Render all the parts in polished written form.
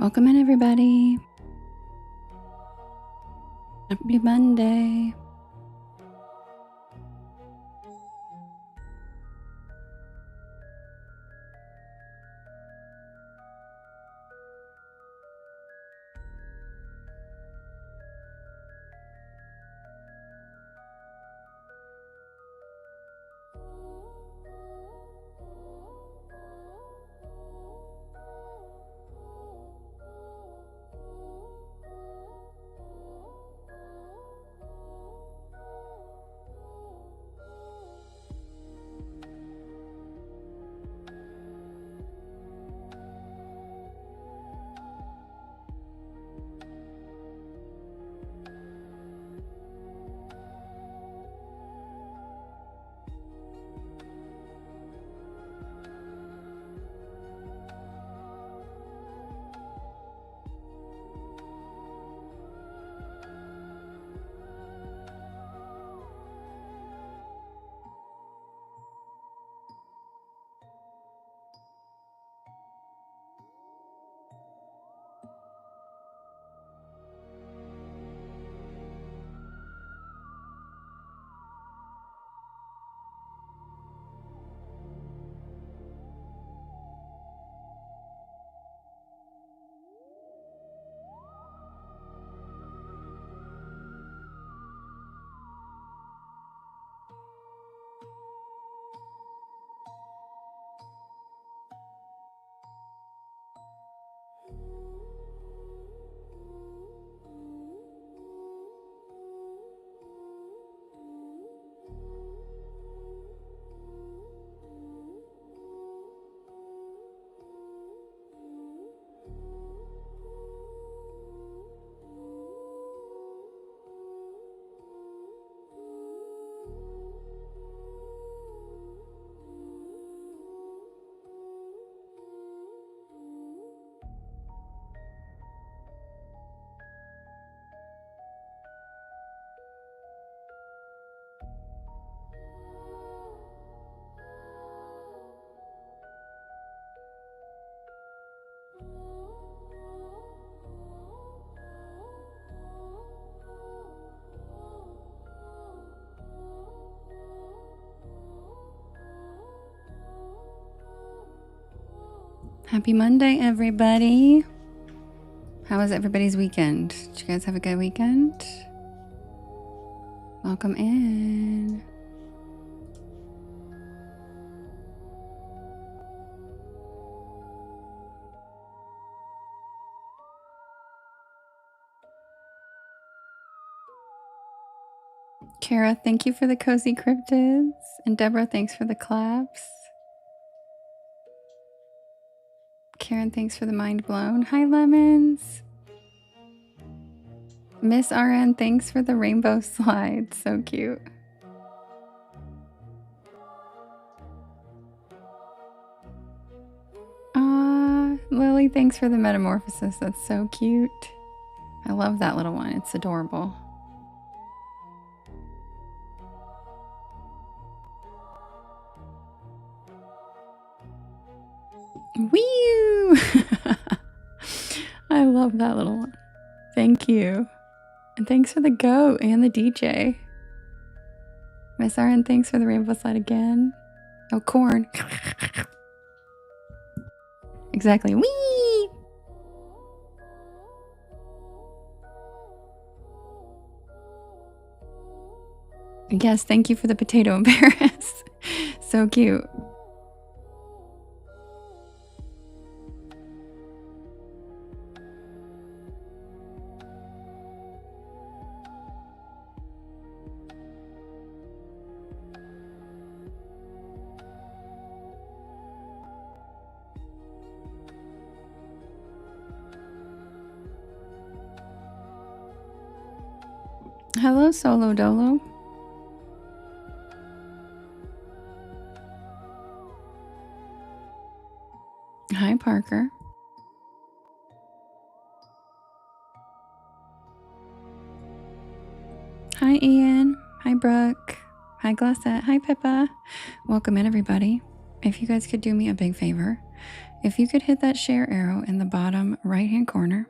Welcome in, everybody. Happy Monday. Happy Monday, everybody. How was everybody's weekend? Did you guys have a good weekend? Welcome in. Kara, thank you for the cozy cryptids. And Deborah, thanks for the claps. Karen, thanks for the mind blown. Hi, Lemons. Miss RN, thanks for the rainbow slide. So cute. Lily, thanks for the metamorphosis. That's so cute. I love that little one. It's adorable. Wee! I love that little one. Thank you. And thanks for the goat and the DJ. Miss RN, thanks for the rainbow slide again. Oh, corn. Exactly. Wee! Yes, thank you for the potato in Paris. So cute. Hello, Solo Dolo. Hi, Parker. Hi, Ian. Hi, Brooke. Hi, Glossette. Hi, Pippa. Welcome in, everybody. if you guys could do me a big favor, if you could hit that share arrow in the bottom right-hand corner,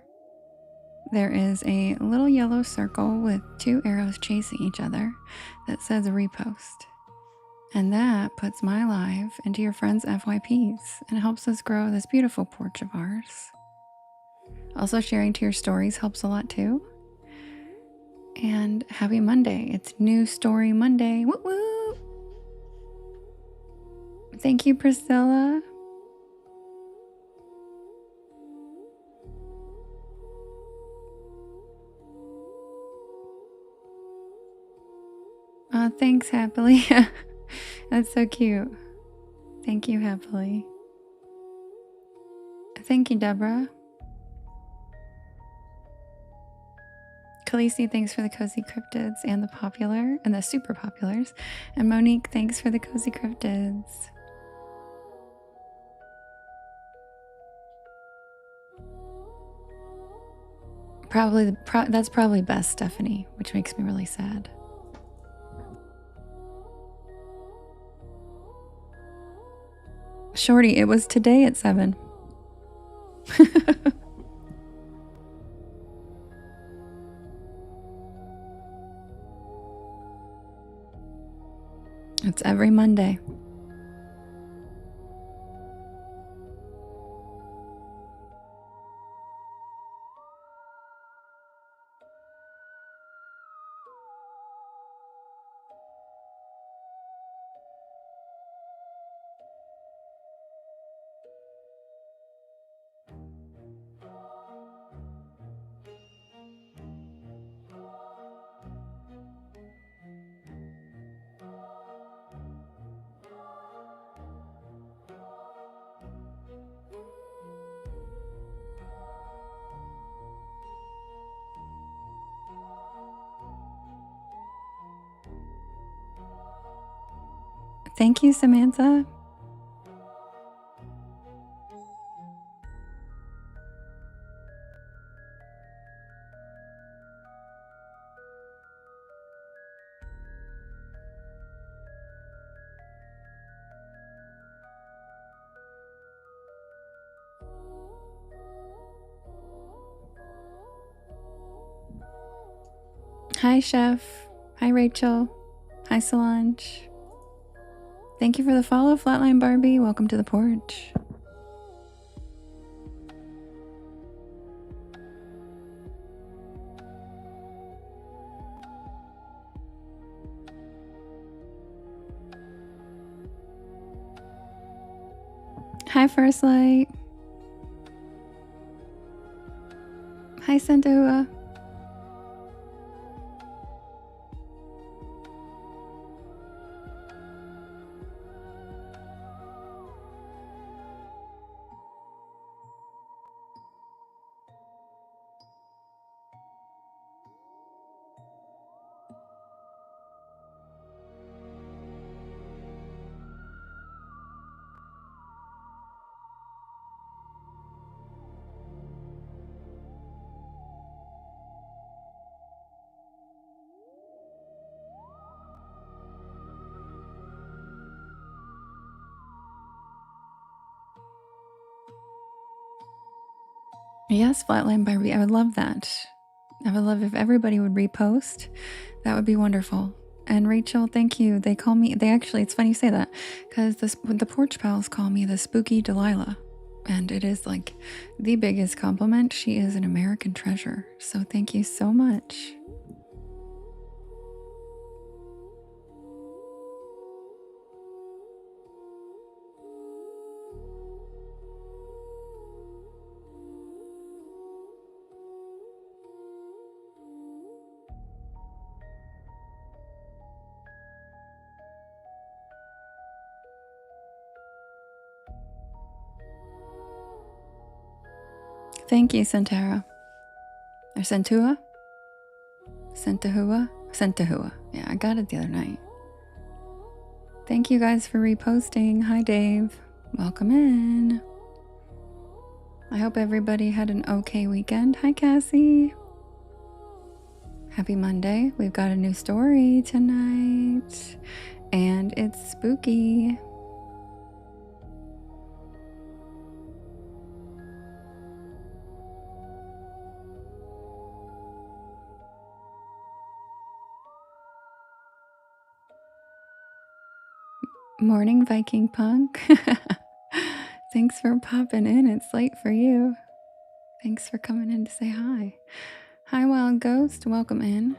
there is a little yellow circle with 2 arrows chasing each other that says repost. And that puts my live into your friends' FYPs and helps us grow this beautiful porch of ours. Also, sharing to your stories helps a lot too. And happy Monday. It's New Story Monday. Woo woo! Thank you, Priscilla. Thanks, Happily. That's so cute. Thank you, Happily. Thank you, Deborah. Khaleesi, thanks for the cozy cryptids and the popular and the super populars. And Monique, thanks for the cozy cryptids. That's probably best, Stephanie, which makes me really sad. Shorty, it was today at 7. It's every Monday. Thank you, Samantha. Hi, Chef. Hi, Rachel. Hi, Solange. Thank you for the follow, Flatline Barbie. Welcome to the porch. Hi, First Light. Hi, Santahua. Yes, Flatline Barbie. I would love that. I would love if everybody would repost. That would be wonderful. And Rachel, thank you. They call me, it's funny you say that, because the Porch Pals call me the Spooky Delilah. And it is like the biggest compliment. She is an American treasure. So thank you so much. Thank you, Santara. Or Santua? Santahua? Santahua. Yeah, I got it the other night. Thank you guys for reposting. Hi, Dave. Welcome in. I hope everybody had an okay weekend. Hi, Cassie. Happy Monday. We've got a new story tonight. And it's spooky. Morning Viking Punk. Thanks for popping in. It's late for you. Thanks for coming in to say hi. Hi, Wild Ghost. Welcome in.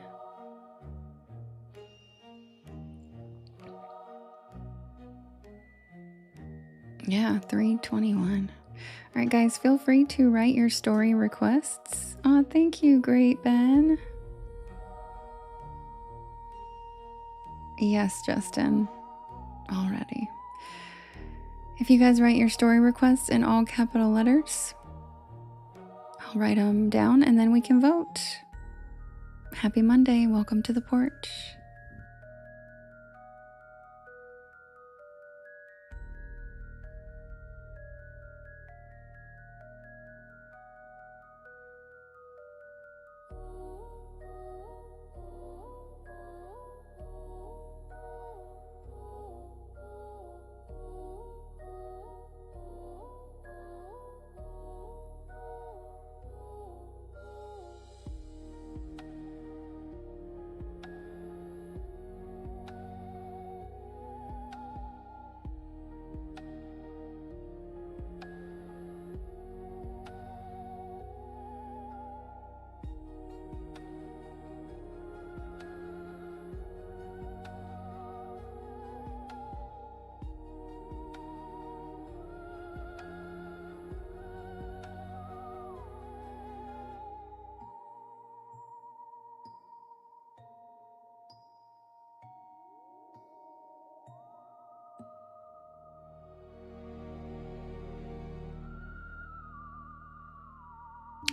Yeah, 3:21. All right, guys, feel free to write your story requests. Oh, thank you, Great Ben. Yes, Justin. Already. If you guys write your story requests in all capital letters, I'll write them down and then we can vote. Happy Monday. Welcome to the porch.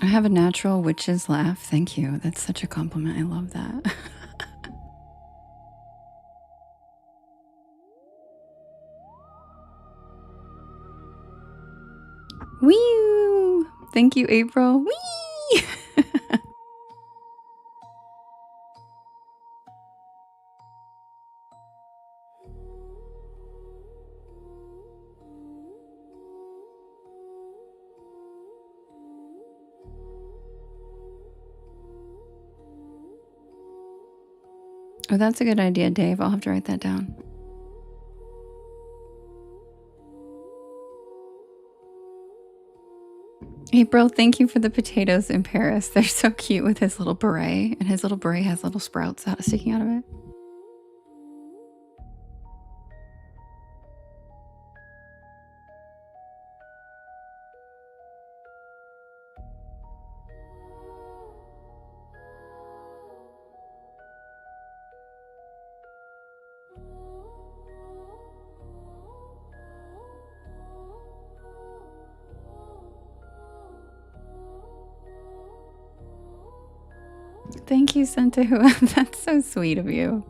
I have a natural witch's laugh. Thank you. That's such a compliment. I love that. Wee! Thank you, April. Wee! Oh, that's a good idea, Dave. I'll have to write that down. April, thank you for the potatoes in Paris. They're so cute with his little beret, and his little beret has little sprouts sticking out of it. Thank you, Santahua. That's so sweet of you.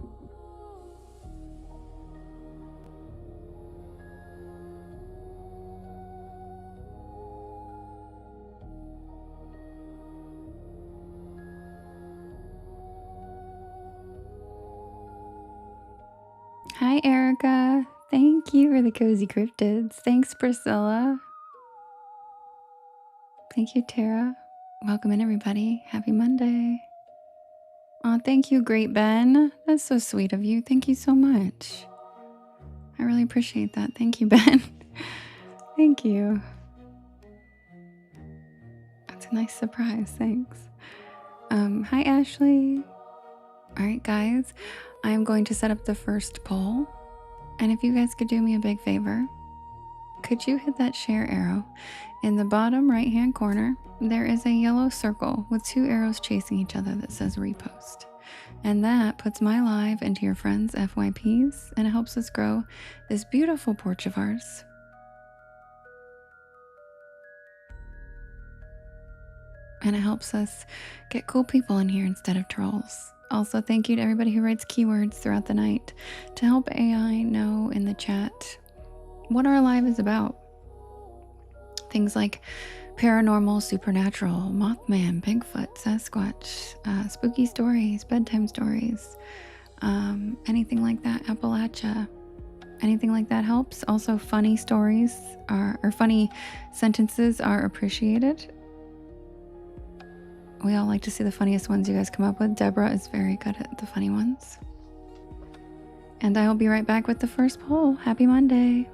Hi, Erica. Thank you for the cozy cryptids. Thanks, Priscilla. Thank you, Tara. Welcome in, everybody. Happy Monday. Oh, thank you, Great Ben. That's so sweet of you. Thank you so much. I really appreciate that. Thank you, Ben. Thank you. That's a nice surprise. Thanks. Hi, Ashley. All right, guys. I'm going to set up the first poll. And if you guys could do me a big favor, could you hit that share arrow? In the bottom right-hand corner, there is a yellow circle with two arrows chasing each other that says repost. And that puts my live into your friends' FYPs, and it helps us grow this beautiful porch of ours. And it helps us get cool people in here instead of trolls. Also, thank you to everybody who writes keywords throughout the night to help AI know in the chat what our live is about. Things like paranormal, supernatural, Mothman, Bigfoot, Sasquatch, spooky stories, bedtime stories, anything like that, Appalachia, anything like that helps. Also, funny stories or funny sentences are appreciated. We all like to see the funniest ones you guys come up with. Deborah is very good at the funny ones. And I will be right back with the first poll. Happy Monday.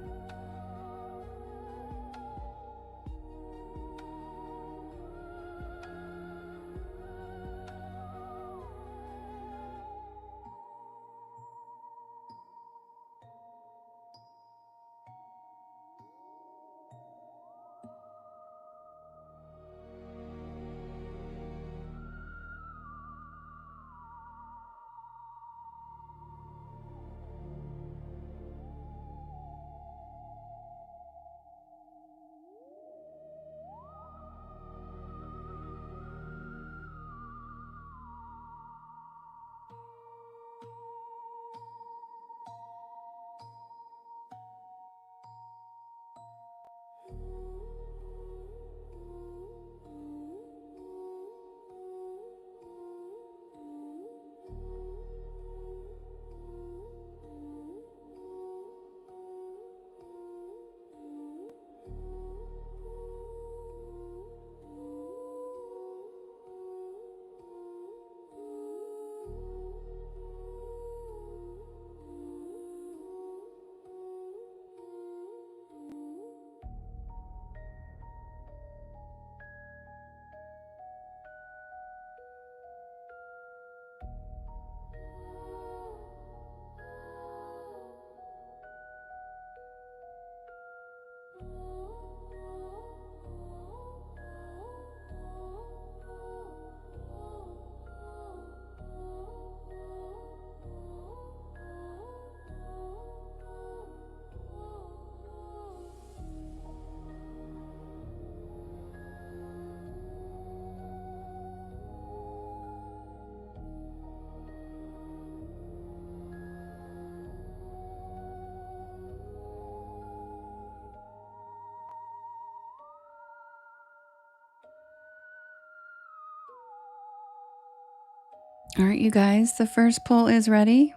All right, you guys, the first poll is ready.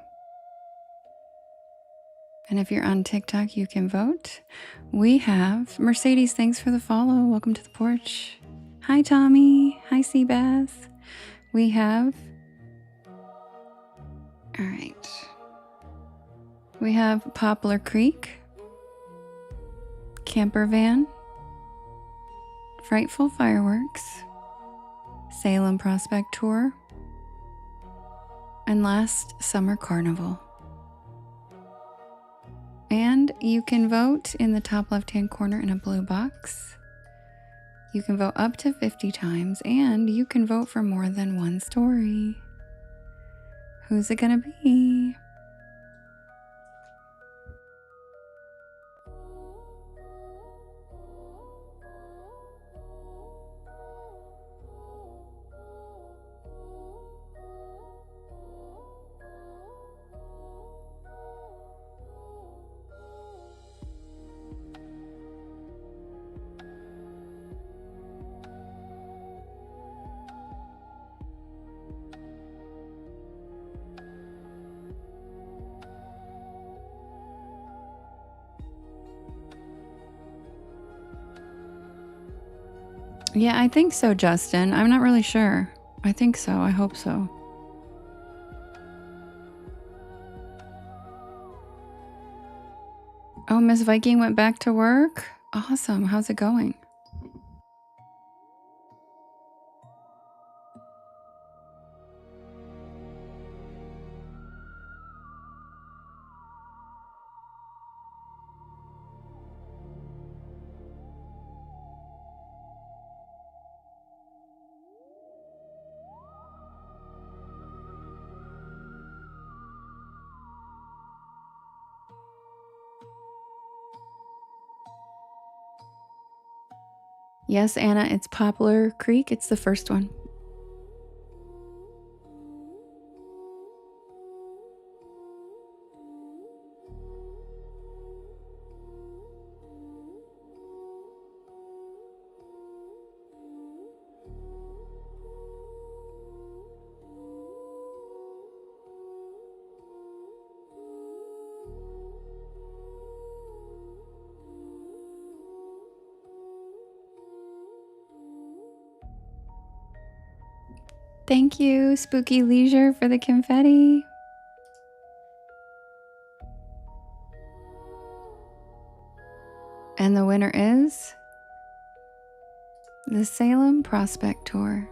And if you're on TikTok, you can vote. We have Mercedes. Thanks for the follow. Welcome to the porch. Hi, Tommy. Hi, Seabass. We have... All right. We have Poplar Creek, Camper Van, Frightful Fireworks, Salem Prospect Tour, and Last Summer Carnival. And you can vote in the top left-hand corner in a blue box. You can vote up to 50 times, and you can vote for more than one story. Who's it gonna be? Yeah, I think so, Justin. I'm not really sure. I think so. I hope so. Oh, Miss Viking went back to work? Awesome. How's it going? Yes, Anna, it's Poplar Creek. It's the first one. Thank you, Spooky Leisure, for the confetti. And the winner is the Salem Prospect Tour.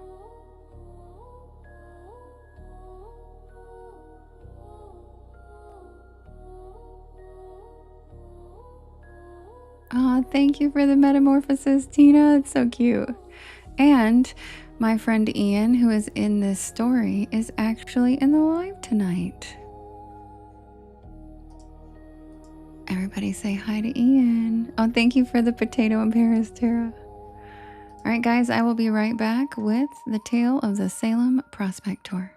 Oh, thank you for the metamorphosis, Tina. It's so cute. And my friend Ian, who is in this story, is actually in the live tonight. Everybody say hi to Ian. Oh, thank you for the potato in Paris, Tara. All right, guys, I will be right back with the tale of the Salem Prospect Tour.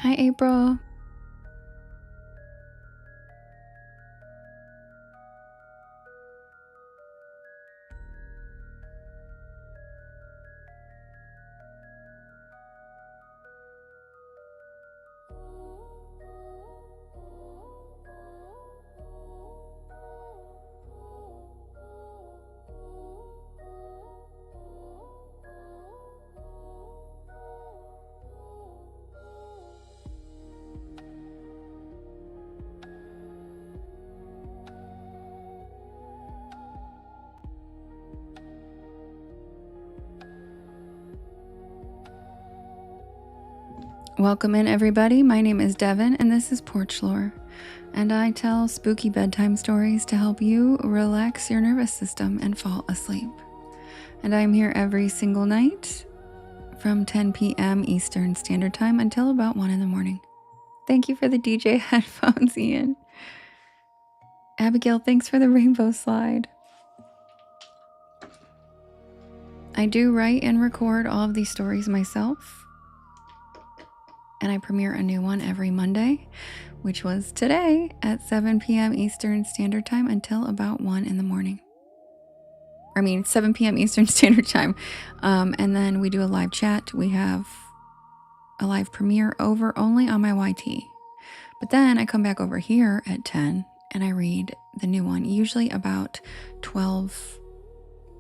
Hi, April. Welcome in, everybody. My name is Devin, and this is Porch Lore. And I tell spooky bedtime stories to help you relax your nervous system and fall asleep. And I'm here every single night from 10 p.m. Eastern Standard Time until about 1 in the morning. Thank you for the DJ headphones, Ian. Abigail, thanks for the rainbow slide. I do write and record all of these stories myself. And I premiere a new one every Monday, which was today at 7 p.m. Eastern Standard Time until about 1 in the morning. 7 p.m. Eastern Standard Time. And then we do a live chat. We have a live premiere over only on my YT. But then I come back over here at 10 and I read the new one, usually about 12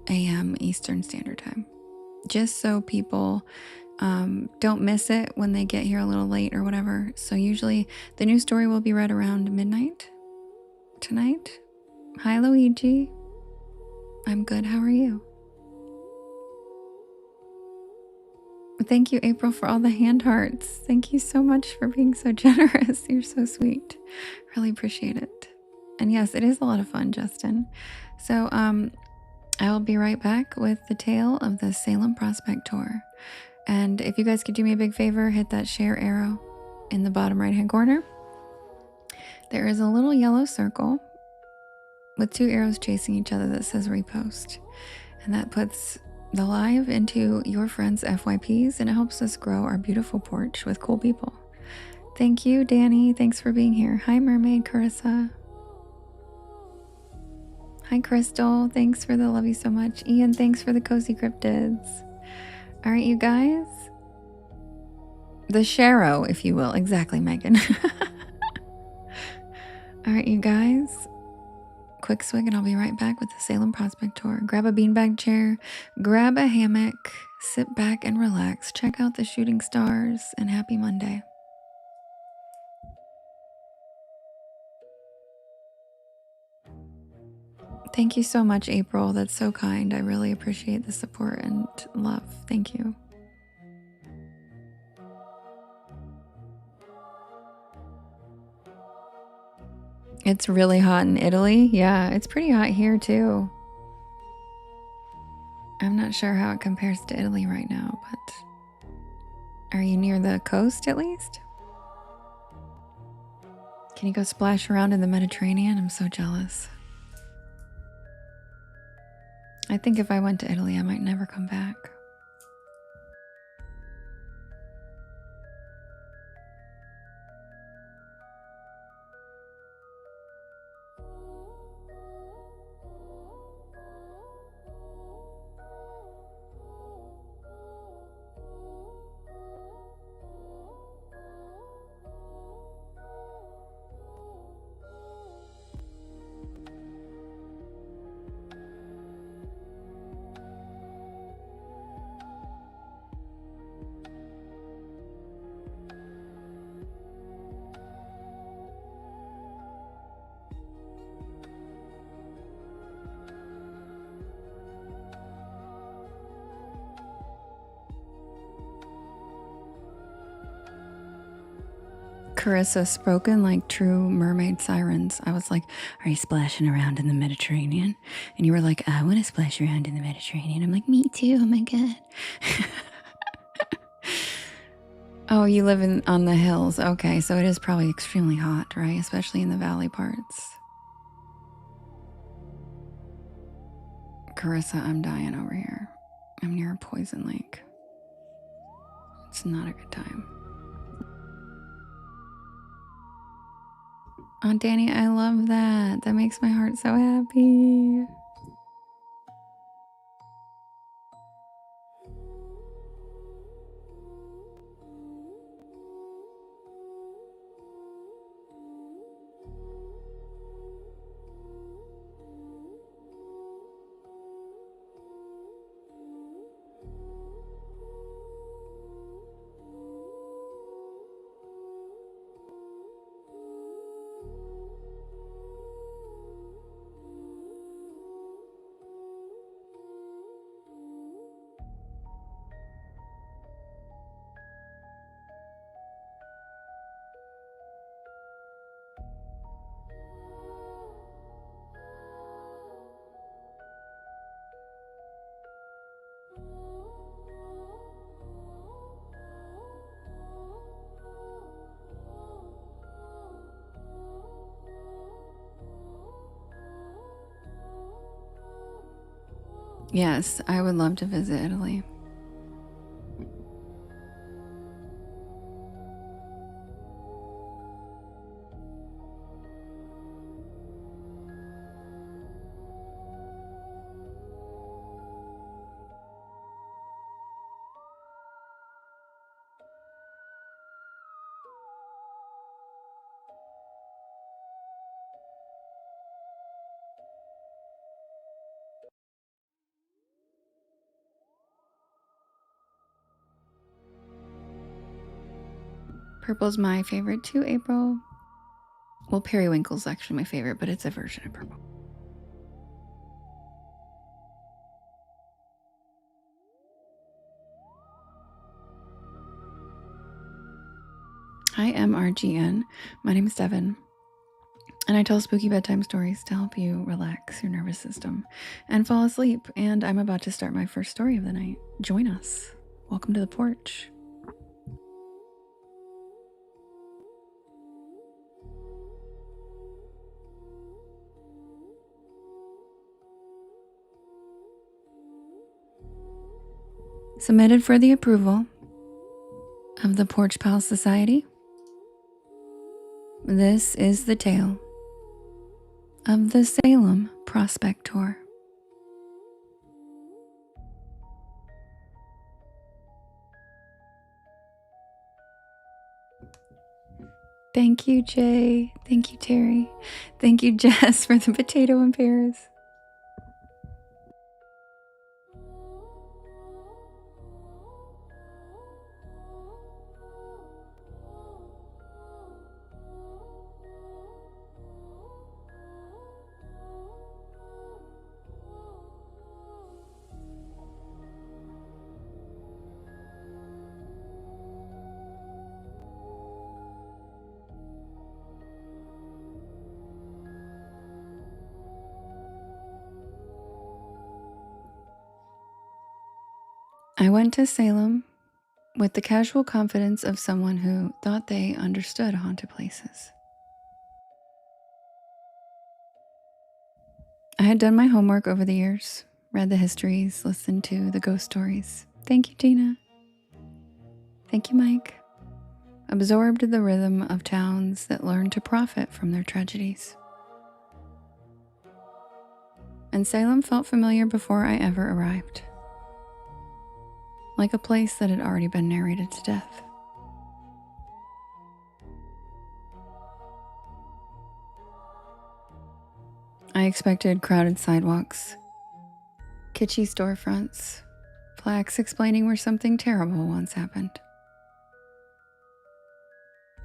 a.m. Eastern Standard Time. Just so people don't miss it when they get here a little late or whatever. So usually the new story will be read around midnight tonight. Hi, Luigi. I'm good. How are you? Thank you, April, for all the hand hearts. Thank you so much for being so generous. You're so sweet. Really appreciate it. And yes, it is a lot of fun, Justin. So I will be right back with the tale of the Salem Prospect Tour. And if you guys could do me a big favor, hit that share arrow in the bottom right-hand corner. There is a little yellow circle with 2 arrows chasing each other that says repost. And that puts the live into your friends' FYPs, and it helps us grow our beautiful porch with cool people. Thank you, Danny. Thanks for being here. Hi, Mermaid Carissa. Hi, Crystal. Thanks for the love you so much. Ian, thanks for the cozy cryptids. All right, you guys. The Sharrow, if you will. Exactly, Megan. All right, you guys. Quick swig and I'll be right back with the Salem Prospect Tour. Grab a beanbag chair, grab a hammock, sit back and relax. Check out the shooting stars, and happy Monday. Thank you so much, April. That's so kind. I really appreciate the support and love. Thank you. It's really hot in Italy. Yeah, it's pretty hot here too. I'm not sure how it compares to Italy right now, but are you near the coast at least? Can you go splash around in the Mediterranean? I'm so jealous. I think if I went to Italy, I might never come back. Carissa spoken like true mermaid sirens. I was like, are you splashing around in the Mediterranean? And you were like, I want to splash around in the Mediterranean. I'm like, me too. Oh my God. Oh, you live on the hills. Okay, so it is probably extremely hot, right? Especially in the valley parts. Carissa, I'm dying over here. I'm near a poison lake. It's not a good time. Oh, Danny, I love that. That makes my heart so happy. Yes, I would love to visit Italy. Purple's my favorite too, April. Well, periwinkle's actually my favorite, but it's a version of purple. Hi, MRGN. My name is Devin, and I tell spooky bedtime stories to help you relax your nervous system and fall asleep. And I'm about to start my first story of the night. Join us. Welcome to the porch. Submitted for the approval of the Porch Pal Society. This is the tale of the Salem Prospector. Thank you, Jay. Thank you, Terry. Thank you, Jess, for the potato and pears. I went to Salem with the casual confidence of someone who thought they understood haunted places. I had done my homework over the years, read the histories, listened to the ghost stories. Thank you, Tina. Thank you, Mike. Absorbed the rhythm of towns that learned to profit from their tragedies. And Salem felt familiar before I ever arrived. Like a place that had already been narrated to death. I expected crowded sidewalks, kitschy storefronts, plaques explaining where something terrible once happened.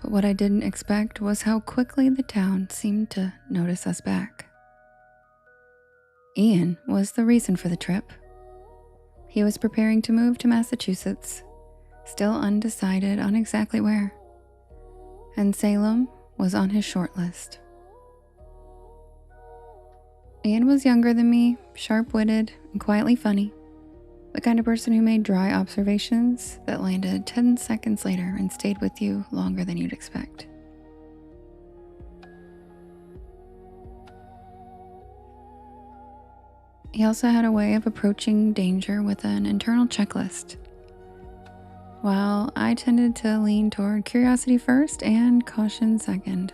But what I didn't expect was how quickly the town seemed to notice us back. Ian was the reason for the trip. He was preparing to move to Massachusetts, still undecided on exactly where. and Salem was on his short list. Ian was younger than me, sharp-witted, and quietly funny. The kind of person who made dry observations that landed 10 seconds later and stayed with you longer than you'd expect. He also had a way of approaching danger with an internal checklist, while I tended to lean toward curiosity first and caution second.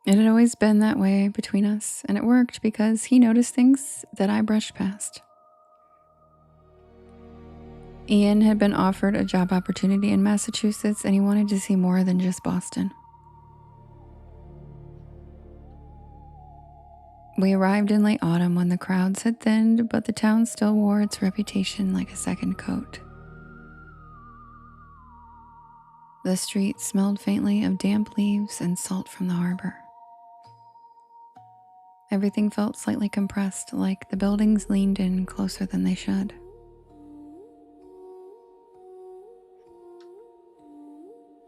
It had always been that way between us, and it worked because he noticed things that I brushed past. Ian had been offered a job opportunity in Massachusetts, and he wanted to see more than just Boston. We arrived in late autumn when the crowds had thinned, but the town still wore its reputation like a second coat. The streets smelled faintly of damp leaves and salt from the harbor. Everything felt slightly compressed, like the buildings leaned in closer than they should.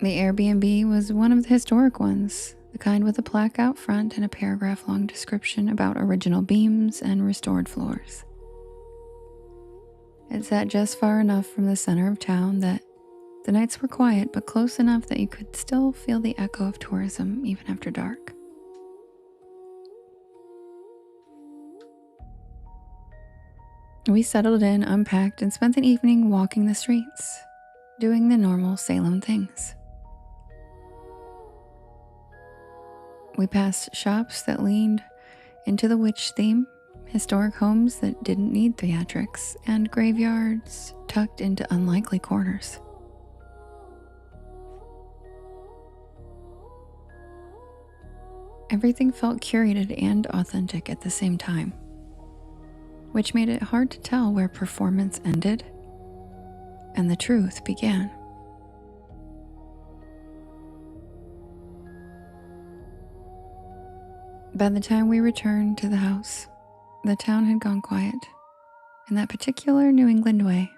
The Airbnb was one of the historic ones, the kind with a plaque out front and a paragraph-long description about original beams and restored floors. It sat just far enough from the center of town that the nights were quiet, but close enough that you could still feel the echo of tourism even after dark. We settled in, unpacked, and spent the evening walking the streets, doing the normal Salem things. We passed shops that leaned into the witch theme, historic homes that didn't need theatrics, and graveyards tucked into unlikely corners. Everything felt curated and authentic at the same time, which made it hard to tell where performance ended and the truth began. By the time we returned to the house, the town had gone quiet, in that particular New England way.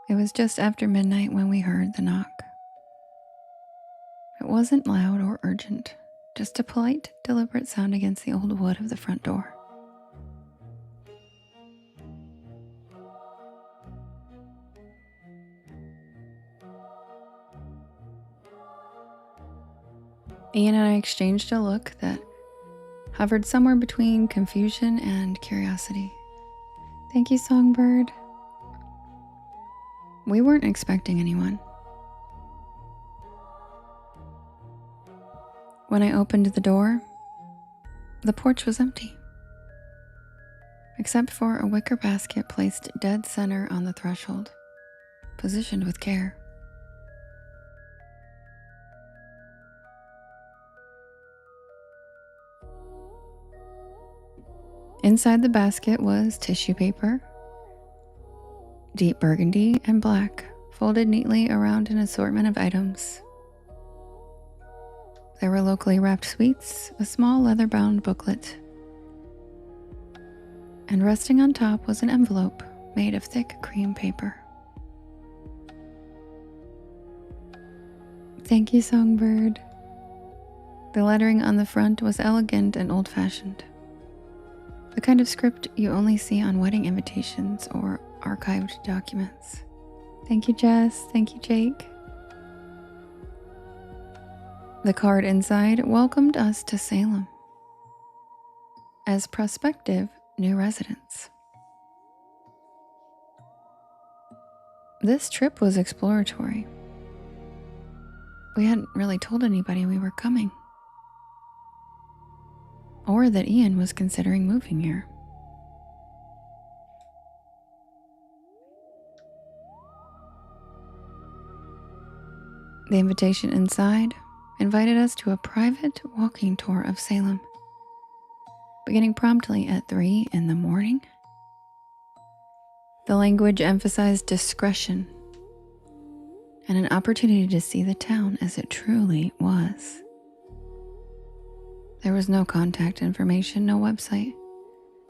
It was just after midnight when we heard the knock. It wasn't loud or urgent, just a polite, deliberate sound against the old wood of the front door. Ian and I exchanged a look that hovered somewhere between confusion and curiosity. Thank you, Songbird. We weren't expecting anyone. When I opened the door, the porch was empty, except for a wicker basket placed dead center on the threshold, positioned with care. Inside the basket was tissue paper, deep burgundy and black, folded neatly around an assortment of items. There were locally wrapped sweets, a small leather-bound booklet, and resting on top was an envelope made of thick cream paper. Thank you, Songbird. The lettering on the front was elegant and old-fashioned, the kind of script you only see on wedding invitations or archived documents. Thank you, Jess. Thank you, Jake. The card inside welcomed us to Salem as prospective new residents. This trip was exploratory. We hadn't really told anybody we were coming, or that Ian was considering moving here. The invitation inside invited us to a private walking tour of Salem, beginning promptly at 3 in the morning. The language emphasized discretion and an opportunity to see the town as it truly was. There was no contact information, no website,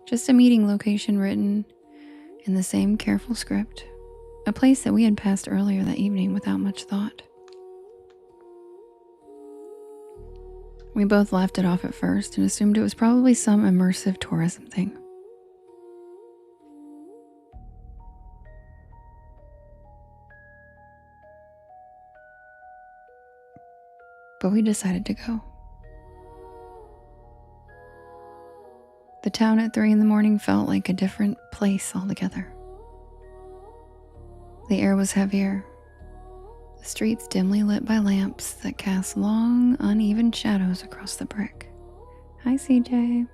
Just a meeting location written in the same careful script, a place that we had passed earlier that evening without much thought. We both laughed it off at first and assumed it was probably some immersive tourism thing. But we decided to go. The town at 3 a.m. felt like a different place altogether. The air was heavier, the streets dimly lit by lamps that cast long, uneven shadows across the brick. Hi, CJ.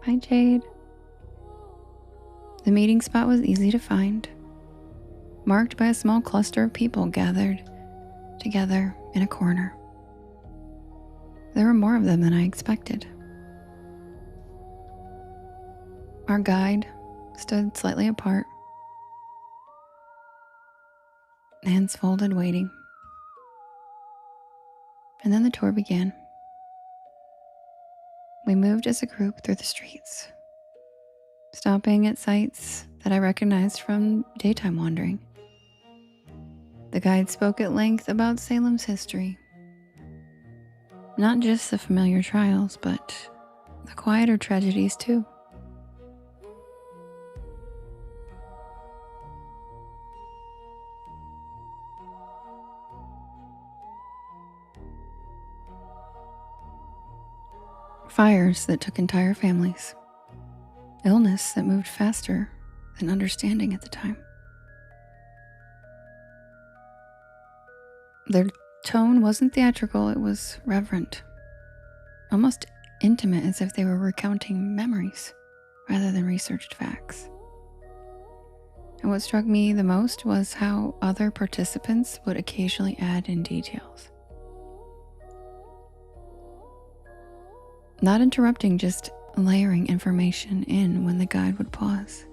Hi, Jade. The meeting spot was easy to find, marked by a small cluster of people gathered together in a corner. There were more of them than I expected. Our guide stood slightly apart, hands folded, waiting. And then the tour began. We moved as a group through the streets, stopping at sites that I recognized from daytime wandering. The guide spoke at length about Salem's history. Not just the familiar trials, but the quieter tragedies too. Fires that took entire families. Illness that moved faster than understanding at the time. Their tone wasn't theatrical, it was reverent. Almost intimate, as if they were recounting memories rather than researched facts. And what struck me the most was how other participants would occasionally add in details. Not interrupting, just layering information in when the guide would pause.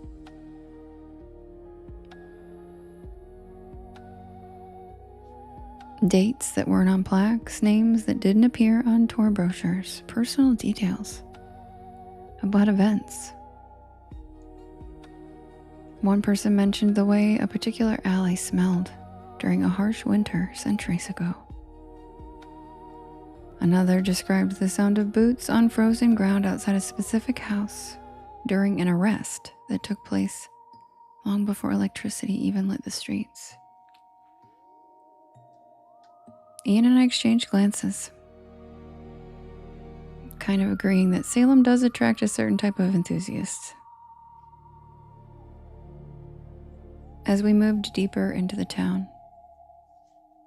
Dates that weren't on plaques, names that didn't appear on tour brochures, personal details about events. One person mentioned the way a particular alley smelled during a harsh winter centuries ago. Another described the sound of boots on frozen ground outside a specific house during an arrest that took place long before electricity even lit the streets. Ian and I exchanged glances, kind of agreeing that Salem does attract a certain type of enthusiast. As we moved deeper into the town,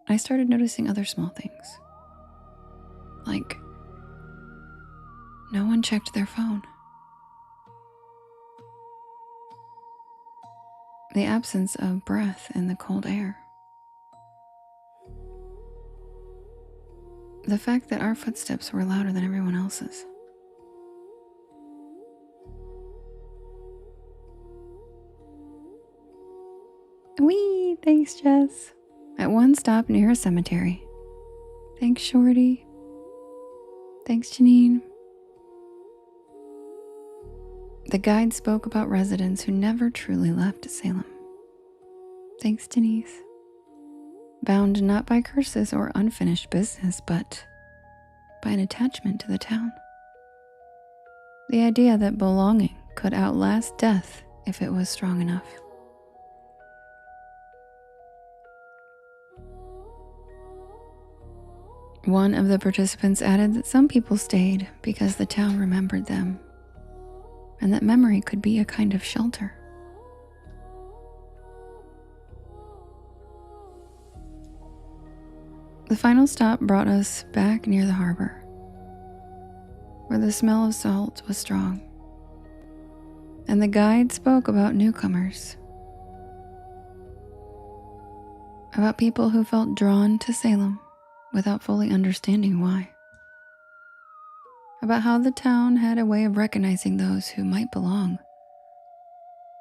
I started noticing other small things. Like, no one checked their phone. The absence of breath in the cold air. The fact that our footsteps were louder than everyone else's. Wee! Thanks, Jess. At one stop near a cemetery. Thanks, Shorty. Thanks, Janine. The guide spoke about residents who never truly left Salem. Thanks, Denise. Bound not by curses or unfinished business, but by an attachment to the town. The idea that belonging could outlast death if it was strong enough. One of the participants added that some people stayed because the town remembered them, and that memory could be a kind of shelter. The final stop brought us back near the harbor, where the smell of salt was strong, and the guide spoke about newcomers, about people who felt drawn to Salem without fully understanding why, about how the town had a way of recognizing those who might belong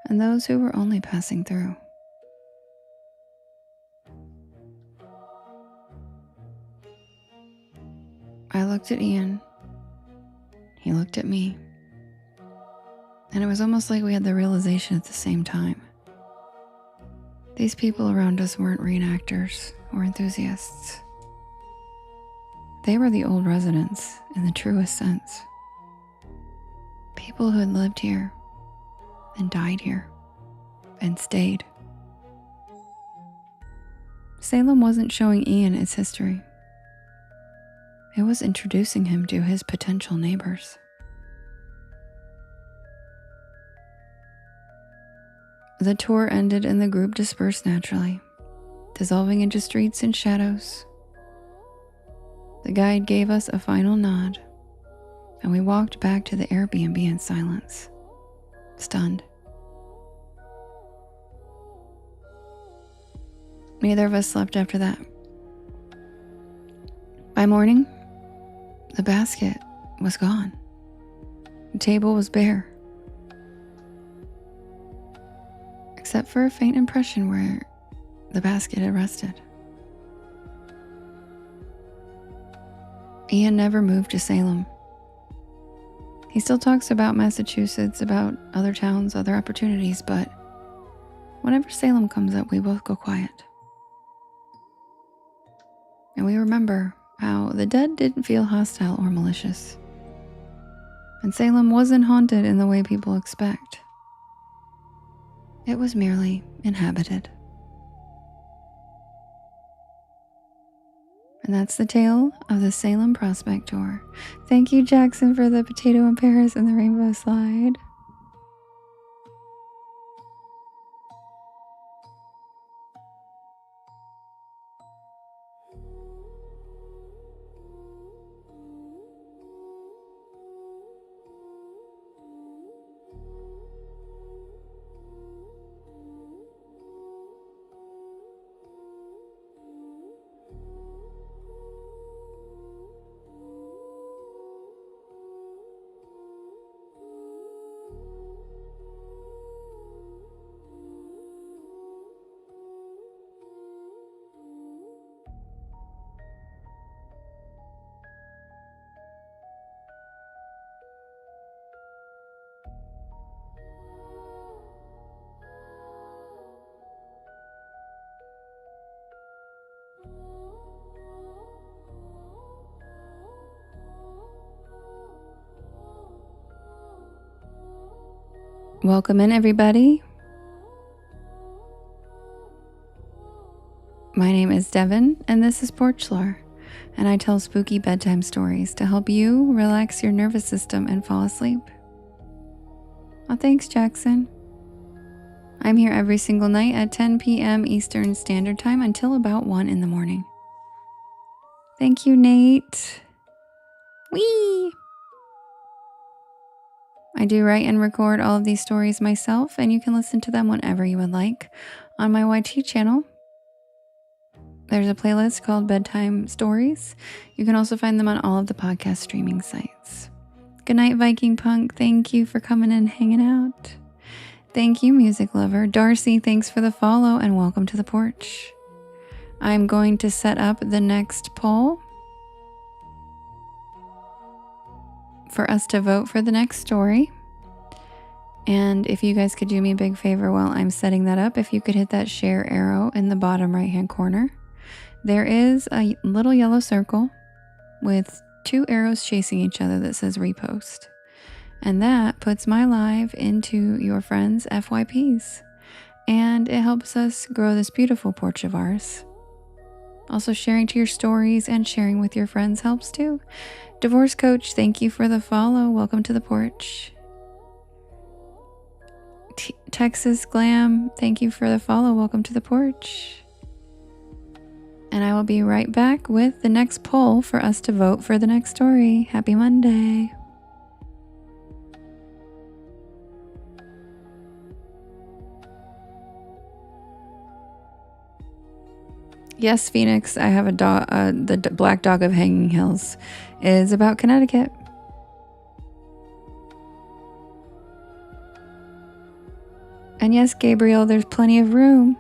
and those who were only passing through. I looked at Ian. He looked at me. And it was almost like we had the realization at the same time. These people around us weren't reenactors or enthusiasts. They were the old residents in the truest sense. People who had lived here and died here and stayed. Salem wasn't showing Ian its history. It was introducing him to his potential neighbors. The tour ended and the group dispersed naturally, dissolving into streets and shadows. The guide gave us a final nod, and we walked back to the Airbnb in silence, stunned. Neither of us slept after that. By morning, the basket was gone. The table was bare, except for a faint impression where the basket had rested. Ian never moved to Salem. He still talks about Massachusetts, about other towns, other opportunities, but whenever Salem comes up, we both go quiet. And we remember how the dead didn't feel hostile or malicious. And Salem wasn't haunted in the way people expect. It was merely inhabited. And that's the tale of the Salem Prospect Tour. Thank you, Jackson, for the potato and pears and the rainbow slide. Welcome in, everybody. My name is Devin, and this is Porch Lore, and I tell spooky bedtime stories to help you relax your nervous system and fall asleep. Oh, thanks, Jackson. I'm here every single night at 10 p.m. Eastern Standard Time until about 1 in the morning. Thank you, Nate. Whee! I do write and record all of these stories myself, and you can listen to them whenever you would like on my YT channel. There's a playlist called Bedtime Stories. You can also find them on all of the podcast streaming sites. Good night, Viking Punk. Thank you for coming and hanging out. Thank you, music lover. Darcy, thanks for the follow and welcome to the porch. I'm going to set up the next poll for us to vote for the next story. And if you guys could do me a big favor while I'm setting that up, if you could hit that share arrow in the bottom right hand corner. There is a little yellow circle with 2 arrows chasing each other that says repost. And that puts my live into your friends' FYPs. And it helps us grow this beautiful porch of ours. Also, sharing to your stories and sharing with your friends helps too. Divorce Coach, thank you for the follow. Welcome to the porch. Texas Glam, thank you for the follow. Welcome to the porch. And I will be right back with the next poll for us to vote for the next story. Happy Monday. Yes, Phoenix, I have a dog. The Black Dog of Hanging Hills is about Connecticut. And yes, Gabriel, there's plenty of room.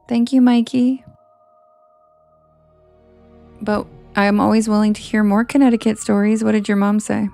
Thank you, Mikey. But I am always willing to hear more Connecticut stories. What did your mom say?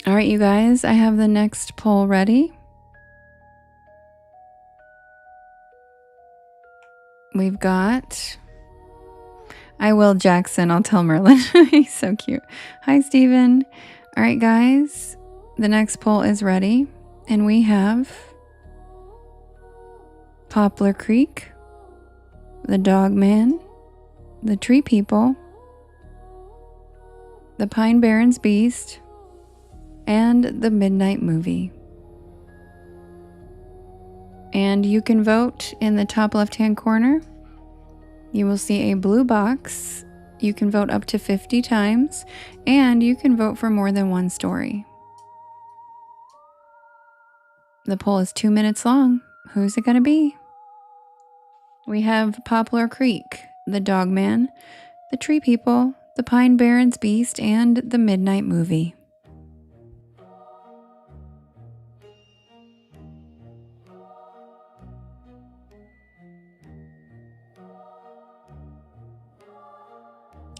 All right, you guys, I have the next poll ready. We've got I will Jackson. I'll tell Merlin. He's so cute. Hi, Steven. All right, guys, the next poll is ready. And we have Poplar Creek, the Dog Man, the Tree People, the Pine Barrens Beast, and the Midnight Movie. And you can vote in the top left-hand corner. You will see a blue box. You can vote up to 50 times, and you can vote for more than one story. The poll is 2 minutes long. Who's it going to be? We have Poplar Creek, the Dog Man, the Tree People, the Pine Barrens Beast, and the Midnight Movie.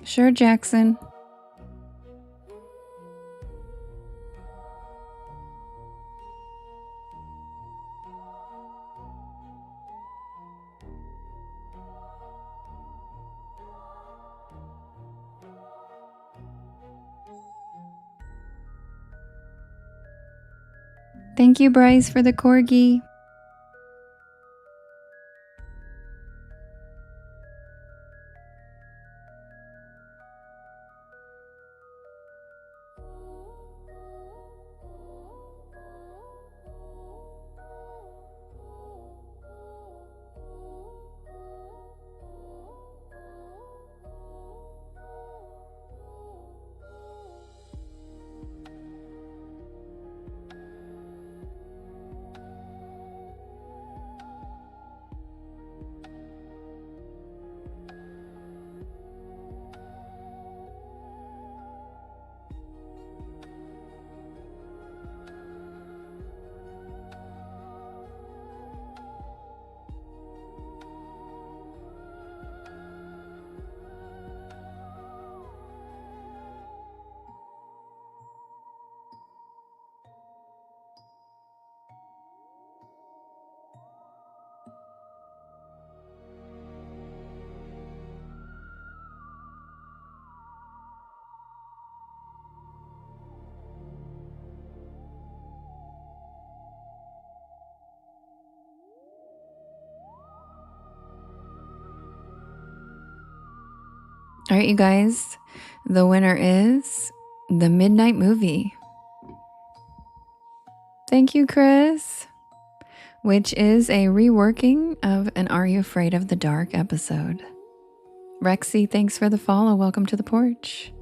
Sure, Jackson. Thank you, Bryce, for the corgi. All right, you guys, the winner is the Midnight Movie. Thank you, Chris. Which is a reworking of an Are You Afraid of the Dark episode. Rexy, thanks for the follow. Welcome to the porch.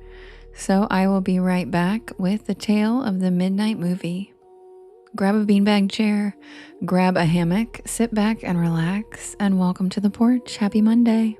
So I will be right back with the tale of the Midnight Movie. Grab a beanbag chair, grab a hammock, sit back and relax, and welcome to the porch. Happy Monday.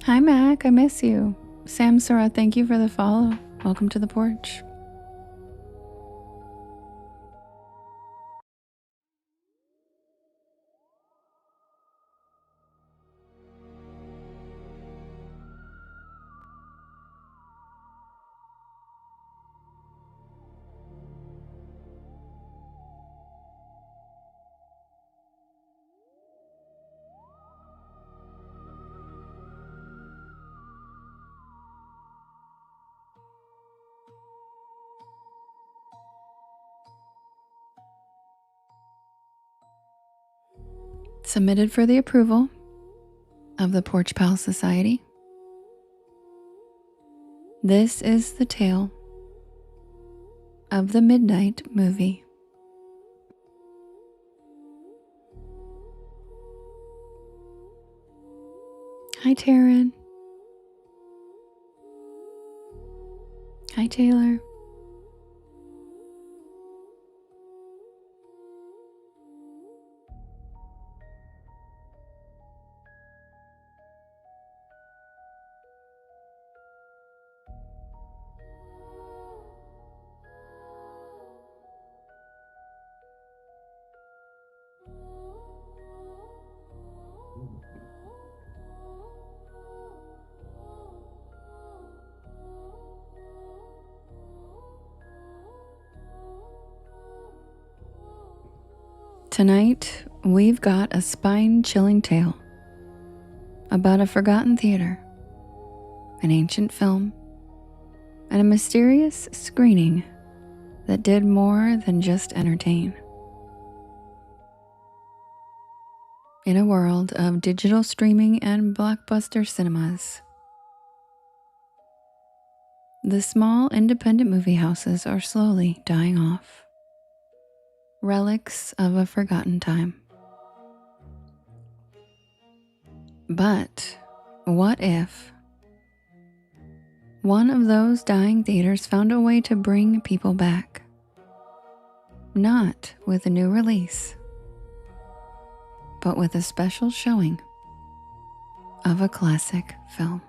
Hi, Mac. I miss you. Samsara, thank you for the follow. Welcome to the porch. Submitted for the approval of the Porch Pal Society. This is the tale of the Midnight Movie. Hi, Taryn. Hi, Taylor. Tonight, we've got a spine-chilling tale about a forgotten theater, an ancient film, and a mysterious screening that did more than just entertain. In a world of digital streaming and blockbuster cinemas, the small independent movie houses are slowly dying off, relics of a forgotten time. But what if one of those dying theaters found a way to bring people back? Not with a new release, but with a special showing of a classic film.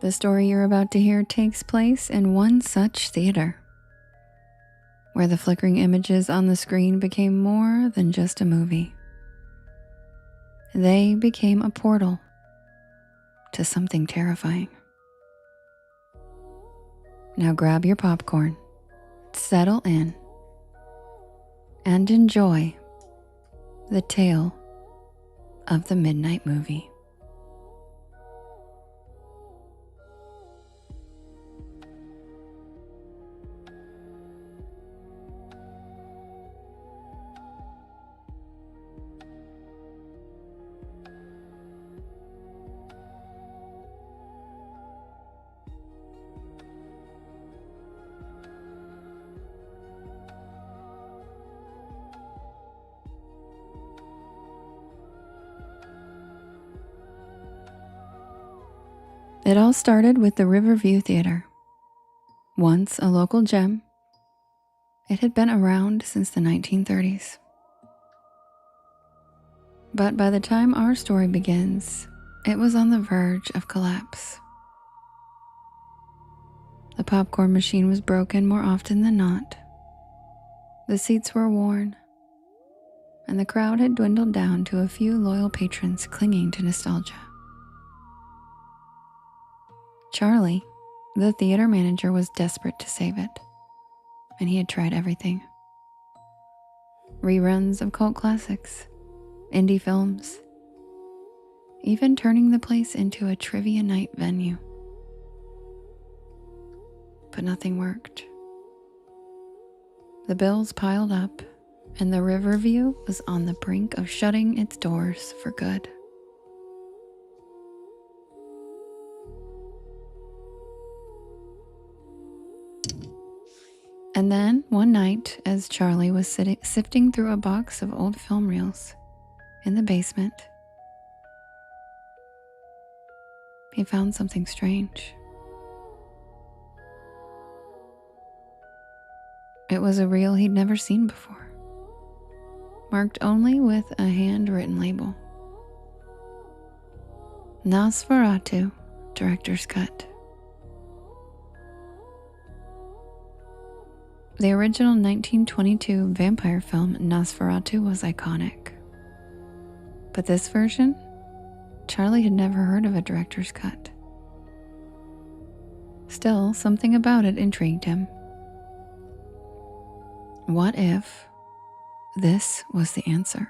The story you're about to hear takes place in one such theater, where the flickering images on the screen became more than just a movie. They became a portal to something terrifying. Now grab your popcorn, settle in, and enjoy the tale of the Midnight Movie. It all started with the Riverview Theater. Once a local gem, it had been around since the 1930s. But by the time our story begins, it was on the verge of collapse. The popcorn machine was broken more often than not. The seats were worn, and the crowd had dwindled down to a few loyal patrons clinging to nostalgia. Charlie, the theater manager, was desperate to save it, and he had tried everything. Reruns of cult classics, indie films, even turning the place into a trivia night venue. But nothing worked. The bills piled up, and the Riverview was on the brink of shutting its doors for good. And then, one night, as Charlie was sifting through a box of old film reels in the basement, he found something strange. It was a reel he'd never seen before. marked only with a handwritten label. Nosferatu, Director's Cut. The original 1922 vampire film Nosferatu was iconic. But this version, Charlie had never heard of a director's cut. Still, something about it intrigued him. What if this was the answer?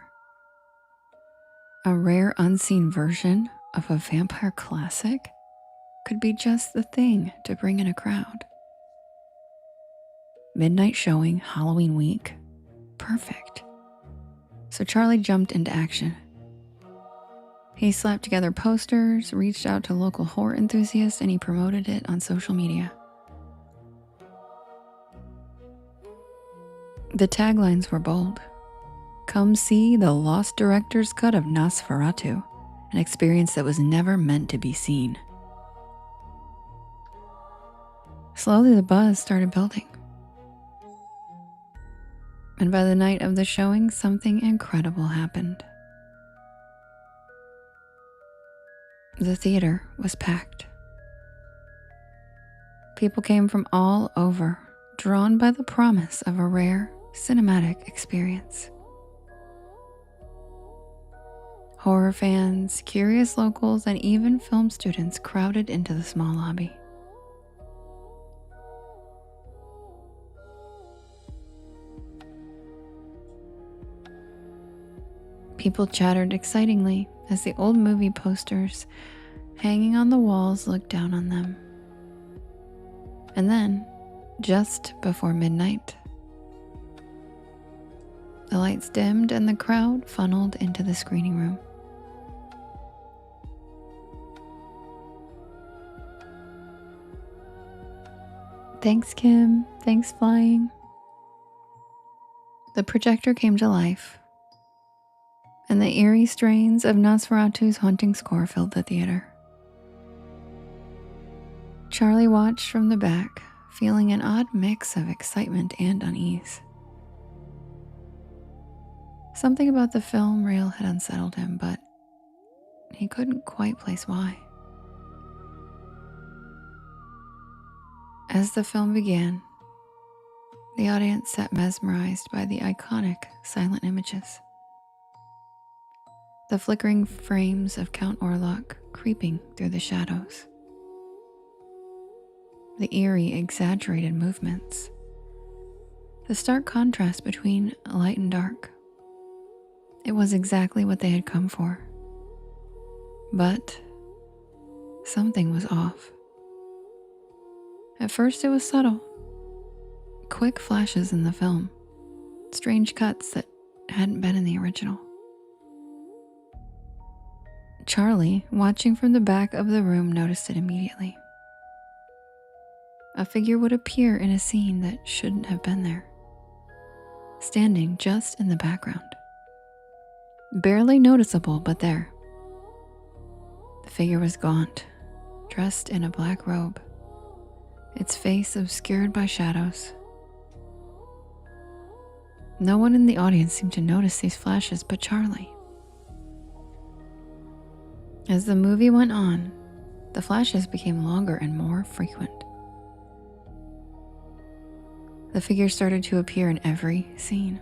A rare unseen version of a vampire classic could be just the thing to bring in a crowd. Midnight showing, Halloween week. Perfect. So Charlie jumped into action. He slapped together posters, reached out to local horror enthusiasts, and he promoted it on social media. The taglines were bold. Come see the lost director's cut of Nosferatu, an experience that was never meant to be seen. Slowly the buzz started building. And by the night of the showing, something incredible happened. The theater was packed. People came from all over, drawn by the promise of a rare cinematic experience. Horror fans, curious locals, and even film students crowded into the small lobby. People chattered excitingly as the old movie posters hanging on the walls looked down on them. And then, just before midnight, the lights dimmed and the crowd funneled into the screening room. Thanks, Kim. Thanks, flying. The projector came to life, and the eerie strains of Nosferatu's haunting score filled the theater. Charlie watched from the back, feeling an odd mix of excitement and unease. Something about the film reel had unsettled him, but he couldn't quite place why. As the film began, the audience sat mesmerized by the iconic silent images. The flickering frames of Count Orlok creeping through the shadows. The eerie, exaggerated movements. The stark contrast between light and dark. It was exactly what they had come for. But something was off. At first it was subtle. Quick flashes in the film. Strange cuts that hadn't been in the original. Charlie, watching from the back of the room, noticed it immediately. A figure would appear in a scene that shouldn't have been there, standing just in the background. Barely noticeable, but there. The figure was gaunt, dressed in a black robe, its face obscured by shadows. No one in the audience seemed to notice these flashes but Charlie. As the movie went on, the flashes became longer and more frequent. The figure started to appear in every scene.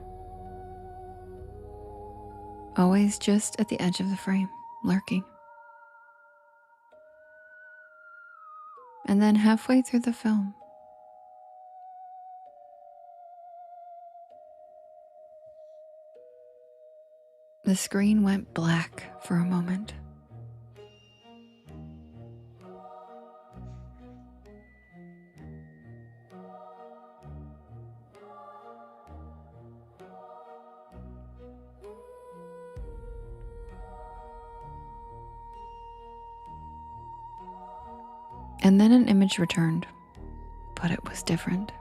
Always just at the edge of the frame, lurking. And then halfway through the film, the screen went black for a moment. And then an image returned, but it was different.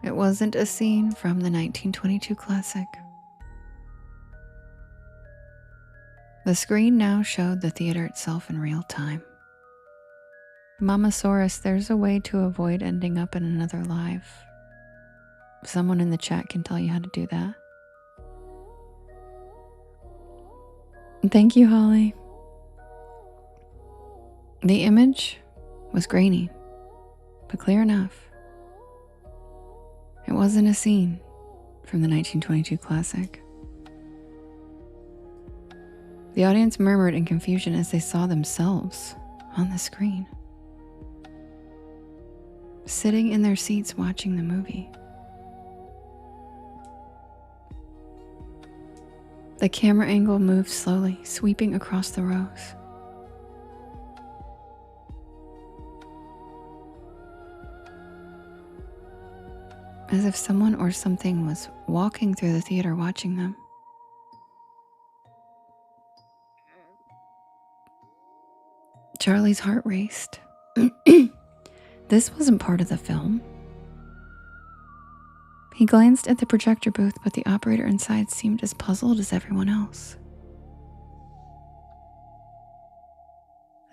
It wasn't a scene from the 1922 classic. The screen now showed the theater itself in real time. Mama Saurus, there's a way to avoid ending up in another life. Someone in the chat can tell you how to do that. Thank you, Holly. The image was grainy, but clear enough. It wasn't a scene from the 1922 classic. The audience murmured in confusion as they saw themselves on the screen, sitting in their seats watching the movie. The camera angle moved slowly, sweeping across the rows. As if someone or something was walking through the theater watching them. Charlie's heart raced. This wasn't part of the film. He glanced at the projector booth, but the operator inside seemed as puzzled as everyone else.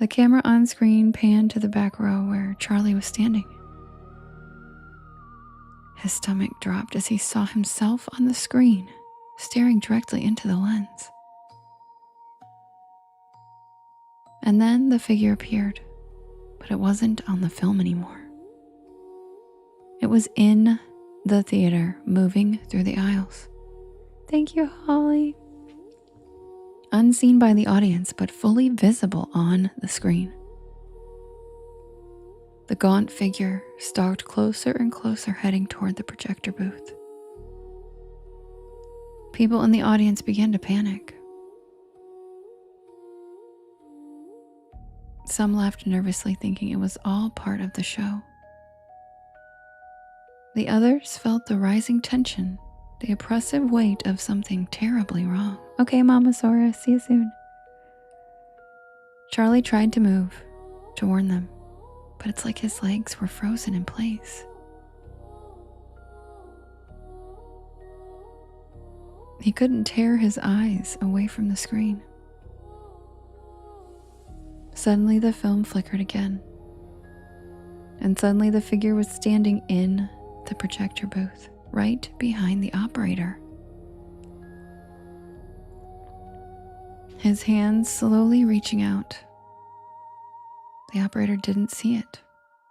The camera on screen panned to the back row where Charlie was standing. His stomach dropped as he saw himself on the screen, staring directly into the lens. And then the figure appeared, but it wasn't on the film anymore. It was in the theater, moving through the aisles. Thank you, Holly. Unseen by the audience, but fully visible on the screen. The gaunt figure stalked closer and closer, heading toward the projector booth. People in the audience began to panic. Some laughed nervously, thinking it was all part of the show. The others felt the rising tension, the oppressive weight of something terribly wrong. Okay, Mama Sora, see you soon. Charlie tried to move, to warn them, but it's like his legs were frozen in place. He couldn't tear his eyes away from the screen. Suddenly the film flickered again, and suddenly the figure was standing in the projector booth, right behind the operator. His hands slowly reaching out. The operator didn't see it.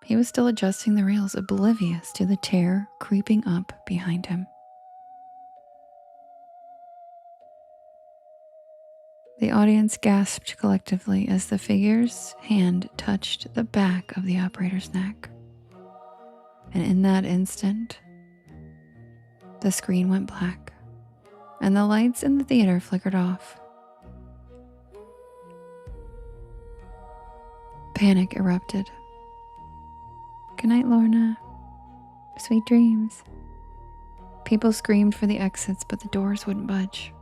He was still adjusting the reels, oblivious to the tear creeping up behind him. The audience gasped collectively as the figure's hand touched the back of the operator's neck. And in that instant, the screen went black, and the lights in the theater flickered off. Panic erupted. Good night, Lorna. Sweet dreams. People screamed for the exits, but the doors wouldn't budge.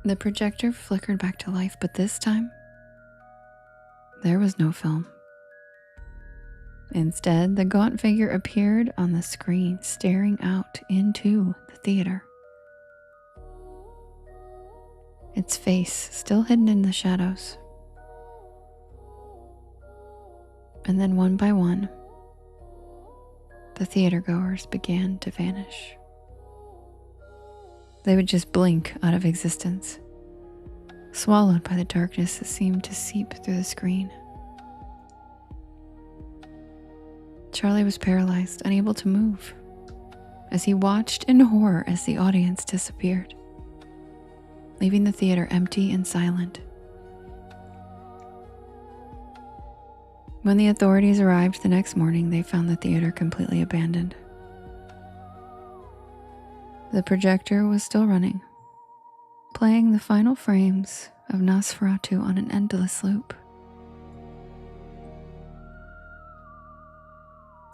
The projector flickered back to life, but this time, there was no film. Instead, the gaunt figure appeared on the screen, staring out into the theater. Its face still hidden in the shadows. And then one by one, the theater goers began to vanish. They would just blink out of existence, swallowed by the darkness that seemed to seep through the screen. Charlie was paralyzed, unable to move, as he watched in horror as the audience disappeared, leaving the theater empty and silent. When the authorities arrived the next morning, they found the theater completely abandoned. The projector was still running, playing the final frames of Nosferatu on an endless loop.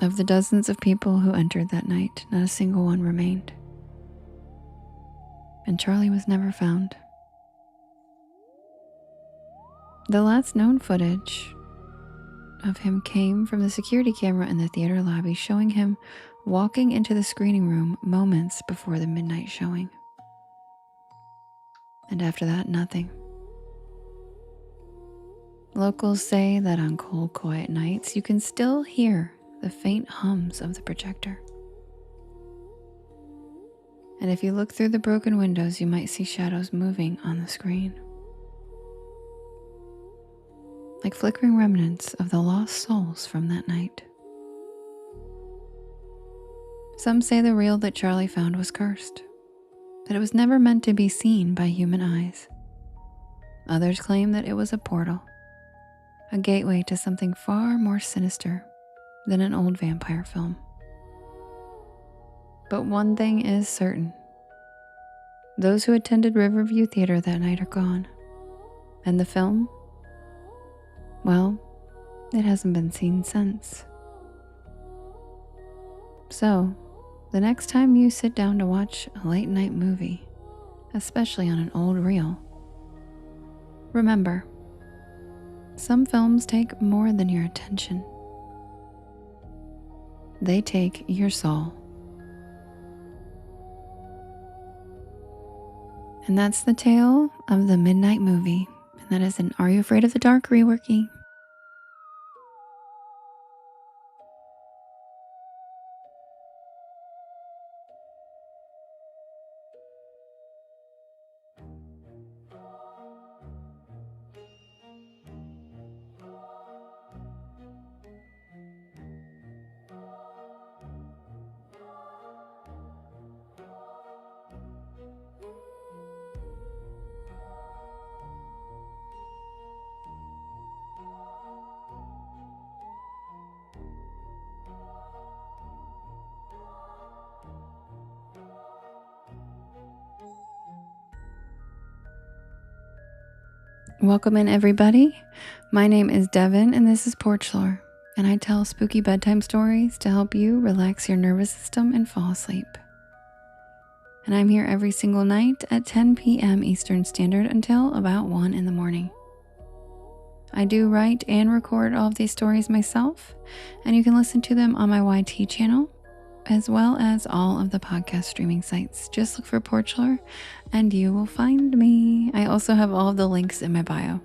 Of the dozens of people who entered that night, not a single one remained. And Charlie was never found. The last known footage of him came from the security camera in the theater lobby, showing him walking into the screening room moments before the midnight showing. And after that, nothing. Locals say that on cold, quiet nights, you can still hear the faint hums of the projector. And if you look through the broken windows, you might see shadows moving on the screen, like flickering remnants of the lost souls from that night. Some say the reel that Charlie found was cursed, that it was never meant to be seen by human eyes. Others claim that it was a portal, a gateway to something far more sinister than an old vampire film. But one thing is certain. Those who attended Riverview Theater that night are gone. And the film? Well, it hasn't been seen since. So, the next time you sit down to watch a late night movie, especially on an old reel, remember, some films take more than your attention. They take your soul. And that's the tale of the Midnight Movie. And that is an Are You Afraid of the Dark reworking. Welcome in, everybody. My name is Devin, and this is Porch Lore, and I tell spooky bedtime stories to help you relax your nervous system and fall asleep. And I'm here every single night at 10 p.m. Eastern Standard until about 1 in the morning. I do write and record all of these stories myself, and you can listen to them on my YT channel, as well as all of the podcast streaming sites. Just look for Porch Lore and you will find me. I also have all of the links in my bio.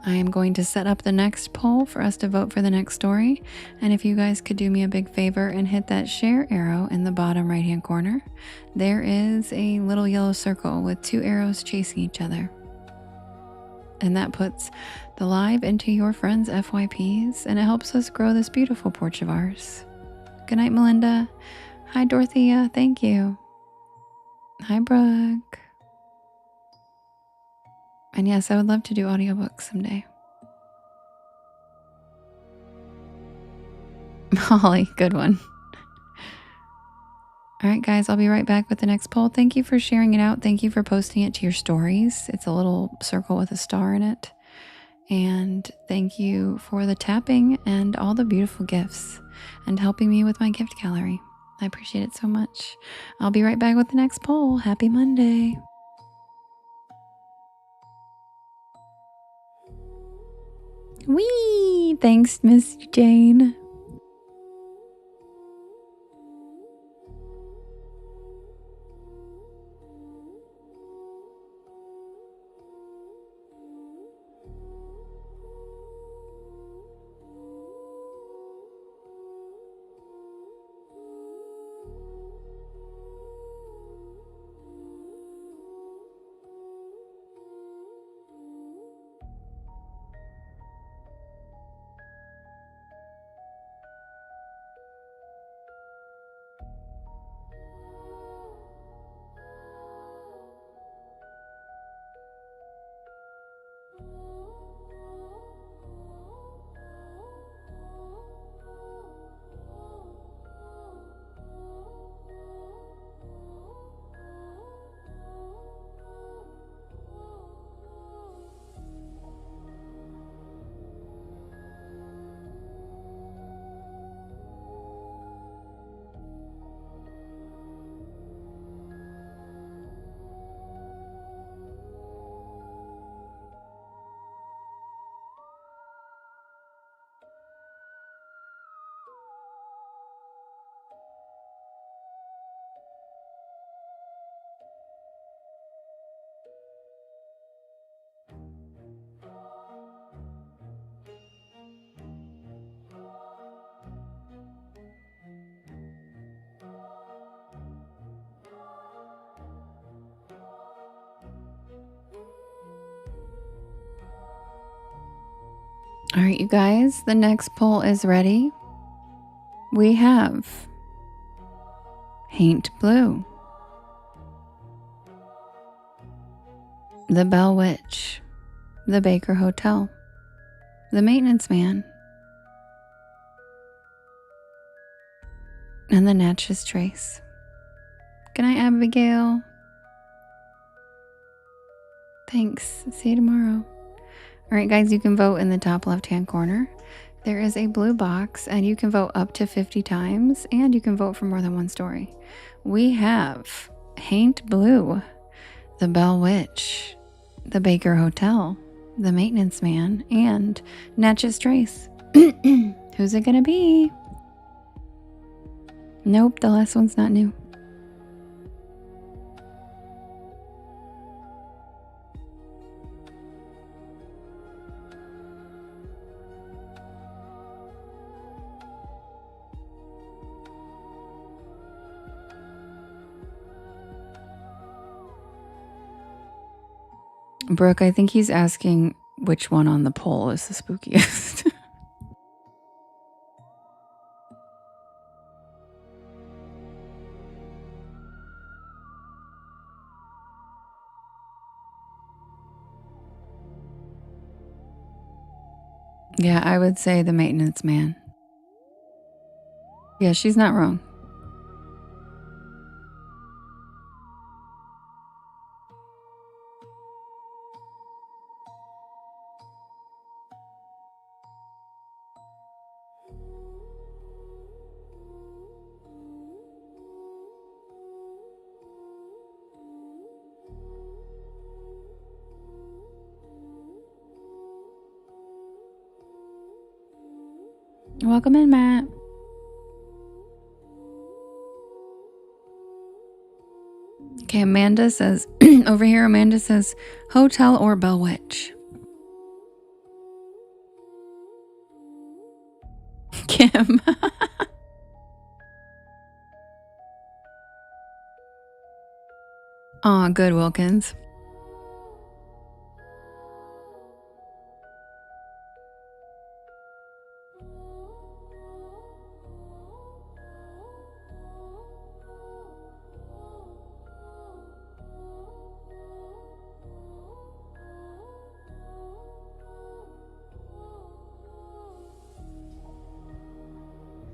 I am going to set up the next poll for us to vote for the next story. And if you guys could do me a big favor and hit that share arrow in the bottom right hand corner, there is a little yellow circle with 2 arrows chasing each other. And that puts the live into your friends' FYPs, and it helps us grow this beautiful porch of ours. Good night, Melinda. Hi, Dorothea. Thank you. Hi, Brooke. And yes, I would love to do audiobooks someday. Holly, good one. All right, guys, I'll be right back with the next poll. Thank you for sharing it out. Thank you for posting it to your stories. It's a little circle with a star in it. And thank you for the tapping and all the beautiful gifts and helping me with my gift gallery. I appreciate it so much. I'll be right back with the next poll. Happy Monday. Whee! Thanks, Miss Jane. All right, you guys, the next poll is ready. We have Paint Blue, the Bell Witch, the Baker Hotel, the Maintenance Man, and the Natchez Trace. Good night, Abigail. Thanks. See you tomorrow. All right, guys, you can vote in the top left-hand corner. There is a blue box, and you can vote up to 50 times, and you can vote for more than one story. We have Paint Blue, the Bell Witch, the Baker Hotel, the Maintenance Man, and Natchez Trace. Who's it gonna be? Nope, the last one's not new. Brooke, I think he's asking which one on the poll is the spookiest. Yeah, I would say the Maintenance Man. Yeah, she's not wrong. Welcome in, Matt. Okay, Amanda says, over here, Amanda says, Hotel or Bell Witch. Kim. Aw, good, Wilkins.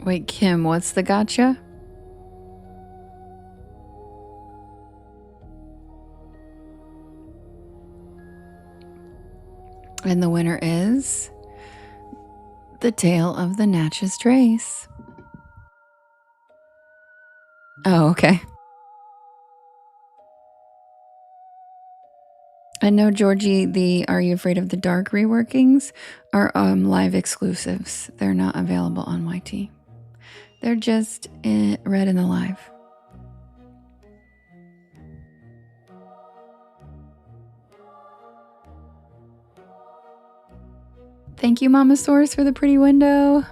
Wait, Kim, what's the gotcha? And the winner is The Tale of the Natchez Trace. Oh, okay. I know, Georgie, the Are You Afraid of the Dark reworkings are live exclusives. They're not available on YT. They're just read in the live. Thank you, Mama Source, for the pretty window.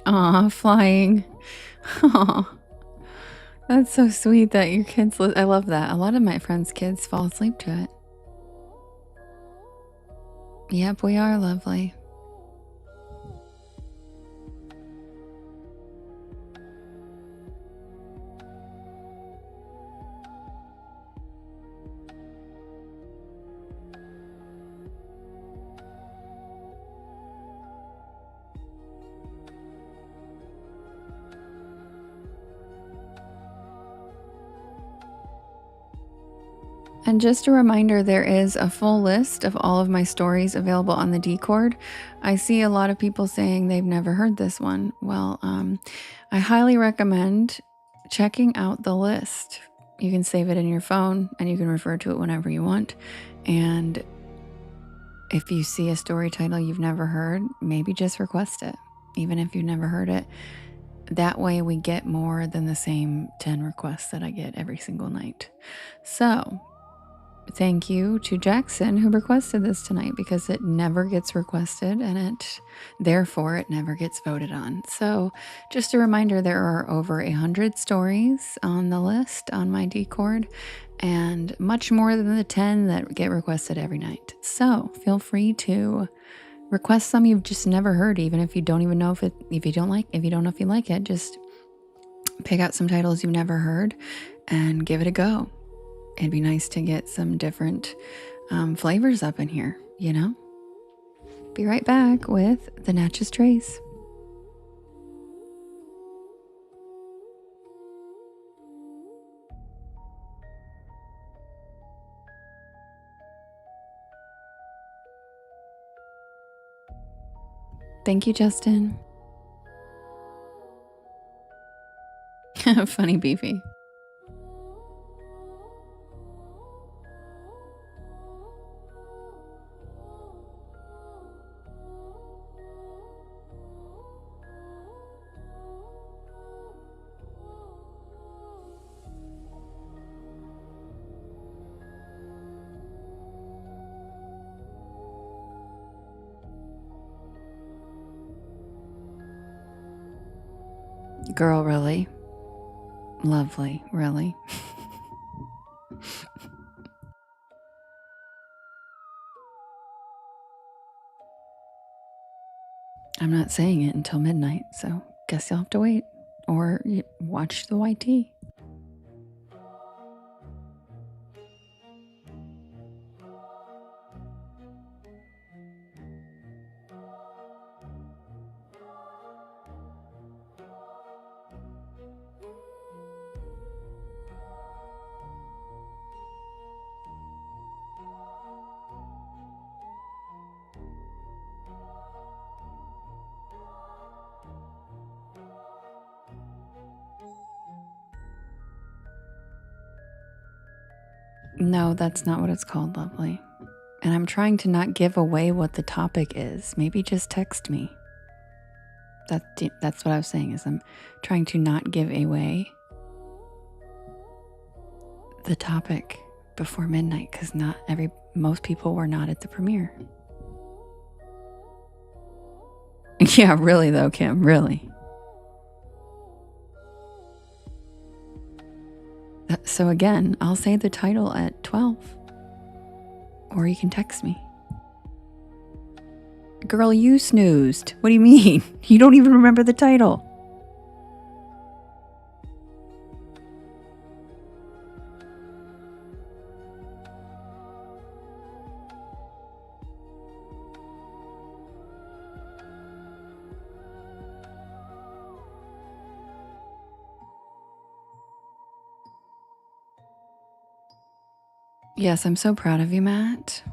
Aw, flying. Aw. That's so sweet that your kids... I love that. A lot of my friends' kids fall asleep to it. Yep, we are lovely. And just a reminder, there is a full list of all of my stories available on the Discord. I see a lot of people saying they've never heard this one. Well, I highly recommend checking out the list. You can save it in your phone and you can refer to it whenever you want. And if you see a story title you've never heard, maybe just request it. even if you've never heard it. That way we get more than the same 10 requests that I get every single night. So thank you to Jackson who requested this tonight, because it never gets requested and therefore it never gets voted on. So just a reminder, there are over 100 stories on the list on my Discord, and much more than the 10 that get requested every night. So feel free to request some you've just never heard, even if you don't even know if you don't know if you like it. Just pick out some titles you've never heard and give it a go. It'd be nice to get some different flavors up in here, you know? Be right back with the Natchez Trace. Thank you, Justin. Funny Beefy. Girl, really? Lovely, really? I'm not saying it until midnight, so guess you'll have to wait. Or watch the YT. No, that's not what it's called, Lovely. And I'm trying to not give away what the topic is. Maybe just text me. That's what I was saying, is I'm trying to not give away the topic before midnight, because most people were not at the premiere. Yeah, really though, Kim, really. So again, I'll say the title at 12. Or you can text me. Girl, you snoozed. What do you mean? You don't even remember the title. Yes, I'm so proud of you, Matt.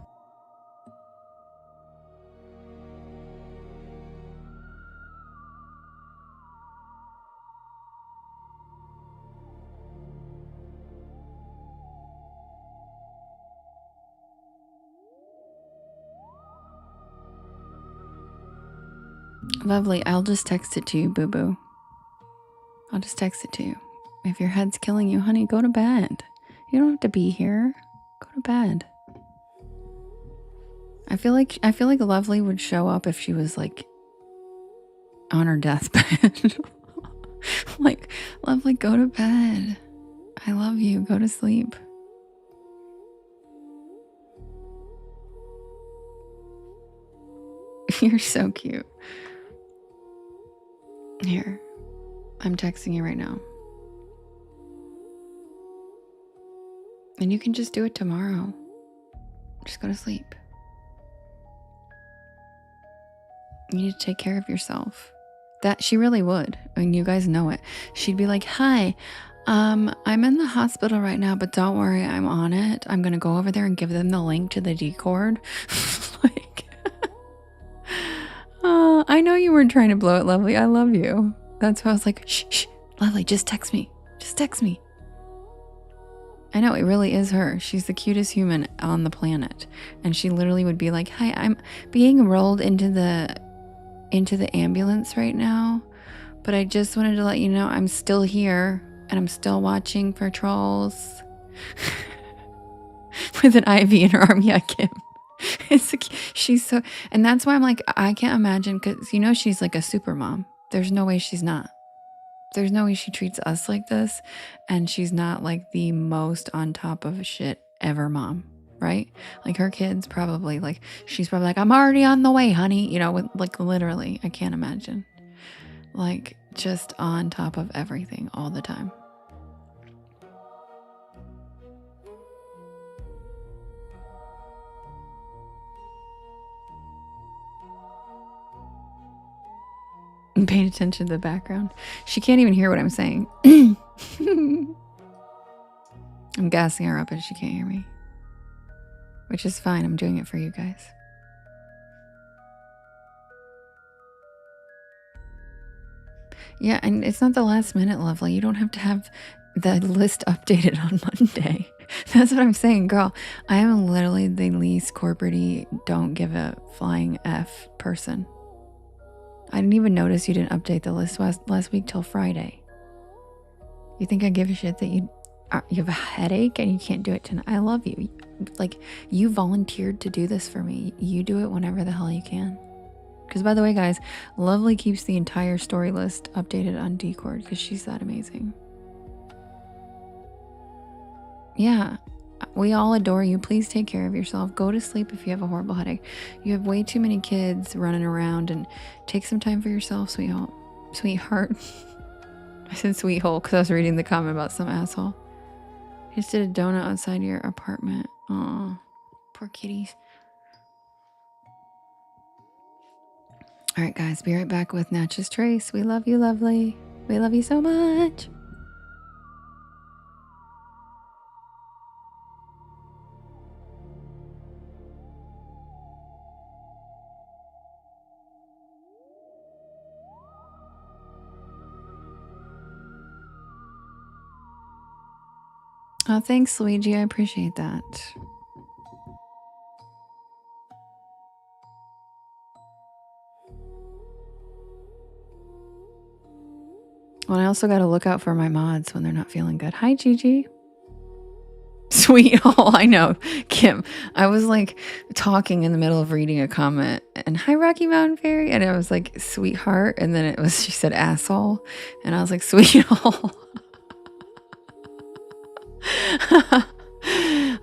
Lovely. I'll just text it to you, boo-boo. I'll just text it to you. If your head's killing you, honey, go to bed. You don't have to be here. Go to bed. I feel like Lovely would show up if she was like on her deathbed. Like, Lovely, go to bed. I love you. Go to sleep. You're so cute. Here, I'm texting you right now. And you can just do it tomorrow. Just go to sleep. You need to take care of yourself. That she really would, and you guys know it. She'd be like, hi, I'm in the hospital right now, but don't worry, I'm on it. I'm gonna go over there and give them the link to the Discord. Like, I know you weren't trying to blow it, Lovely. I love you. That's why I was like, shh, Lovely, just text me. Just text me. I know, it really is her. She's the cutest human on the planet. And she literally would be like, hi, I'm being rolled into the into the ambulance right now, but I just wanted to let you know I'm still here and I'm still watching for trolls with an IV in her arm. Yeah, Kim. She's so, and that's why I'm like, I can't imagine, because you know she's like a super mom. There's no way she's not. There's no way she treats us like this, and she's not like the most on top of shit ever mom, right? Like her kids probably like, she's probably like, I'm already on the way, honey. You know, with, like literally, I can't imagine. Like just on top of everything all the time. And paying attention to the background. She can't even hear what I'm saying. I'm gassing her up and she can't hear me, which is fine. I'm doing it for you guys. Yeah, and it's not the last minute, lovely. You don't have to have the list updated on Monday. That's what I'm saying, girl. I am literally the least corporate-y, don't give a flying F person. I didn't even notice you didn't update the list last week till Friday. You think I give a shit that you have a headache and you can't do it tonight? I love you. Like, you volunteered to do this for me. You do it whenever the hell you can. Because by the way, guys, Lovely keeps the entire story list updated on Discord because she's that amazing. Yeah, we all adore you. Please take care of yourself. Go to sleep if you have a horrible headache. You have way too many kids running around, and take some time for yourself, sweetheart. I said sweethole because I was reading the comment about some asshole. He just did a donut outside your apartment. Aw, poor kitties. All right, guys, be right back with Natchez Trace. We love you, Lovely. We love you so much. Oh, thanks, Luigi. I appreciate that. Well, I also got to look out for my mods when they're not feeling good. Hi, Gigi. Sweet. Oh, I know. Kim, I was like talking in the middle of reading a comment and hi, Rocky Mountain Fairy. And I was like, sweetheart. And then she said asshole. And I was like, sweethole.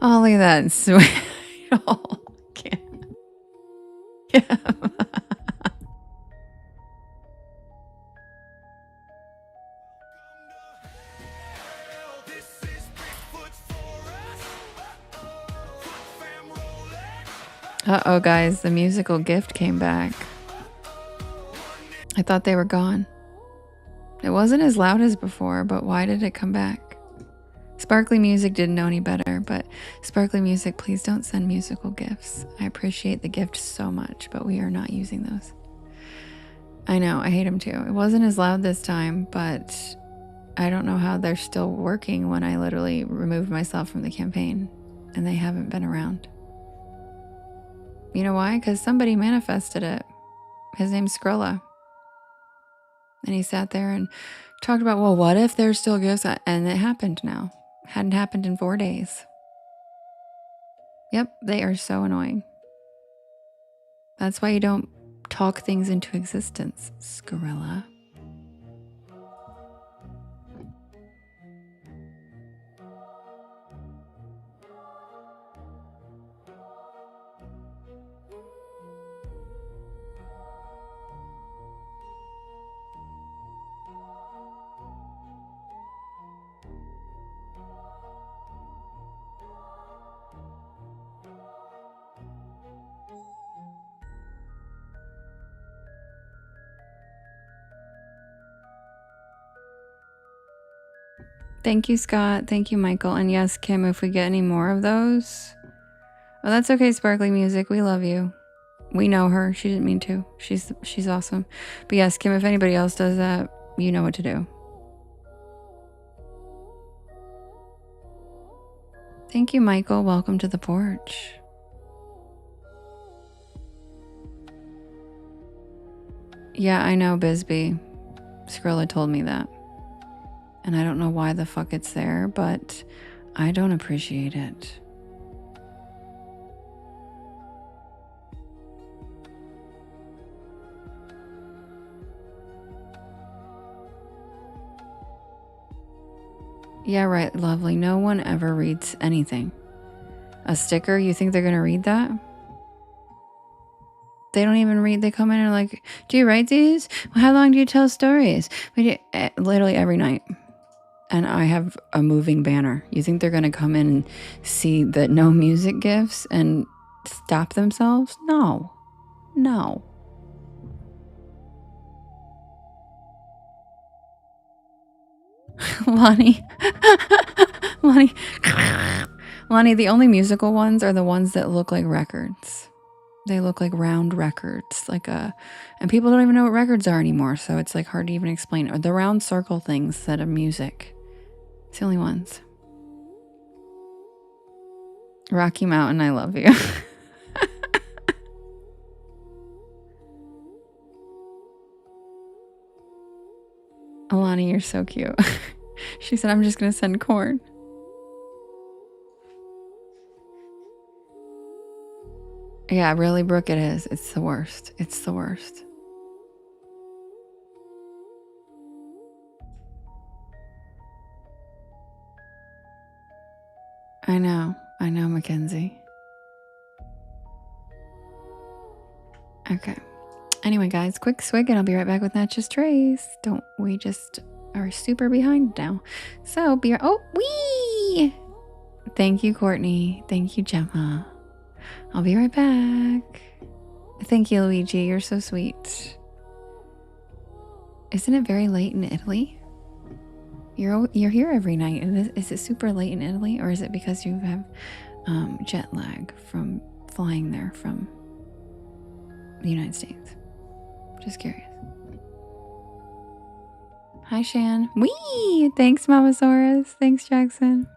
Oh, look at that. Sweethole. Yeah. Uh-oh, guys, the musical gift came back. I thought they were gone. It wasn't as loud as before, but why did it come back? Sparkly Music didn't know any better, but Sparkly Music, please don't send musical gifts. I appreciate the gift so much, but we are not using those. I know, I hate them too. It wasn't as loud this time, but I don't know how they're still working when I literally removed myself from the campaign and they haven't been around. You know why? Because somebody manifested it. His name's Skrilla. And he sat there and talked about, well, what if there's still gifts? And it happened now. Hadn't happened in 4 days. Yep, they are so annoying. That's why you don't talk things into existence, Skrilla. Thank you, Scott. Thank you, Michael. And yes, Kim, if we get any more of those... Oh, that's okay, Sparkly Music. We love you. We know her. She didn't mean to. She's awesome. But yes, Kim, if anybody else does that, you know what to do. Thank you, Michael. Welcome to the porch. Yeah, I know, Bisbee. Skrilla told me that. And I don't know why the fuck it's there, but I don't appreciate it. Yeah, right, lovely. No one ever reads anything. A sticker, you think they're gonna read that? They don't even read. They come in and are like, do you write these? How long do you tell stories? We do, literally every night. And I have a moving banner. You think they're going to come in and see the no music gifts and stop themselves? No. No. Lonnie. Lonnie. Lonnie, the only musical ones are the ones that look like records. They look like round records, and people don't even know what records are anymore, so it's like hard to even explain. Or the round circle things that are music. It's the only ones. Rocky Mountain, I love you. Alani, you're so cute. She said, I'm just going to send corn. Yeah, really, Brooke, it is. It's the worst. It's the worst. I know, Mackenzie. Okay. Anyway, guys, quick swig and I'll be right back with Natchez Trace. We just are super behind now. So be right. Oh, wee! Thank you, Courtney. Thank you, Gemma. I'll be right back. Thank you, Luigi. You're so sweet. Isn't it very late in Italy? You're here every night. And is it super late in Italy, or is it because you have jet lag from flying there from the United States? Just curious. Hi, Shan. Wee! Thanks, Mamasaurus. Thanks, Jackson.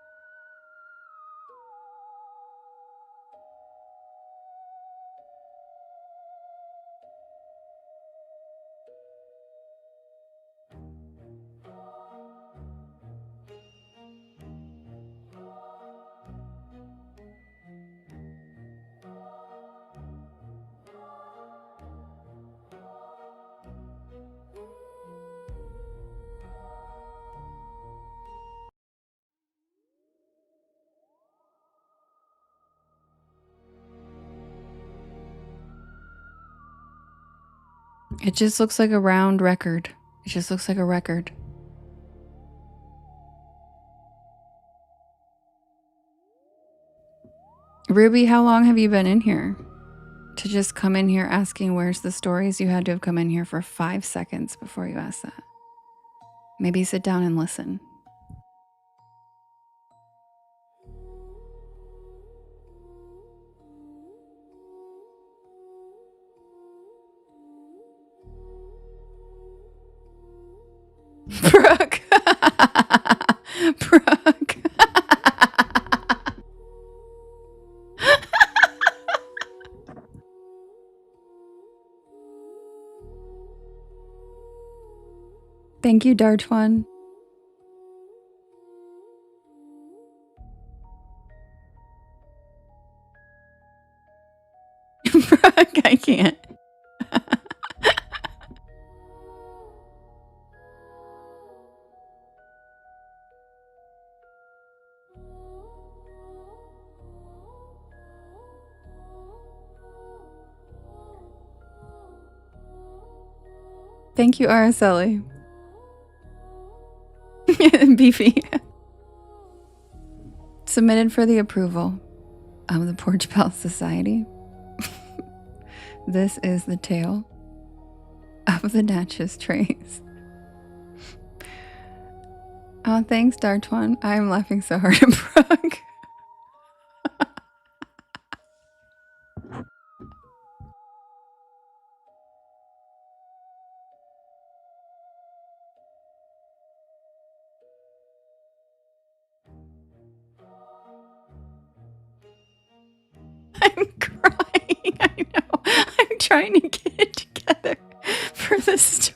It just looks like a round record. It just looks like a record. Ruby, how long have you been in here? To just come in here asking where's the stories, you had to have come in here for 5 seconds before you asked that. Maybe sit down and listen. Brooke. Brooke. Thank you, Dartwan. Brooke, I can't. Thank you, Araceli. Beefy. Submitted for the approval of the Porch Pal Society. This is the tale of the Natchez Trace. Oh, thanks, Dartwan. I'm laughing so hard at Brooke. I'm crying. I know. I'm trying to get it together for the the story.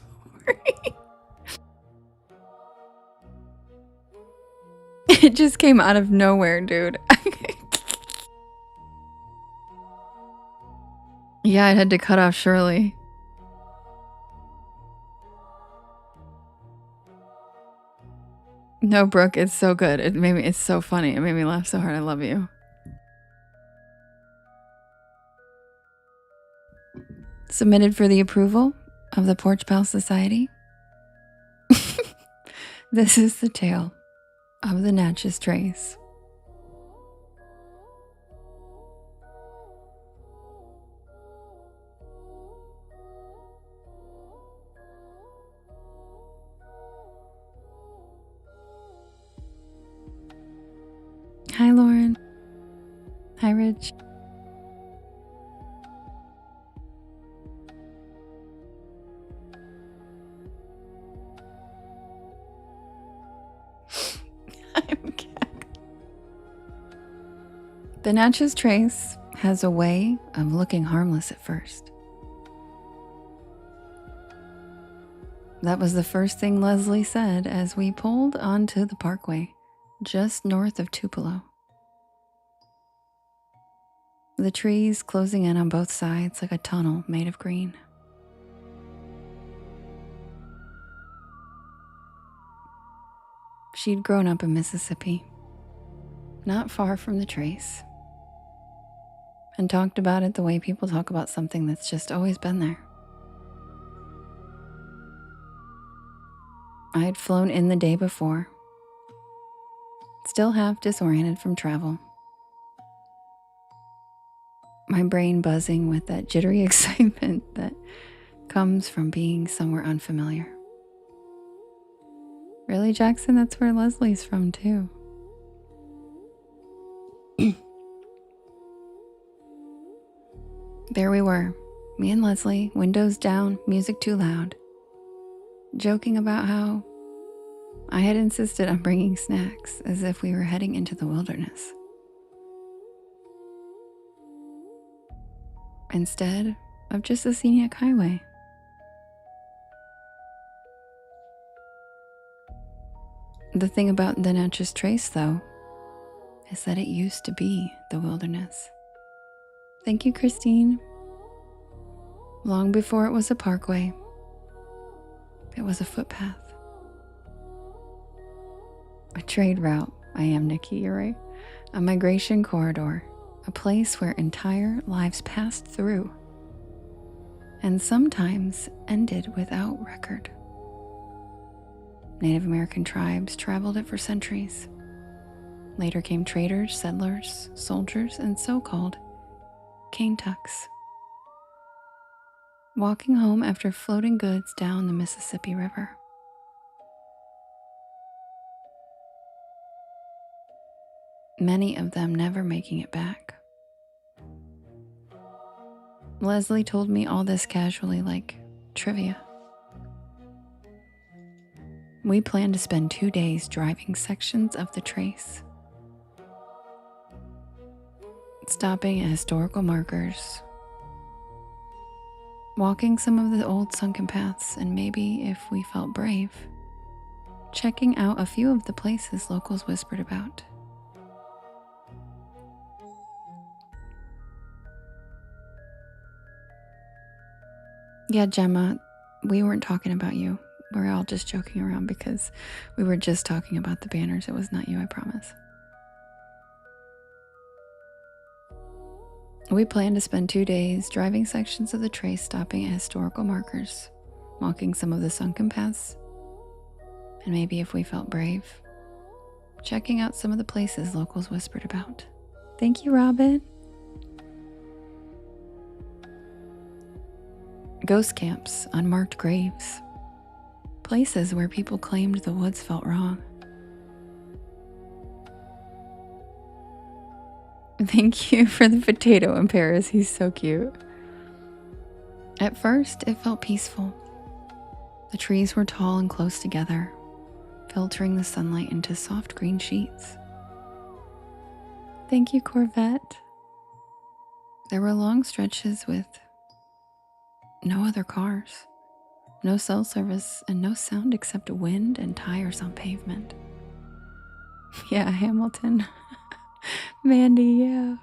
It just came out of nowhere, dude. Yeah, I had to cut off Shirley. No, Brooke, it's so good. It's so funny. It made me laugh so hard. I love you. Submitted for the approval of the Porch Pal Society. This is the tale of the Natchez Trace. Hi, Lauren. Hi, Rich. I'm gagged. The Natchez Trace has a way of looking harmless at first. That was the first thing Leslie said as we pulled onto the parkway just north of Tupelo. The trees closing in on both sides like a tunnel made of green. She'd grown up in Mississippi, not far from the Trace, and talked about it the way people talk about something that's just always been there. I had flown in the day before, still half disoriented from travel, my brain buzzing with that jittery excitement that comes from being somewhere unfamiliar. Really, Jackson? That's where Leslie's from, too. There we were, me and Leslie, windows down, music too loud, joking about how I had insisted on bringing snacks as if we were heading into the wilderness, instead of just a scenic highway. The thing about the Natchez Trace, though, is that it used to be the wilderness. Thank you, Christine. Long before it was a parkway, it was a footpath. A trade route, I am, Nikki, you're right. A migration corridor, a place where entire lives passed through and sometimes ended without record. Native American tribes traveled it for centuries. Later came traders, settlers, soldiers, and so-called cane tucks, walking home after floating goods down the Mississippi River. Many of them never making it back. Leslie told me all this casually, like trivia. We planned to spend 2 days driving sections of the Trace, stopping at historical markers, walking some of the old sunken paths, and maybe, if we felt brave, checking out a few of the places locals whispered about. Yeah, Gemma, we weren't talking about you. We're all just joking around because we were just talking about the banners. It was not you, I promise. We planned to spend 2 days driving sections of the Trace, stopping at historical markers, walking some of the sunken paths, and maybe, if we felt brave, checking out some of the places locals whispered about. Thank you, Robin. Ghost camps, unmarked graves, places where people claimed the woods felt wrong. Thank you for the potato in Paris. He's so cute. At first, it felt peaceful. The trees were tall and close together, filtering the sunlight into soft green sheets. Thank you, Corvette. There were long stretches with no other cars. No cell service and no sound except wind and tires on pavement. Yeah, Hamilton. Mandy, yeah.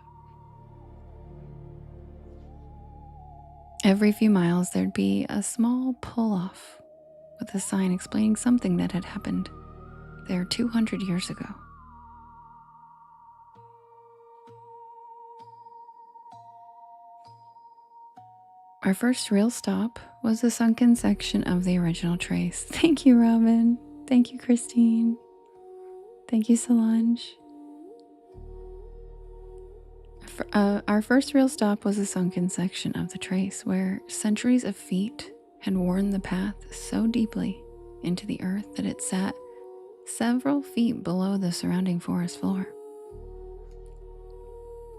Every few miles, there'd be a small pull-off with a sign explaining something that had happened there 200 years ago. Our first real stop was the sunken section of the original trace. Thank you, Robin. Thank you, Christine. Thank you, Solange. Our first real stop was the sunken section of the trace where centuries of feet had worn the path so deeply into the earth that it sat several feet below the surrounding forest floor.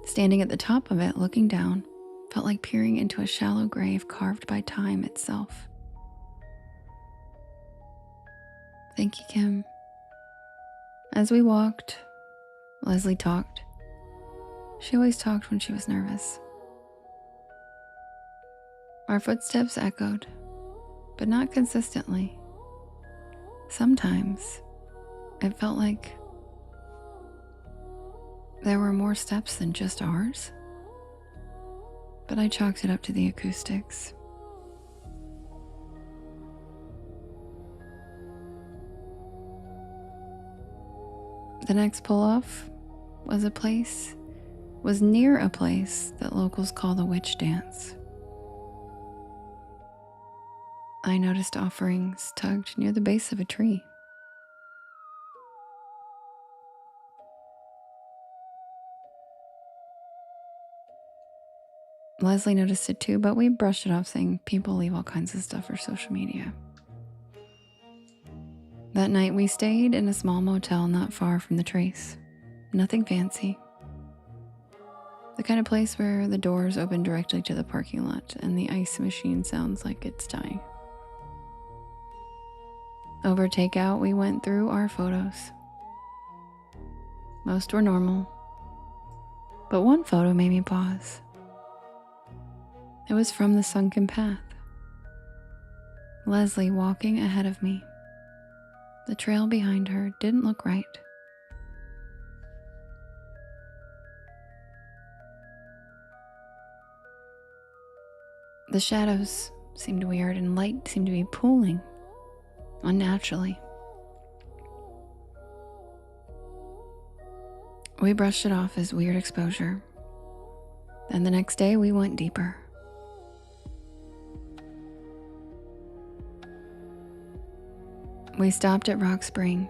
Standing at the top of it, looking down, felt like peering into a shallow grave carved by time itself. Thank you, Kim. As we walked, Leslie talked. She always talked when she was nervous. Our footsteps echoed, but not consistently. Sometimes it felt like there were more steps than just ours, but I chalked it up to the acoustics. The next pull-off was near a place that locals call the witch dance. I noticed offerings tugged near the base of a tree. Leslie noticed it too, but we brushed it off, saying people leave all kinds of stuff for social media. That night we stayed in a small motel not far from the trace. Nothing fancy. The kind of place where the doors open directly to the parking lot and the ice machine sounds like it's dying. Over takeout, we went through our photos. Most were normal, but one photo made me pause. It was from the sunken path. Leslie walking ahead of me. The trail behind her didn't look right. The shadows seemed weird and light seemed to be pooling unnaturally. We brushed it off as weird exposure. Then the next day we went deeper. We stopped at Rock Spring.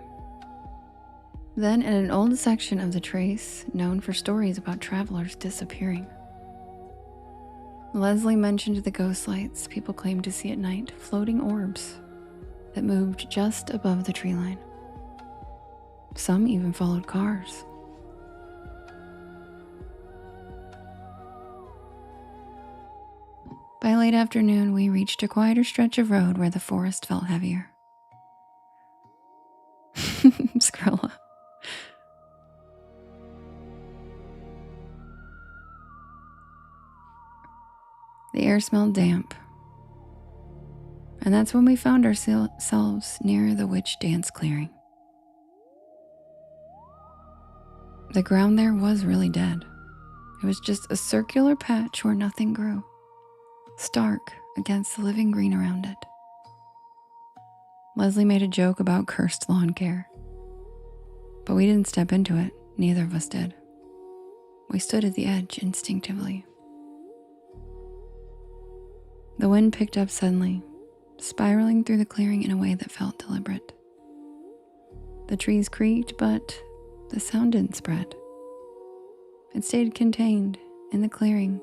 Then at an old section of the trace known for stories about travelers disappearing. Leslie mentioned the ghost lights people claimed to see at night, floating orbs that moved just above the tree line. Some even followed cars. By late afternoon, we reached a quieter stretch of road where the forest felt heavier. Skrilla. The air smelled damp. And that's when we found ourselves near the witch dance clearing. The ground there was really dead. It was just a circular patch where nothing grew, stark against the living green around it. Leslie made a joke about cursed lawn care. But we didn't step into it, neither of us did. We stood at the edge instinctively. The wind picked up suddenly, spiraling through the clearing in a way that felt deliberate. The trees creaked, but the sound didn't spread. It stayed contained in the clearing.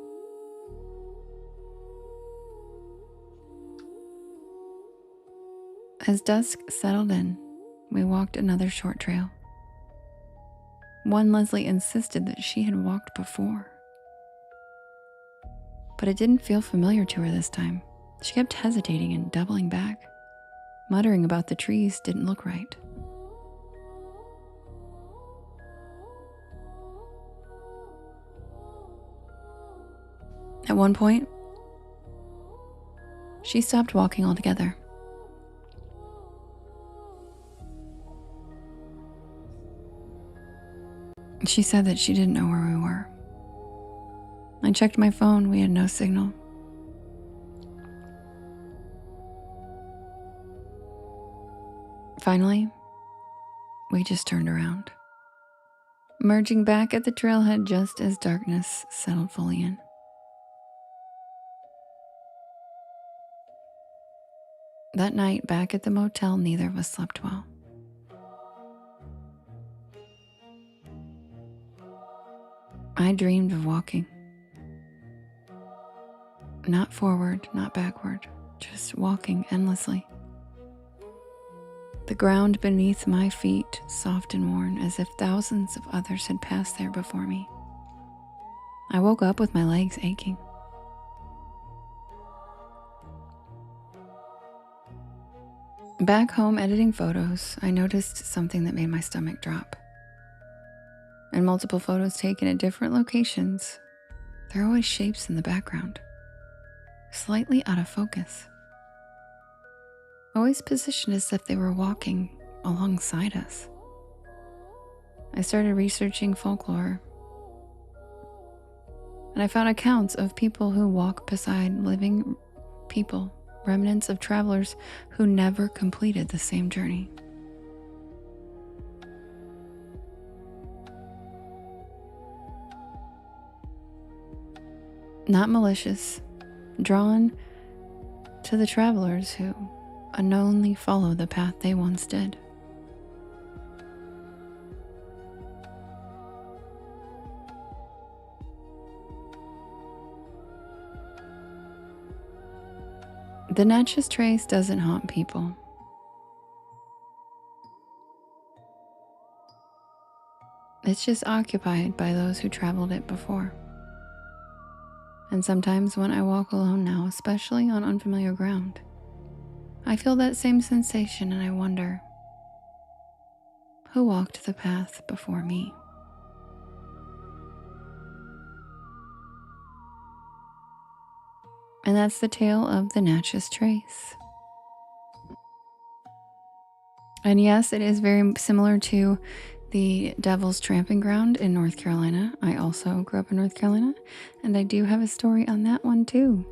As dusk settled in, we walked another short trail. One Leslie insisted that she had walked before. But it didn't feel familiar to her this time. She kept hesitating and doubling back, muttering about the trees didn't look right. At one point, she stopped walking altogether She said that she didn't know where we were. I checked my phone, we had no signal. Finally, we just turned around, merging back at the trailhead just as darkness settled fully in. That night, back at the motel, neither of us slept well. I dreamed of walking. Not forward, not backward, just walking endlessly. The ground beneath my feet soft and worn, as if thousands of others had passed there before me. I woke up with my legs aching. Back home editing photos, I noticed something that made my stomach drop. In multiple photos taken at different locations, there are always shapes in the background, slightly out of focus. Always positioned as if they were walking alongside us. I started researching folklore, and I found accounts of people who walk beside living people, remnants of travelers who never completed the same journey. Not malicious, drawn to the travelers who unknowingly follow the path they once did. The Natchez Trace doesn't haunt people. It's just occupied by those who traveled it before. And sometimes when I walk alone now, especially on unfamiliar ground, I feel that same sensation and I wonder, who walked the path before me? And that's the tale of the Natchez Trace. And yes, it is very similar to the Devil's Tramping Ground in North Carolina. I also grew up in North Carolina, and I do have a story on that one too.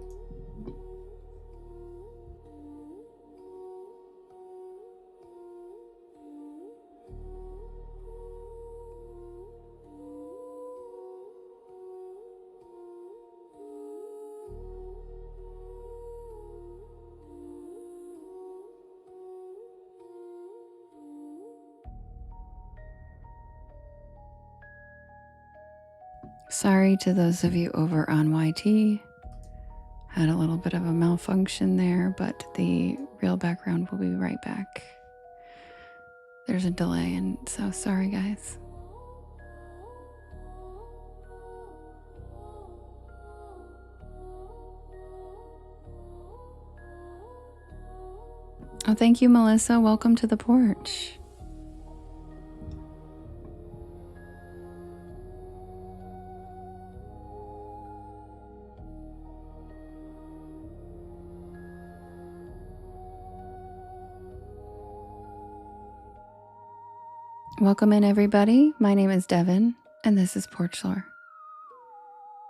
Sorry to those of you over on YT. Had a little bit of a malfunction there, but the real background will be right back. There's a delay, and so sorry, guys. Oh, thank you, Melissa. Welcome to the porch. Welcome in, everybody. My name is Devin, and this is Porch Lore.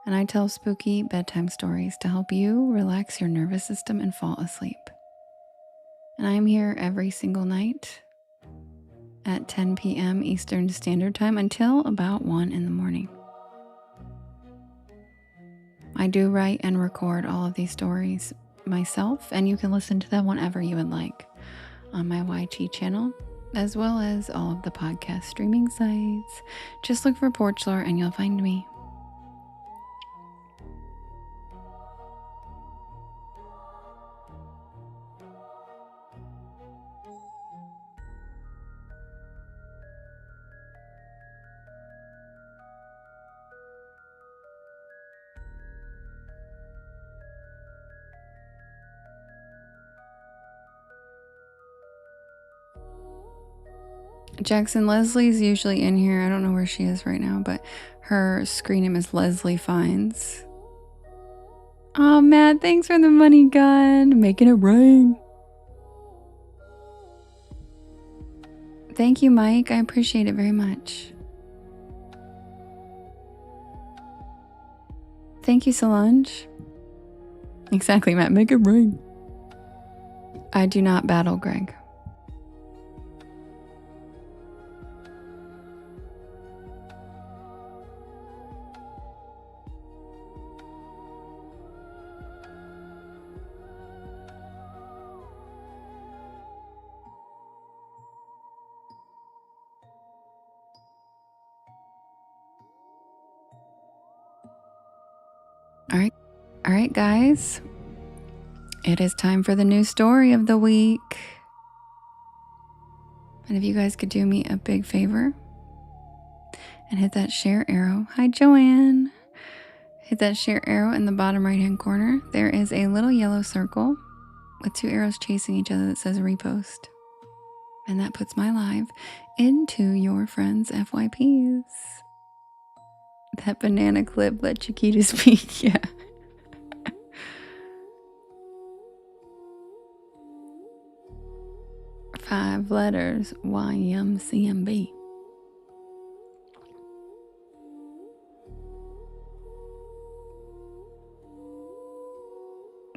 And I tell spooky bedtime stories to help you relax your nervous system and fall asleep. And I'm here every single night at 10 p.m. Eastern Standard Time until about 1 in the morning. I do write and record all of these stories myself, and you can listen to them whenever you would like on my YT channel, as well as all of the podcast streaming sites. Just look for Porch Lore and you'll find me. Jackson Leslie's usually in here. I don't know where she is right now, but her screen name is Leslie Fines. Oh, Matt, thanks for the money gun. Making it rain. Thank you, Mike. I appreciate it very much. Thank you, Solange. Exactly, Matt. Make it rain. I do not battle Greg. All right, guys. It is time for the new story of the week. And if you guys could do me a big favor and hit that share arrow. Hi, Joanne. Hit that share arrow in the bottom right-hand corner. There is a little yellow circle with 2 arrows chasing each other that says repost. And that puts my live into your friends' FYPs. That banana clip let Chiquita speak. Yeah. Five letters, YMCMB.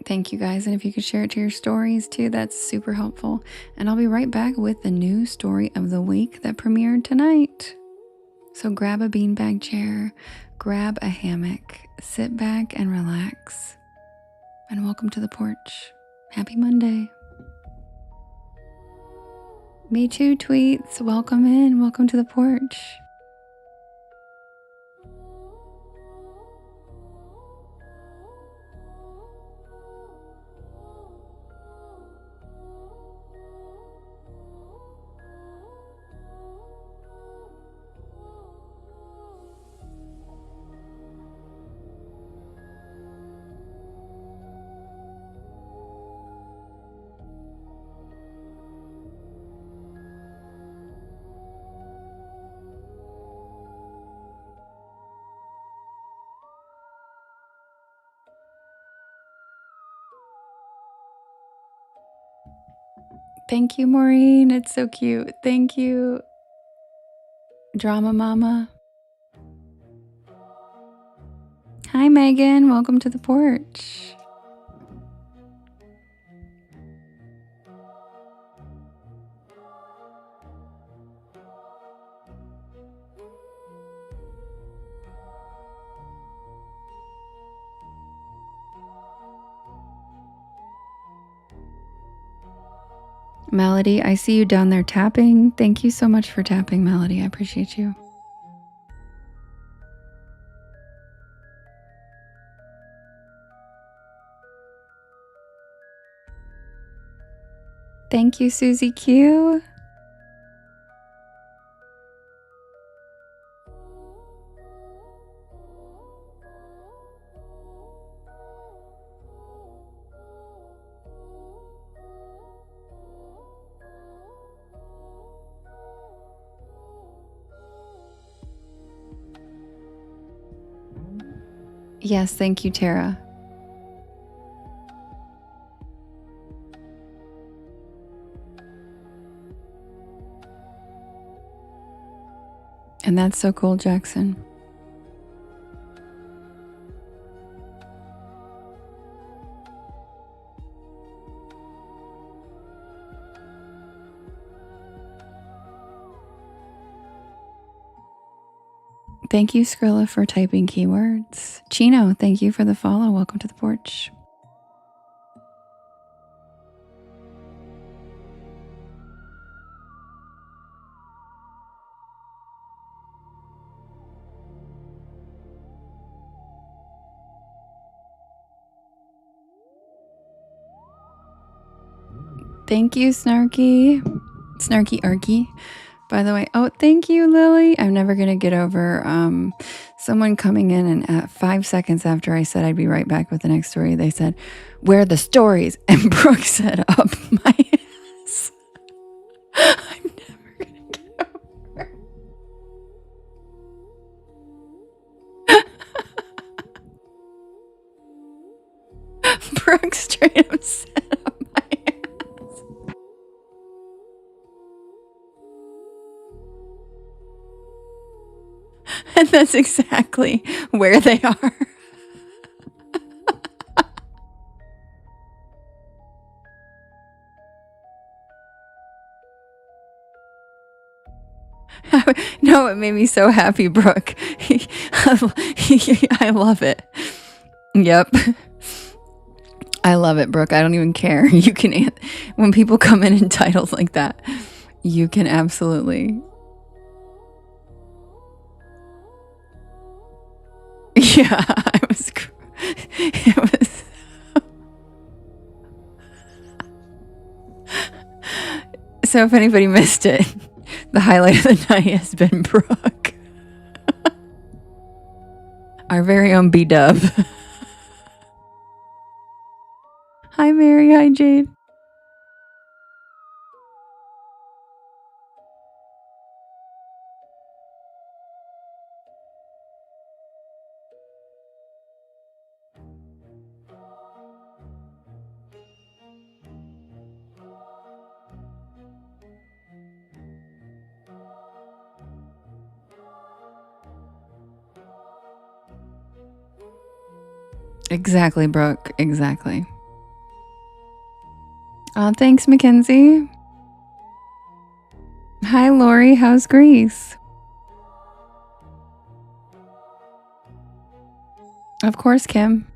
Thank you guys, and if you could share it to your stories too, that's super helpful. And I'll be right back with the new story of the week that premiered tonight. So grab a beanbag chair, grab a hammock, sit back and relax. And welcome to the porch. Happy Monday. Me too, tweets. Welcome in. Welcome to the porch. Thank you, Maureen. It's so cute. Thank you, Drama Mama. Hi, Megan. Welcome to the porch. Melody, I see you down there tapping. Thank you so much for tapping, Melody. I appreciate you. Thank you, Susie Q. Yes, thank you, Tara. And that's so cool, Jackson. Thank you, Skrilla, for typing keywords. Chino, thank you for the follow. Welcome to the porch. Thank you, Snarky. Snarky Arky, by the way. Oh, thank you, Lily. I'm never going to get over someone coming in and at 5 seconds after I said I'd be right back with the next story, they said, "Where are the stories?" And Brooke said, "Up my ass." I'm never going to get over it. Brooke straight up said, "Up my ass." And that's exactly where they are. know it made me so happy, Brooke. I love it. Yep. I love it, Brooke. I don't even care. You can, when people come in titles like that, you can absolutely. Yeah, it was. So if anybody missed it, the highlight of the night has been Brooke. Our very own B-Dub. Hi, Mary. Hi, Jade. Exactly, Brooke. Exactly. Thanks, Mackenzie. Hi, Lori. How's Greece? Of course, Kim.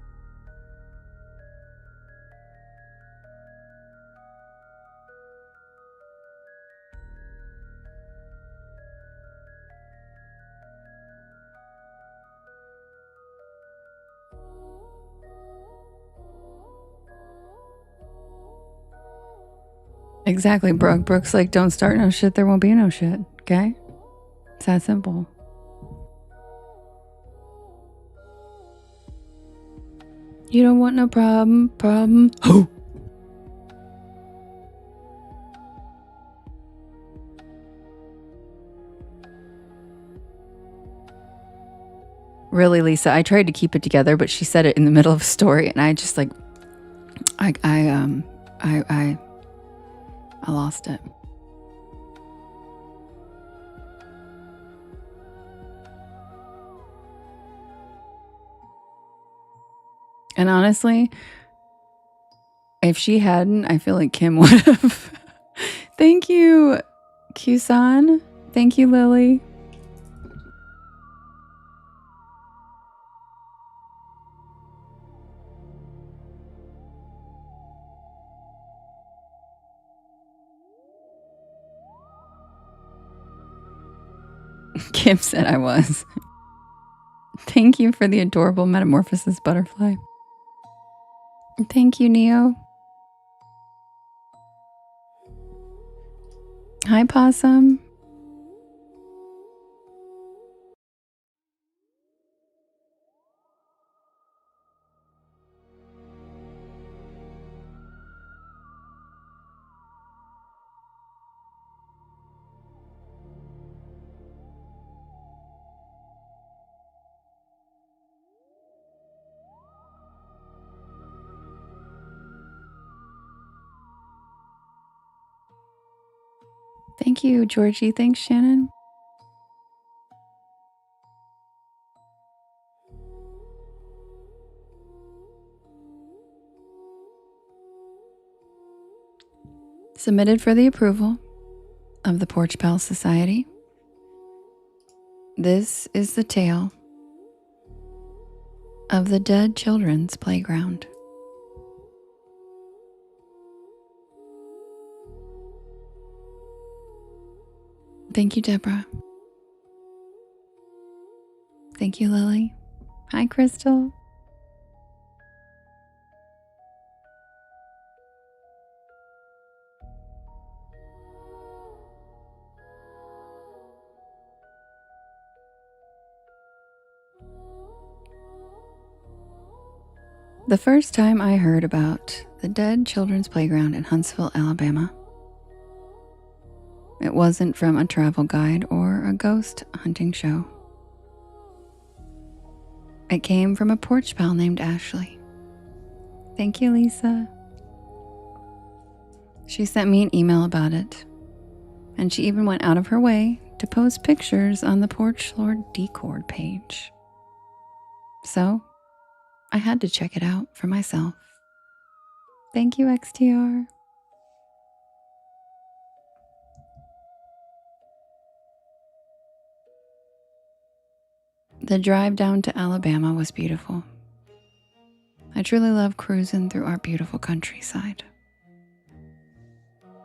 Exactly, Brooke. Brooke's like, don't start no shit, there won't be no shit. Okay? It's that simple. You don't want no problem. Oh. Really, Lisa, I tried to keep it together, but she said it in the middle of a story, and I just like, I lost it. And honestly, if she hadn't, I feel like Kim would have. Thank you, Kusan. Thank you, Lily. Kim said I was. Thank you for the adorable metamorphosis butterfly. Thank you, Neo. Hi, Possum. Thank you, Georgie. Thanks, Shannon. Submitted for the approval of the Porch Pal Society. This is the tale of the Dead Children's Playground. Thank you, Deborah. Thank you, Lily. Hi, Crystal. The first time I heard about the Dead Children's Playground in Huntsville, Alabama, it wasn't from a travel guide or a ghost hunting show. It came from a porch pal named Ashley. Thank you, Lisa. She sent me an email about it, and she even went out of her way to post pictures on the Porch Lore Decord page. So, I had to check it out for myself. Thank you, XTR. The drive down to Alabama was beautiful. I truly love cruising through our beautiful countryside.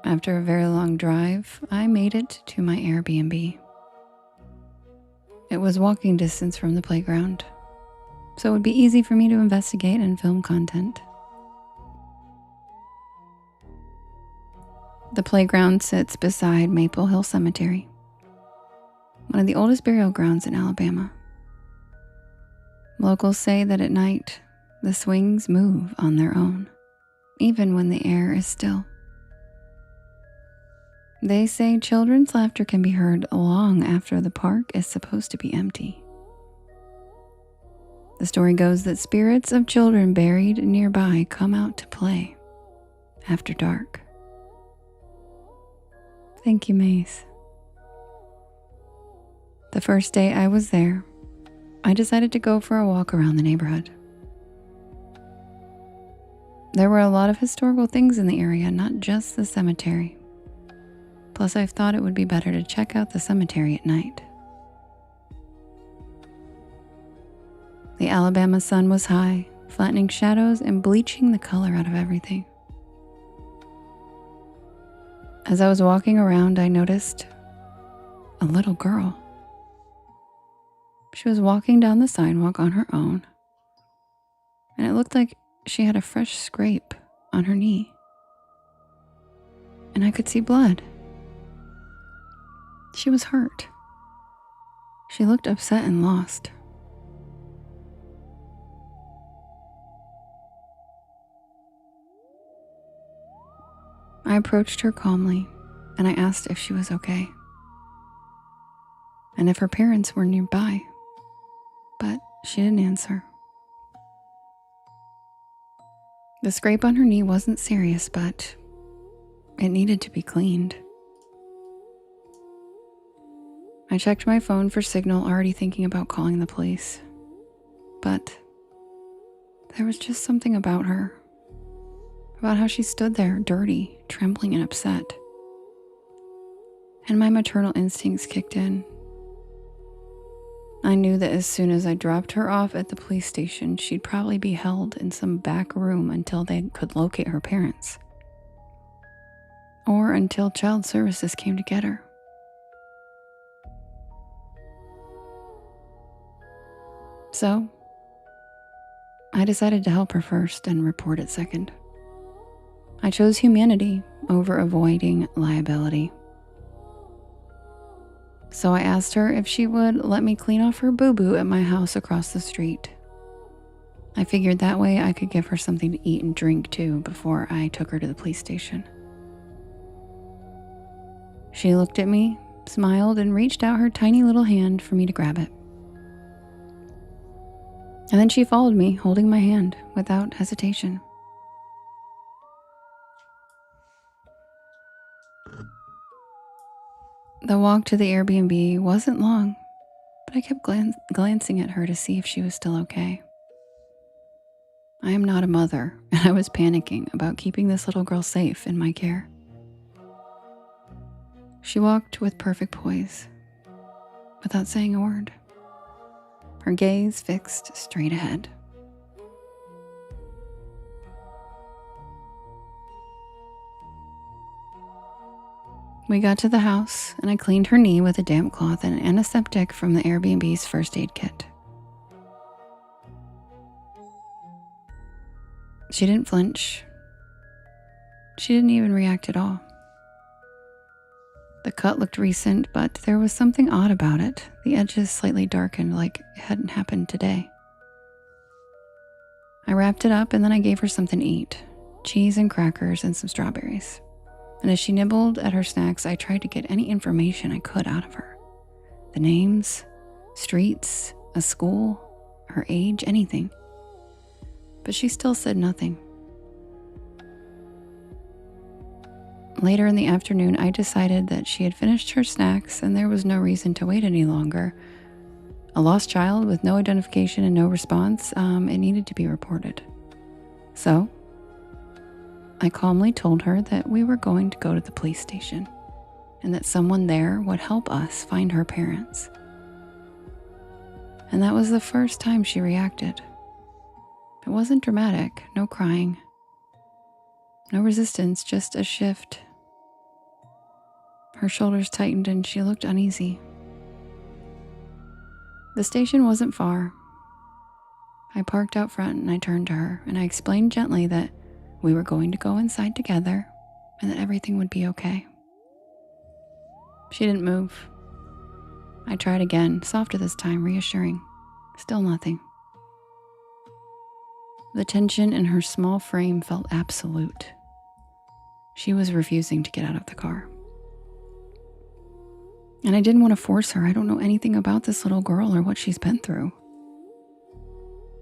After a very long drive, I made it to my Airbnb. It was walking distance from the playground, so it would be easy for me to investigate and film content. The playground sits beside Maple Hill Cemetery, one of the oldest burial grounds in Alabama. Locals say that at night, the swings move on their own, even when the air is still. They say children's laughter can be heard long after the park is supposed to be empty. The story goes that spirits of children buried nearby come out to play after dark. Thank you, Mace. The first day I was there, I decided to go for a walk around the neighborhood. There were a lot of historical things in the area, not just the cemetery. Plus, I thought it would be better to check out the cemetery at night. The Alabama sun was high, flattening shadows and bleaching the color out of everything. As I was walking around, I noticed a little girl. She was walking down the sidewalk on her own, and it looked like she had a fresh scrape on her knee. And I could see blood. She was hurt. She looked upset and lost. I approached her calmly, and I asked if she was okay, and if her parents were nearby, but she didn't answer. The scrape on her knee wasn't serious, but it needed to be cleaned. I checked my phone for signal, already thinking about calling the police. But there was just something about her, about how she stood there, dirty, trembling and upset. And my maternal instincts kicked in. I knew that as soon as I dropped her off at the police station, she'd probably be held in some back room until they could locate her parents. Or until child services came to get her. So, I decided to help her first and report it second. I chose humanity over avoiding liability. So I asked her if she would let me clean off her boo-boo at my house across the street. I figured that way I could give her something to eat and drink too before I took her to the police station. She looked at me, smiled, and reached out her tiny little hand for me to grab it. And then she followed me, holding my hand without hesitation. The walk to the Airbnb wasn't long, but I kept glancing at her to see if she was still okay. I am not a mother, and I was panicking about keeping this little girl safe in my care. She walked with perfect poise, without saying a word. Her gaze fixed straight ahead. We got to the house, and I cleaned her knee with a damp cloth and an antiseptic from the Airbnb's first aid kit. She didn't flinch. She didn't even react at all. The cut looked recent, but there was something odd about it. The edges slightly darkened, like it hadn't happened today. I wrapped it up, and then I gave her something to eat. Cheese and crackers and some strawberries. And as she nibbled at her snacks, I tried to get any information I could out of her. The names, streets, a school, her age, anything. But she still said nothing. Later in the afternoon, I decided that she had finished her snacks and there was no reason to wait any longer. A lost child with no identification and no response, it needed to be reported. So, I calmly told her that we were going to go to the police station and that someone there would help us find her parents. and that was the first time she reacted. It wasn't dramatic, no crying, no resistance, just a shift. Her shoulders tightened and she looked uneasy. The station wasn't far. I parked out front and I turned to her and I explained gently that we were going to go inside together and that everything would be okay. She didn't move. I tried again, softer this time, reassuring. Still nothing. The tension in her small frame felt absolute. She was refusing to get out of the car. And I didn't want to force her. I don't know anything about this little girl or what she's been through.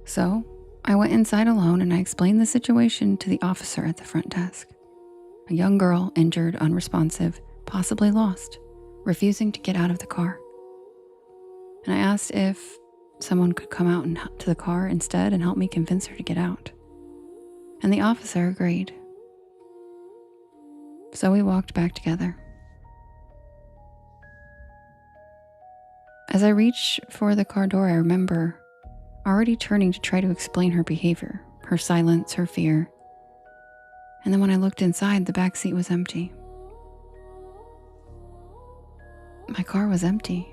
So I went inside alone and I explained the situation to the officer at the front desk. A young girl, injured, unresponsive, possibly lost, refusing to get out of the car. And I asked if someone could come out to the car instead and help me convince her to get out. And the officer agreed. So we walked back together. As I reached for the car door, I remember already turning to try to explain her behavior, her silence, her fear. And then when I looked inside, the back seat was empty. My car was empty.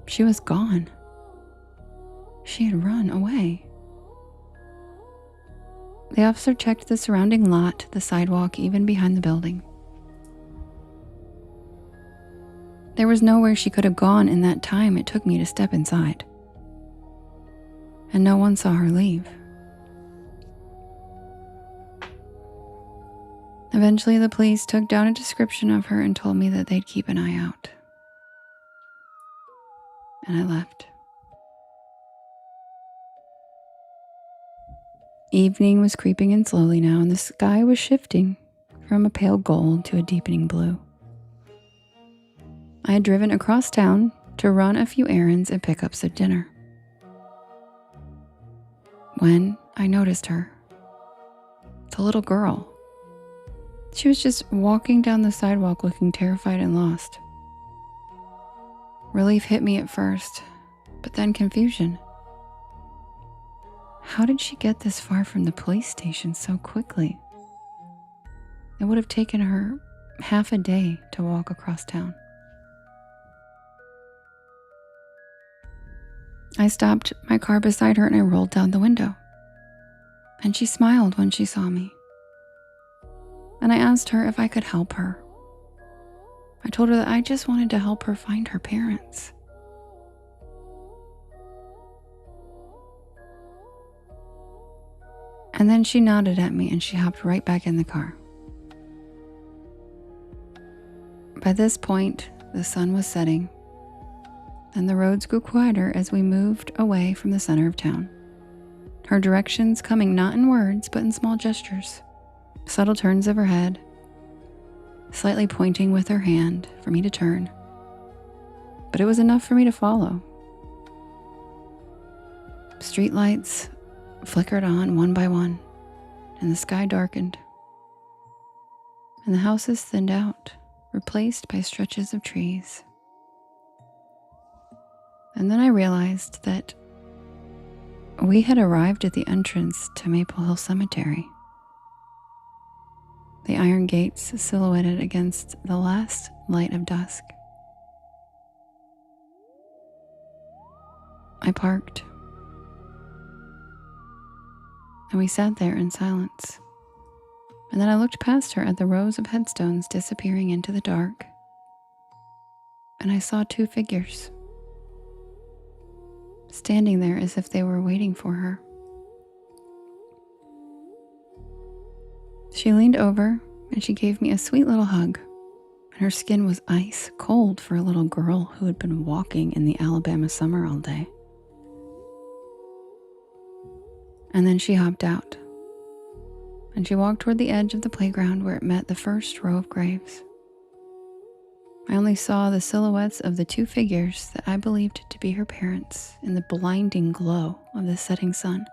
She was gone. She had run away. The officer checked the surrounding lot, the sidewalk, even behind the building. There was nowhere she could have gone in that time it took me to step inside. And no one saw her leave. Eventually, the police took down a description of her and told me that they'd keep an eye out. And I left. Evening was creeping in slowly now, and the sky was shifting from a pale gold to a deepening blue. I had driven across town to run a few errands and pick up some dinner. When I noticed her, the little girl. She was just walking down the sidewalk looking terrified and lost. Relief hit me at first, but then confusion. How did she get this far from the police station so quickly? It would have taken her half a day to walk across town. I stopped my car beside her and I rolled down the window. And she smiled when she saw me. And I asked her if I could help her. I told her that I just wanted to help her find her parents. And then she nodded at me and she hopped right back in the car. By this point, the sun was setting, and the roads grew quieter as we moved away from the center of town. Her directions coming not in words, but in small gestures, subtle turns of her head, slightly pointing with her hand for me to turn. But it was enough for me to follow. Streetlights flickered on one by one, and the sky darkened, and the houses thinned out, replaced by stretches of trees. And then I realized that we had arrived at the entrance to Maple Hill Cemetery. The iron gates silhouetted against the last light of dusk. I parked, and we sat there in silence. And then I looked past her at the rows of headstones disappearing into the dark, and I saw two figures standing there as if they were waiting for her. She leaned over and she gave me a sweet little hug, and her skin was ice cold for a little girl who had been walking in the Alabama summer all day. And then she hopped out, and she walked toward the edge of the playground where it met the first row of graves. I only saw the silhouettes of the two figures that I believed to be her parents in the blinding glow of the setting sun.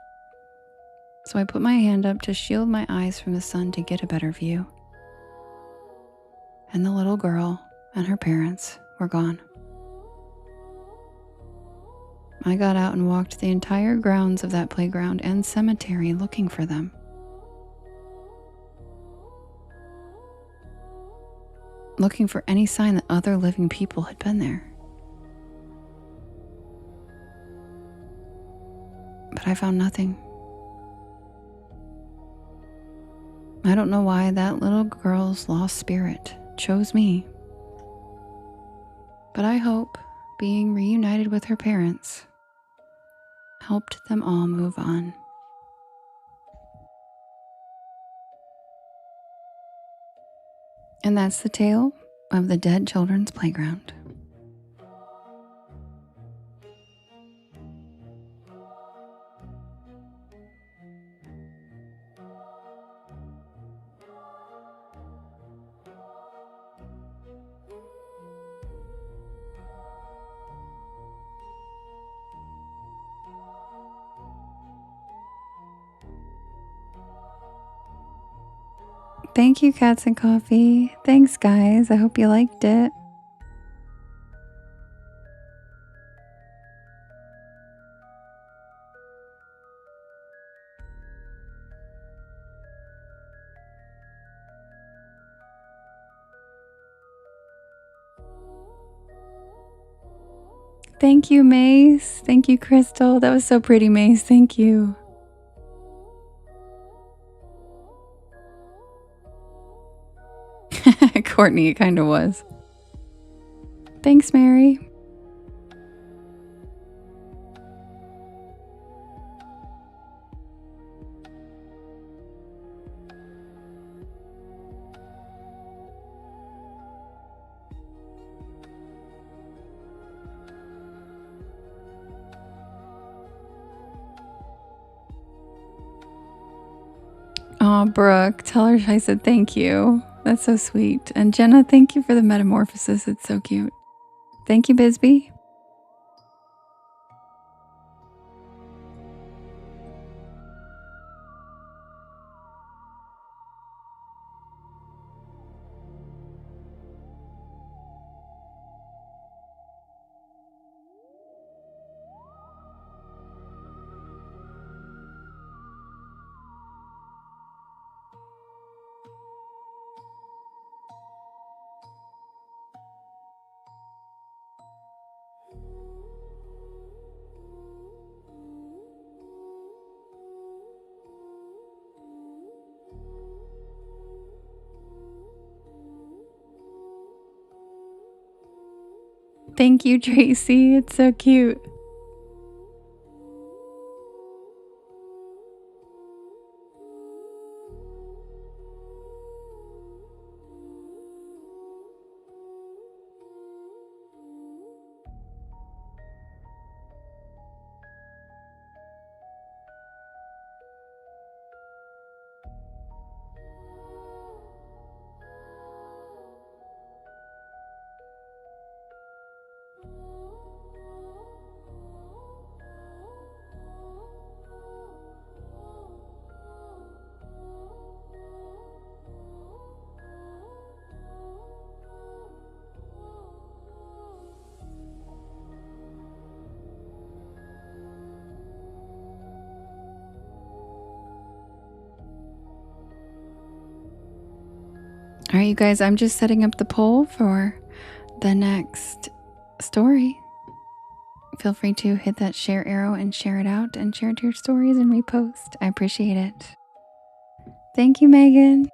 So I put my hand up to shield my eyes from the sun to get a better view. And the little girl and her parents were gone. I got out and walked the entire grounds of that playground and cemetery looking for them. Looking for any sign that other living people had been there. But I found nothing. I don't know why that little girl's lost spirit chose me. But I hope being reunited with her parents helped them all move on. And that's the tale of the Dead Children's Playground. Thank you, Cats and Coffee. Thanks, guys. I hope you liked it. Thank you, Mace. Thank you, Crystal. That was so pretty, Mace. Thank you. Courtney, it kind of was. Thanks, Mary. Aw, Brooke, tell her I said thank you. That's so sweet. And Jenna, thank you for the metamorphosis. It's so cute. Thank you, Bisbee. Thank you, Tracy. It's so cute. All right, you guys, I'm just setting up the poll for the next story. Feel free to hit that share arrow and share it out and share it to your stories and repost. I appreciate it. Thank you, Megan.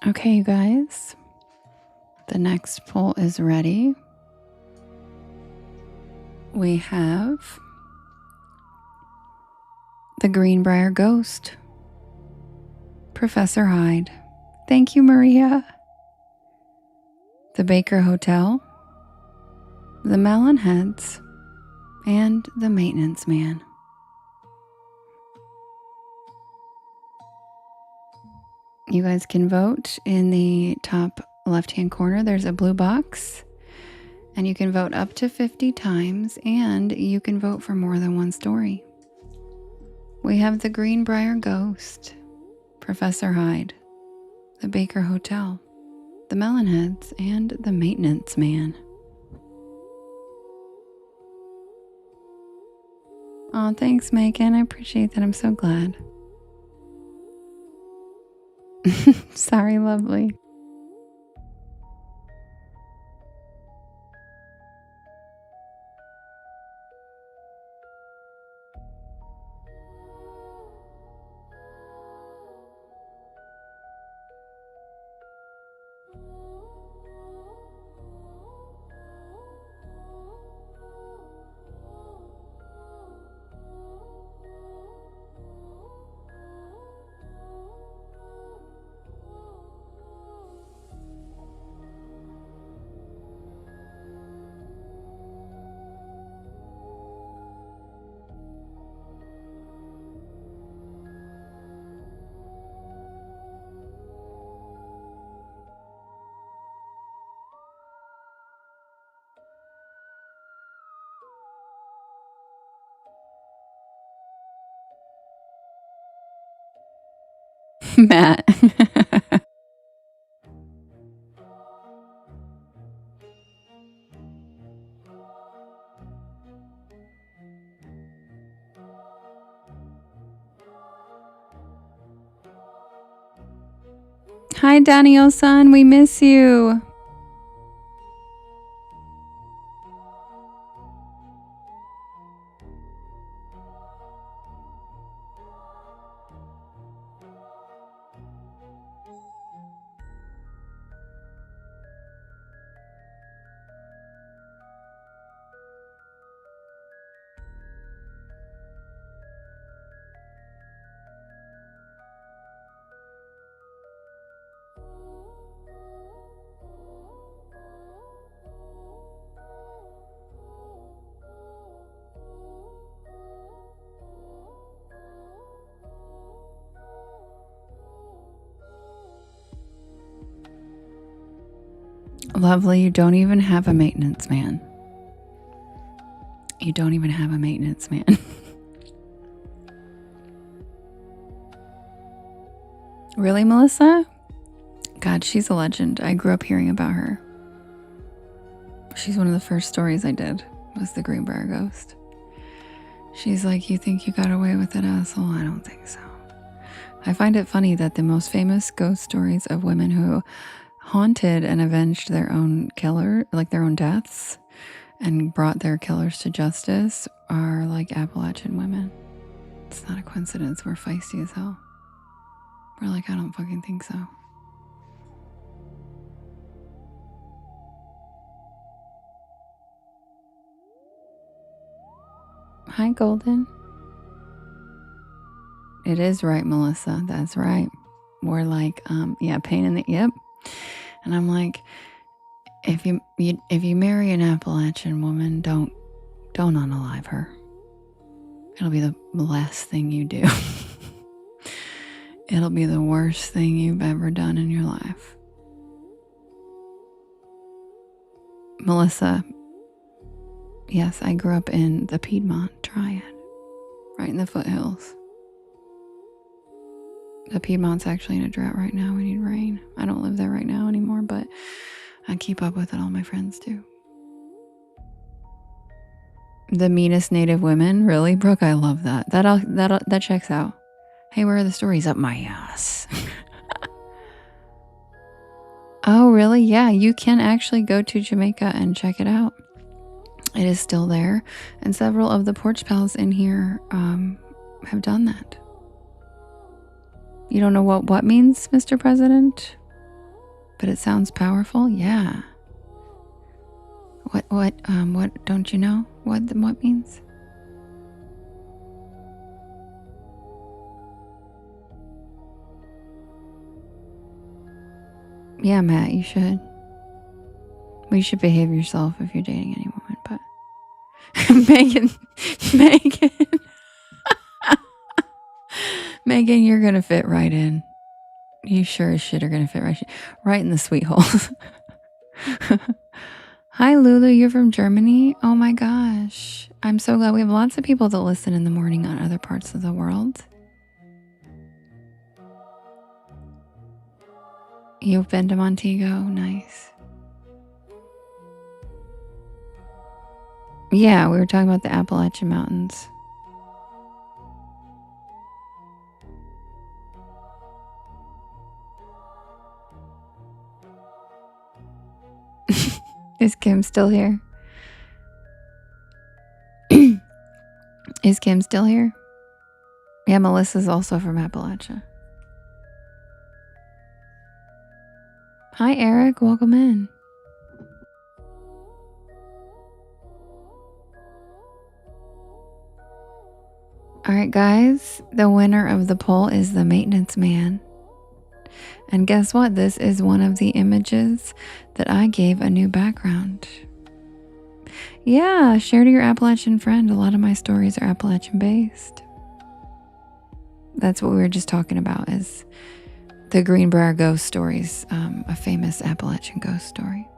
Okay, you guys. The next pull is ready. We have the Greenbrier Ghost, Professor Hyde. Thank you, Maria. The Baker Hotel, the Melon Heads, and the Maintenance Man. You guys can vote in the top left-hand corner. There's a blue box, and you can vote up to 50 times, and you can vote for more than one story. We have the Greenbrier Ghost, Professor Hyde, the Baker Hotel, the Melonheads, and the Maintenance Man. Oh, thanks, Megan. I appreciate that. I'm so glad. Sorry, lovely. Matt. Hi, Daniel-san. We miss you. Lovely, you don't even have a maintenance man. You don't even have a maintenance man. Really, Melissa? God, she's a legend. I grew up hearing about her. She's one of the first stories I did, was the Greenbrier Ghost. She's like, you think you got away with it, asshole? I don't think so. I find it funny that the most famous ghost stories of women who haunted and avenged their own killer, like their own deaths, and brought their killers to justice are like Appalachian women. It's not a coincidence. We're feisty as hell. We're like, I don't fucking think so. Hi, Golden. It is right, Melissa. That's right. We're like, yeah, pain in the, yep. And I'm like, if you marry an Appalachian woman, don't unalive her. It'll be the last thing you do. It'll be the worst thing you've ever done in your life. Melissa, yes, I grew up in the Piedmont Triad, right in the foothills. The Piedmont's actually in a drought right now. We need rain. I don't live there right now anymore, but I keep up with it. All my friends do. The meanest native women, really, Brooke? I love that. That checks out. Hey, where are the stories? Up my ass. Oh, really? Yeah, you can actually go to Jamaica and check it out. It is still there, and several of the porch pals in here have done that. You don't know what means, Mr. President? but it sounds powerful. Yeah. What don't you know what means? Yeah, Matt, you should. Well, you should behave yourself if you're dating any woman, but Megan, you're gonna fit right in. You sure as shit are gonna fit right in the sweet holes. Hi, Lulu. You're from Germany? Oh my gosh. I'm so glad we have lots of people that listen in the morning on other parts of the world. You've been to Montego? Nice. Yeah, we were talking about the Appalachian Mountains. Is Kim still here? Is Kim still here? Yeah, Melissa's also from Appalachia. Hi, Eric. Welcome in. All right, guys. The winner of the poll is the maintenance man. And guess what? This is one of the images that I gave a new background. Yeah, share to your Appalachian friend. A lot of my stories are Appalachian based. That's what we were just talking about, is the Greenbrier ghost stories, a famous Appalachian ghost story.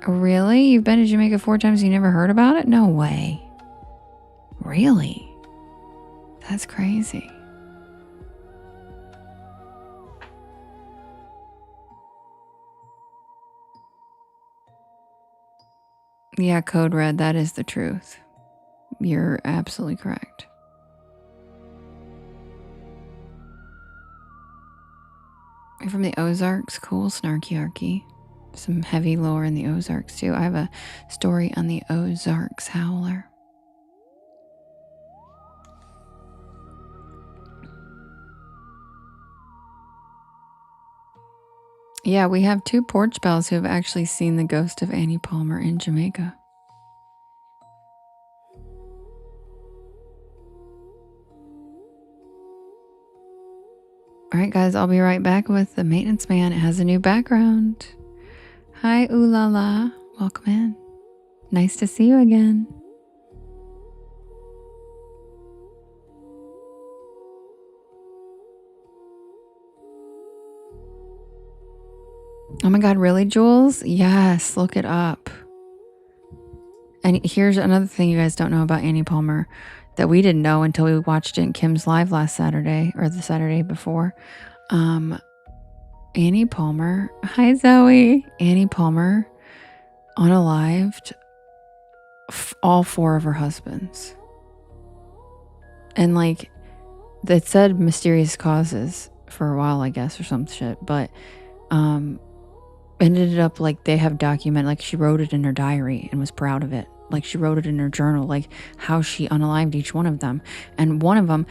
Really? You've been to Jamaica 4 times and you never heard about it? No way. Really? That's crazy. Yeah, Code Red, that is the truth. You're absolutely correct. You're from the Ozarks? Cool, snarky-arky. Some heavy lore in the Ozarks, too. I have a story on the Ozarks Howler. Yeah, we have 2 porch bells who have actually seen the ghost of Annie Palmer in Jamaica. All right, guys, I'll be right back with the maintenance man. It has a new background. Hi, ooh la la. Welcome in. Nice to see you again. Oh my God, really, Jules? Yes, look it up. And here's another thing you guys don't know about Annie Palmer that we didn't know until we watched it in Kim's live last Saturday, or the Saturday before. Annie Palmer, hi Zoe. Annie Palmer unalived all 4 of her husbands. And like, it said mysterious causes for a while, I guess, or some shit, but ended up like they have document, like she wrote it in her diary and was proud of it. Like she wrote it in her journal, like how she unalived each one of them. And one of them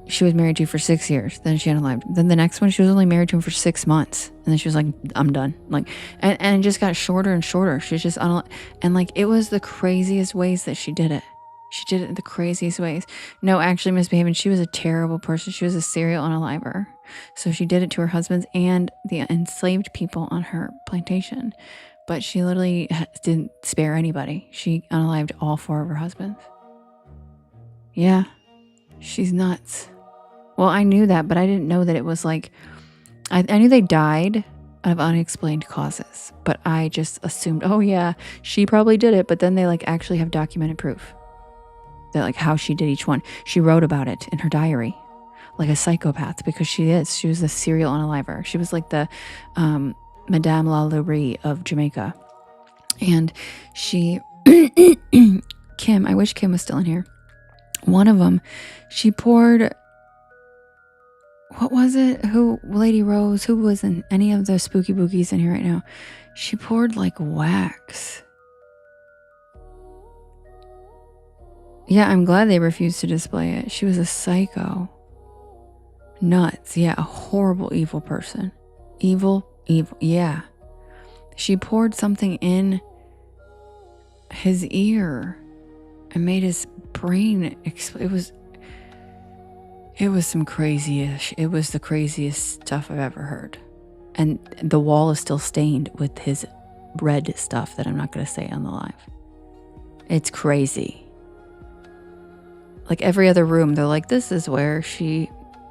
she was married to for 6 years. Then she unalived. Then the next one she was only married to him for 6 months. And then she was like, I'm done. Like, and it just got shorter and shorter. She's just and like it was the craziest ways that she did it. She did it in the craziest ways. No, actually misbehaving. She was a terrible person. She was a serial unaliver. So she did it to her husbands and the enslaved people on her plantation. But she literally didn't spare anybody. She unalived all 4 of her husbands. Yeah, she's nuts. Well, I knew that, but I didn't know that it was like, I knew they died of unexplained causes. But I just assumed, oh yeah, she probably did it. But then they like actually have documented proof that like how she did each one. She wrote about it in her diary. Like a psychopath, because she was a serial unaliver. She was like the Madame Lalaurie of Jamaica. And she Kim, I wish Kim was still in here. One of them, she poured, what was it? Lady Rose, who was in any of the spooky bookies in here right now? She poured like wax. Yeah, I'm glad they refused to display it. She was a psycho. Nuts. Yeah, a horrible, evil person. Evil, yeah. She poured something in his ear and made his brain it was some crazy-ish. It was the craziest stuff I've ever heard. And the wall is still stained with his red stuff that I'm not going to say on the live. It's crazy. Like every other room, they're like, this is where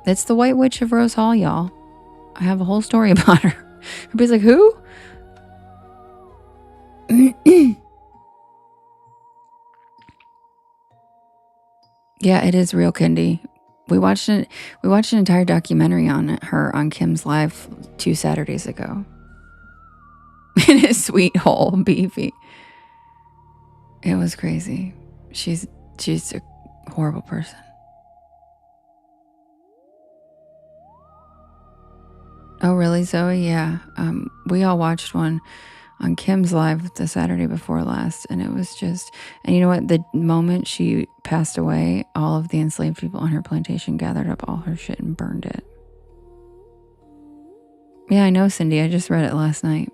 it's the White Witch of Rose Hall, y'all. I have a whole story about her. Everybody's like, who? Yeah, it is real, Kendi. We watched an entire documentary on her on Kim's live 2 Saturdays ago. In his sweet hole, beefy. It was crazy. She's a horrible person. Oh, really, Zoe? Yeah. We all watched one on Kim's live the Saturday before last, and it was just, and you know what? The moment she passed away, all of the enslaved people on her plantation gathered up all her shit and burned it. Yeah, I know, Cindy. I just read it last night.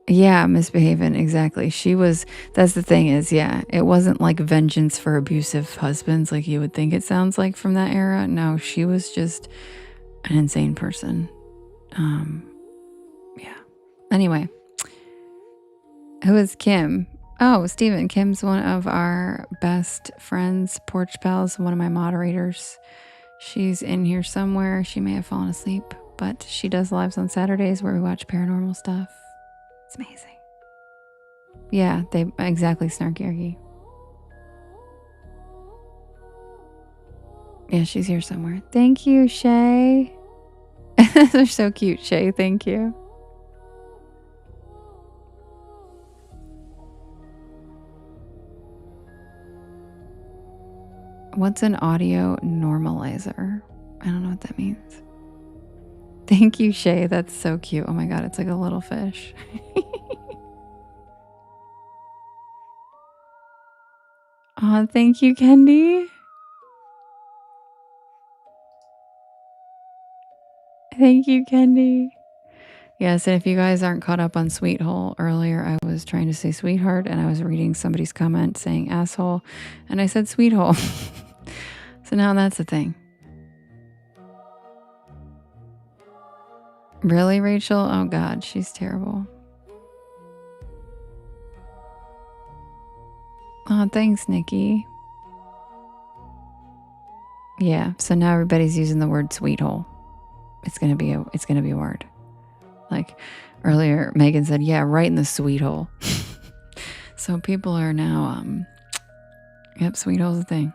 Yeah, misbehaving, exactly. That's the thing is, yeah, it wasn't like vengeance for abusive husbands like you would think it sounds like from that era. No, she was just an insane person. Yeah. Anyway, who is Kim? Oh, Steven. Kim's one of our best friends, porch pals, one of my moderators. She's in here somewhere. She may have fallen asleep, but she does lives on Saturdays where we watch paranormal stuff. It's amazing. Yeah, exactly, Snarky. Yeah, she's here somewhere. Thank you, Shay. They're so cute, Shay. Thank you. What's an audio normalizer? I don't know what that means. Thank you, Shay. That's so cute. Oh my God, it's like a little fish. Oh, thank you, Kendi. Thank you, Kendi. Yes, and if you guys aren't caught up on Sweet Hole, earlier I was trying to say sweetheart and I was reading somebody's comment saying asshole and I said Sweet Hole. So now that's a thing. Really, Rachel? Oh God, she's terrible. Oh, thanks, Nikki. Yeah, so now everybody's using the word sweet hole. It's gonna be a word. Like earlier, Megan said, yeah, right in the sweet hole. So people are now, yep, sweet hole's a thing.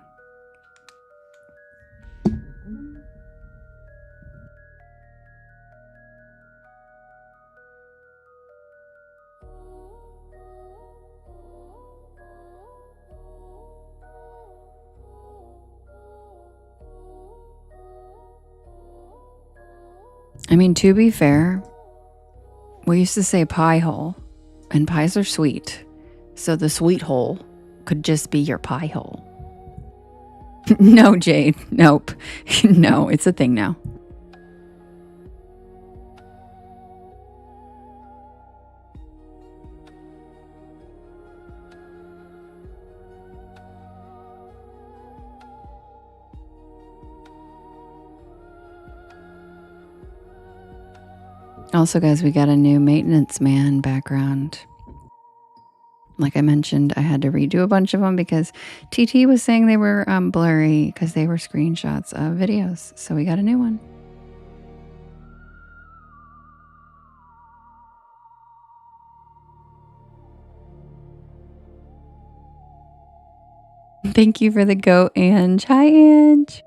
I mean, to be fair, we used to say pie hole, and pies are sweet. So the sweet hole could just be your pie hole. No, Jade. Nope. No, it's a thing now. Also, guys, we got a new maintenance man background. Like I mentioned, I had to redo a bunch of them because TT was saying they were blurry because they were screenshots of videos. So we got a new one. Thank you for the goat, Ange. Hi, Ange.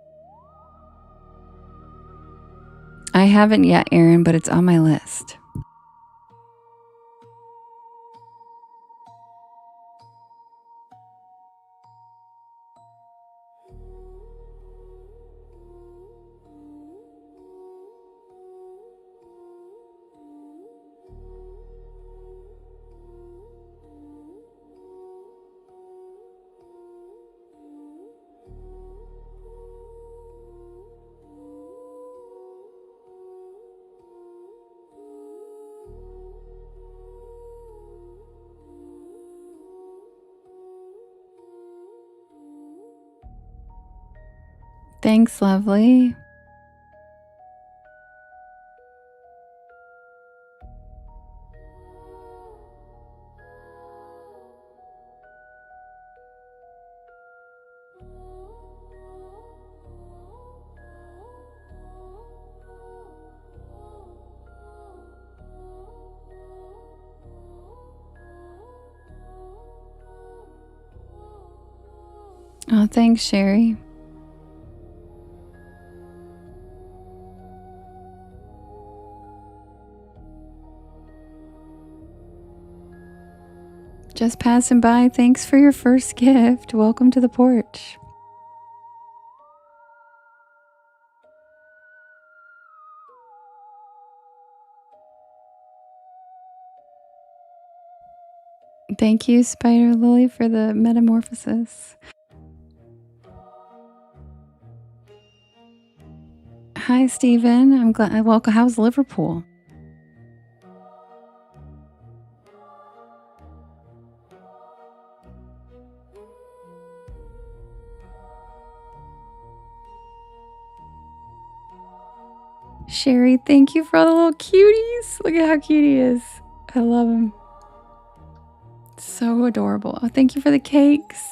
I haven't yet, Aaron, but it's on my list. Thanks, lovely. Oh, thanks, Sherry. Just passing by. Thanks for your first gift. Welcome to the porch. Thank you, Spider Lily, for the metamorphosis. Hi, Stephen. I'm glad. Welcome. How's Liverpool? Sherry, thank you for all the little cuties. Look at how cute he is. I love him. So adorable. Oh, thank you for the cakes.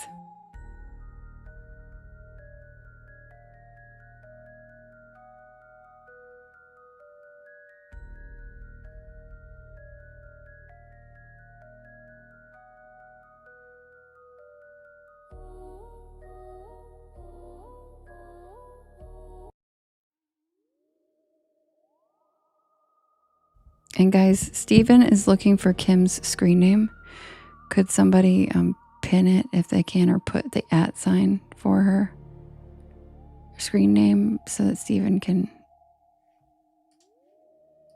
And guys, Steven is looking for Kim's screen name. Could somebody pin it if they can, or put the @ sign for her screen name so that Steven can...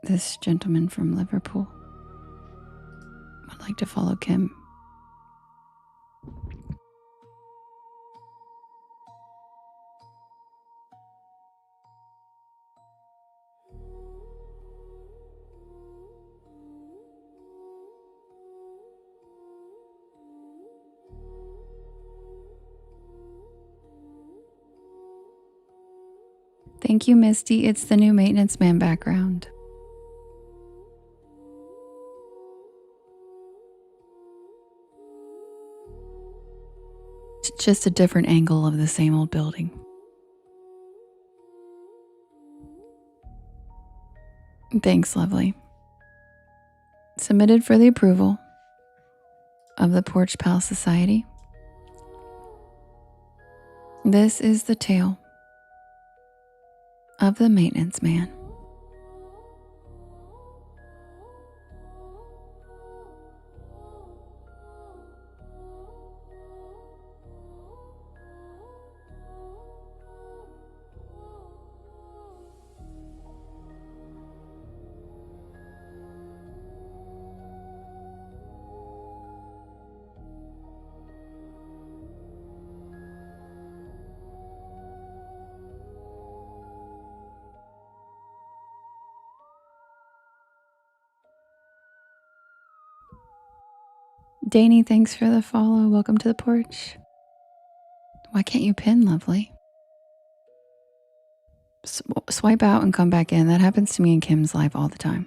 This gentleman from Liverpool would like to follow Kim. Thank you, Misty. It's the new maintenance man background. It's just a different angle of the same old building. Thanks, lovely. Submitted for the approval of the Porch Pal Society. This is the tale of the maintenance man. Danny, thanks for the follow. Welcome to the porch. Why can't you pin, lovely? Swipe out and come back in. That happens to me in Kim's live all the time.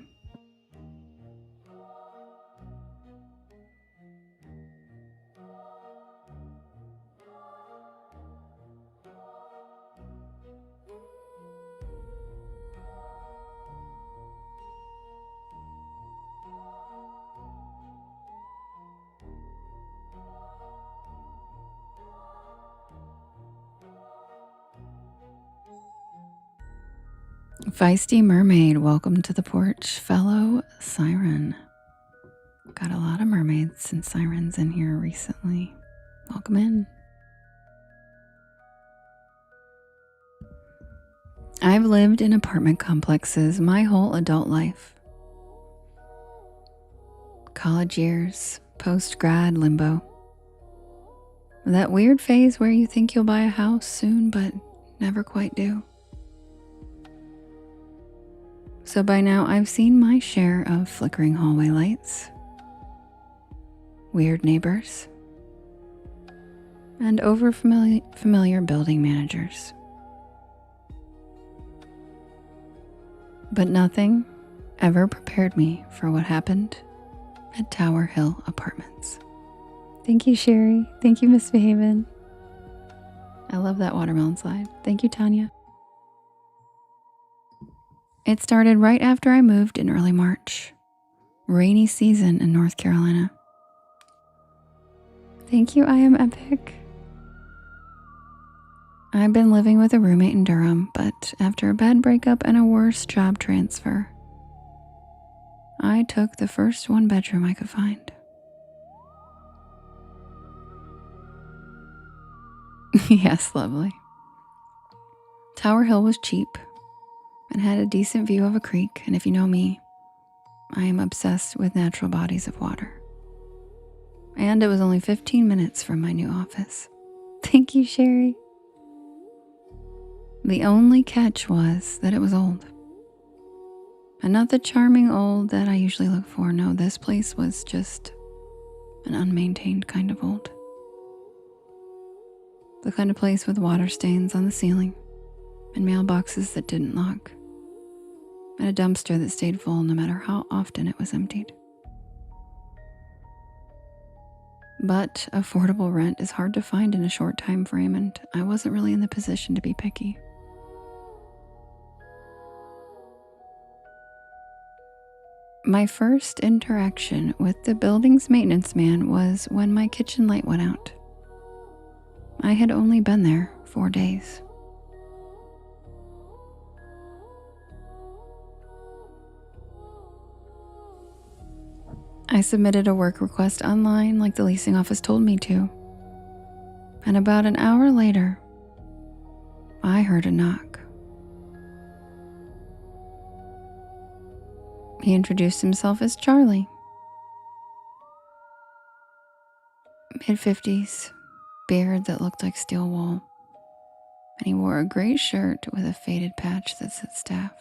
Feisty Mermaid, welcome to the porch, fellow siren. Got a lot of mermaids and sirens in here recently. Welcome in. I've lived in apartment complexes my whole adult life. College years, post-grad limbo. That weird phase where you think you'll buy a house soon, but never quite do. So by now, I've seen my share of flickering hallway lights, weird neighbors, and over-familiar building managers. But nothing ever prepared me for what happened at Tower Hill Apartments. Thank you, Sherry. Thank you, Miss Behaven. I love that watermelon slide. Thank you, Tanya. It started right after I moved in early March. Rainy season in North Carolina. Thank you, I Am Epic. I've been living with a roommate in Durham, but after a bad breakup and a worse job transfer, I took the first one-bedroom I could find. Yes, lovely. Tower Hill was cheap and had a decent view of a creek, and if you know me, I am obsessed with natural bodies of water. And it was only 15 minutes from my new office. Thank you, Sherry. The only catch was that it was old. And not the charming old that I usually look for. No, this place was just an unmaintained kind of old. The kind of place with water stains on the ceiling and mailboxes that didn't lock, and a dumpster that stayed full no matter how often it was emptied. But affordable rent is hard to find in a short time frame, and I wasn't really in the position to be picky. My first interaction with the building's maintenance man was when my kitchen light went out. I had only been there 4 days. I submitted a work request online like the leasing office told me to. And about an hour later, I heard a knock. He introduced himself as Charlie. Mid-50s, beard that looked like steel wool, and he wore a gray shirt with a faded patch that said staff.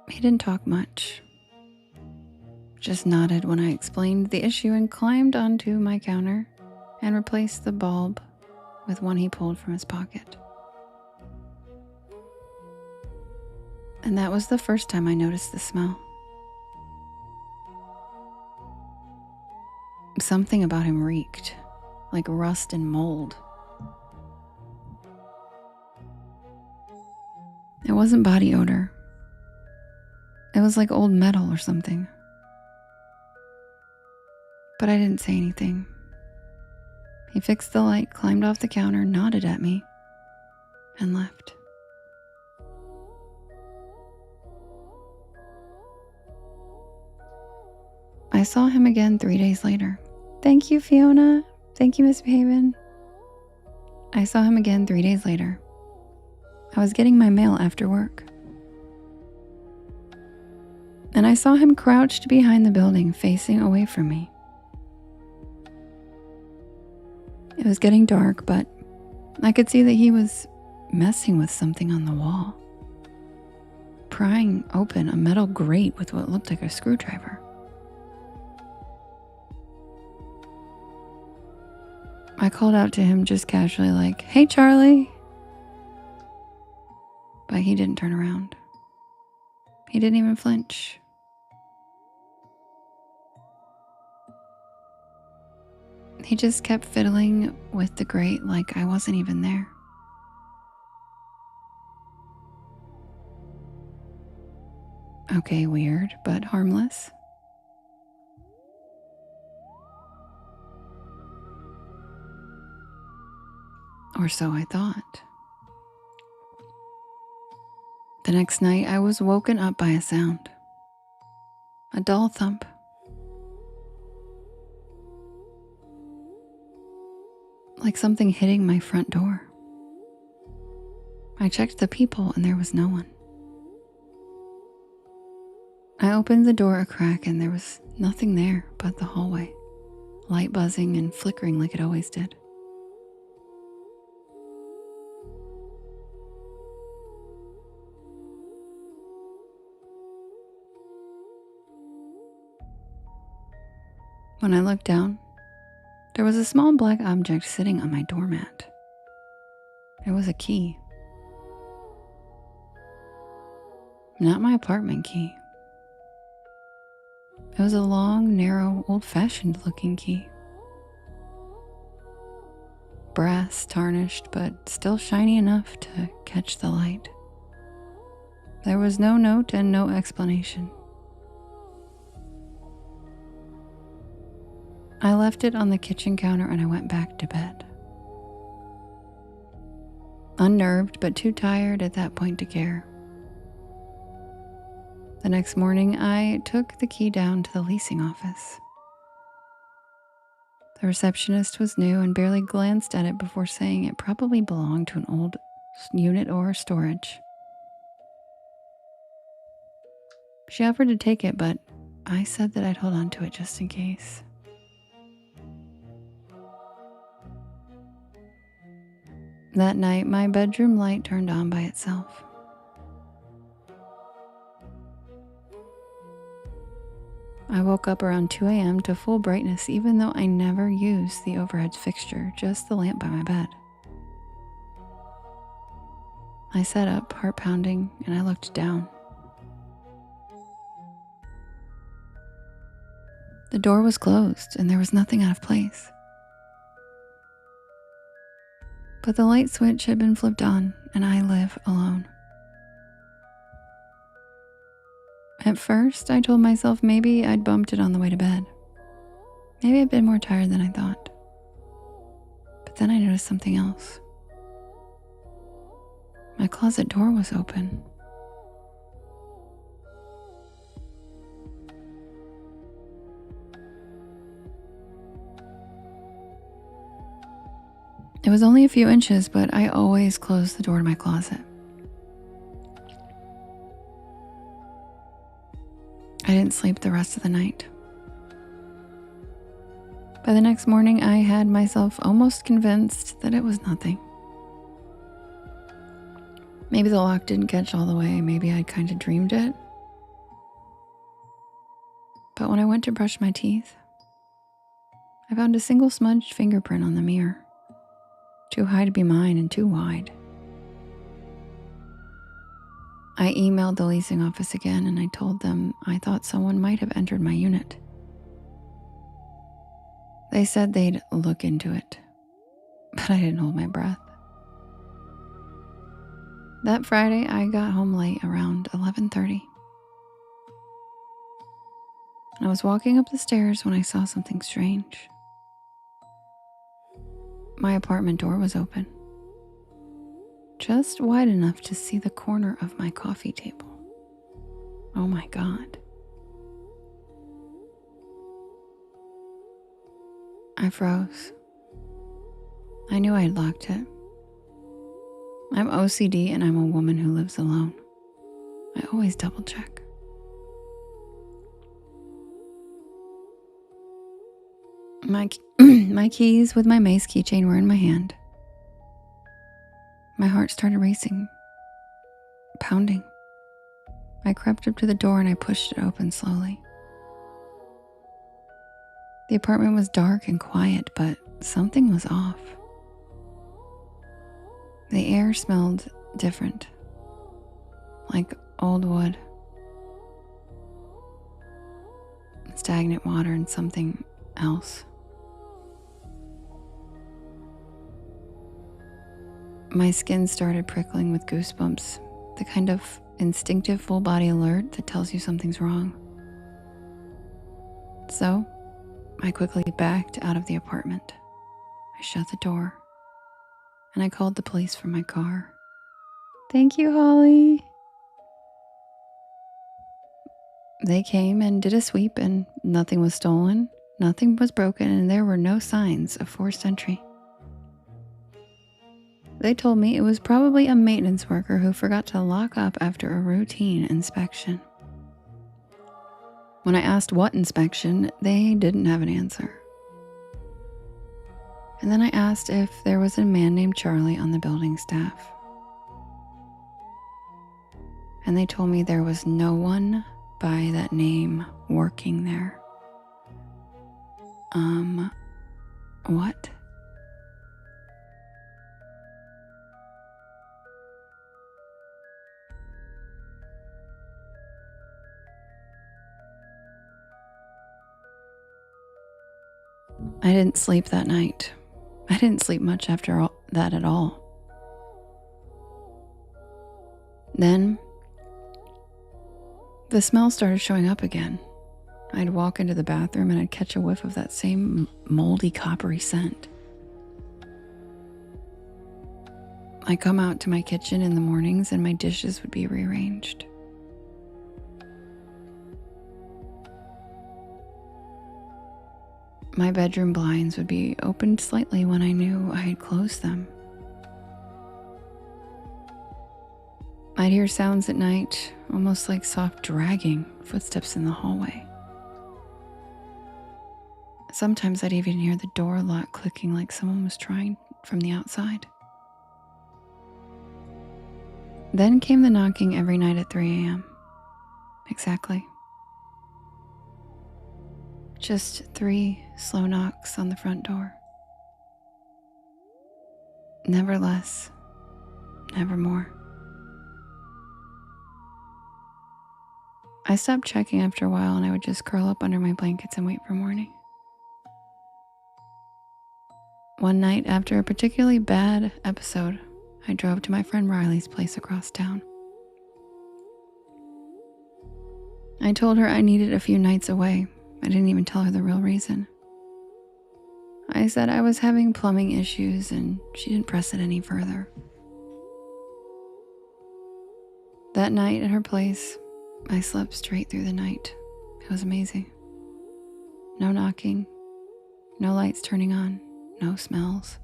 He didn't talk much, just nodded when I explained the issue and climbed onto my counter and replaced the bulb with one he pulled from his pocket. And that was the first time I noticed the smell. Something about him reeked, like rust and mold. It wasn't body odor. It was like old metal or something. But I didn't say anything. He fixed the light, climbed off the counter, nodded at me, and left. I saw him again 3 days later. Thank you, Fiona. Thank you, Miss Behaven. I saw him again 3 days later. I was getting my mail after work. And I saw him crouched behind the building, facing away from me. It was getting dark, but I could see that he was messing with something on the wall, prying open a metal grate with what looked like a screwdriver. I called out to him just casually like, "Hey, Charlie." But he didn't turn around. He didn't even flinch. He just kept fiddling with the grate like I wasn't even there. Okay, weird, but harmless. Or so I thought. The next night, I was woken up by a sound. A dull thump. Like something hitting my front door. I checked the peephole and there was no one. I opened the door a crack and there was nothing there but the hallway, light buzzing and flickering like it always did. When I looked down, there was a small black object sitting on my doormat. It was a key. Not my apartment key. It was a long, narrow, old-fashioned looking key. Brass, tarnished, but still shiny enough to catch the light. There was no note and no explanation. I left it on the kitchen counter and I went back to bed. Unnerved, but too tired at that point to care. The next morning, I took the key down to the leasing office. The receptionist was new and barely glanced at it before saying it probably belonged to an old unit or storage. She offered to take it, but I said that I'd hold on to it just in case. That night, my bedroom light turned on by itself. I woke up around 2 a.m. to full brightness, even though I never used the overhead fixture, just the lamp by my bed. I sat up, heart pounding, and I looked down. The door was closed, and there was nothing out of place. But the light switch had been flipped on, and I live alone. At first, I told myself maybe I'd bumped it on the way to bed. Maybe I'd been more tired than I thought. But then I noticed something else. My closet door was open. It was only a few inches, but I always closed the door to my closet. I didn't sleep the rest of the night. By the next morning, I had myself almost convinced that it was nothing. Maybe the lock didn't catch all the way, maybe I'd kind of dreamed it. But when I went to brush my teeth, I found a single smudged fingerprint on the mirror. Too high to be mine and too wide. I emailed the leasing office again and I told them I thought someone might have entered my unit. They said they'd look into it, but I didn't hold my breath. That Friday, I got home late around 11:30. I was walking up the stairs when I saw something strange. My apartment door was open, just wide enough to see the corner of my coffee table. Oh my God. I froze. I knew I had locked it. I'm OCD and I'm a woman who lives alone. I always double check. My keys with my mace keychain were in my hand. My heart started racing, pounding. I crept up to the door and I pushed it open slowly. The apartment was dark and quiet, but something was off. The air smelled different, like old wood, stagnant water, and something else. My skin started prickling with goosebumps, the kind of instinctive full body alert that tells you something's wrong. So, I quickly backed out of the apartment. I shut the door, and I called the police from my car. Thank you, Holly. They came and did a sweep, and nothing was stolen, nothing was broken, and there were no signs of forced entry. They told me it was probably a maintenance worker who forgot to lock up after a routine inspection. When I asked what inspection, they didn't have an answer. And then I asked if there was a man named Charlie on the building staff. And they told me there was no one by that name working there. What? I didn't sleep that night. I didn't sleep much after that at all. Then, the smell started showing up again. I'd walk into the bathroom and I'd catch a whiff of that same moldy, coppery scent. I'd come out to my kitchen in the mornings and my dishes would be rearranged. My bedroom blinds would be opened slightly when I knew I had closed them. I'd hear sounds at night, almost like soft dragging footsteps in the hallway. Sometimes I'd even hear the door lock clicking like someone was trying from the outside. Then came the knocking every night at 3 a.m. Exactly. Just 3 slow knocks on the front door. Never less, never more. I stopped checking after a while and I would just curl up under my blankets and wait for morning. One night, after a particularly bad episode, I drove to my friend Riley's place across town. I told her I needed a few nights away. I didn't even tell her the real reason. I said I was having plumbing issues and she didn't press it any further. That night at her place, I slept straight through the night. It was amazing. No knocking, no lights turning on, no smells.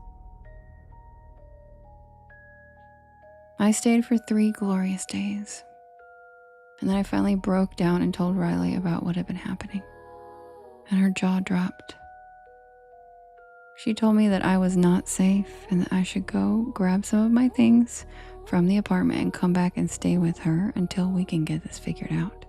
I stayed for 3 glorious days. And then I finally broke down and told Riley about what had been happening. And her jaw dropped. She told me that I was not safe and that I should go grab some of my things from the apartment and come back and stay with her until we can get this figured out.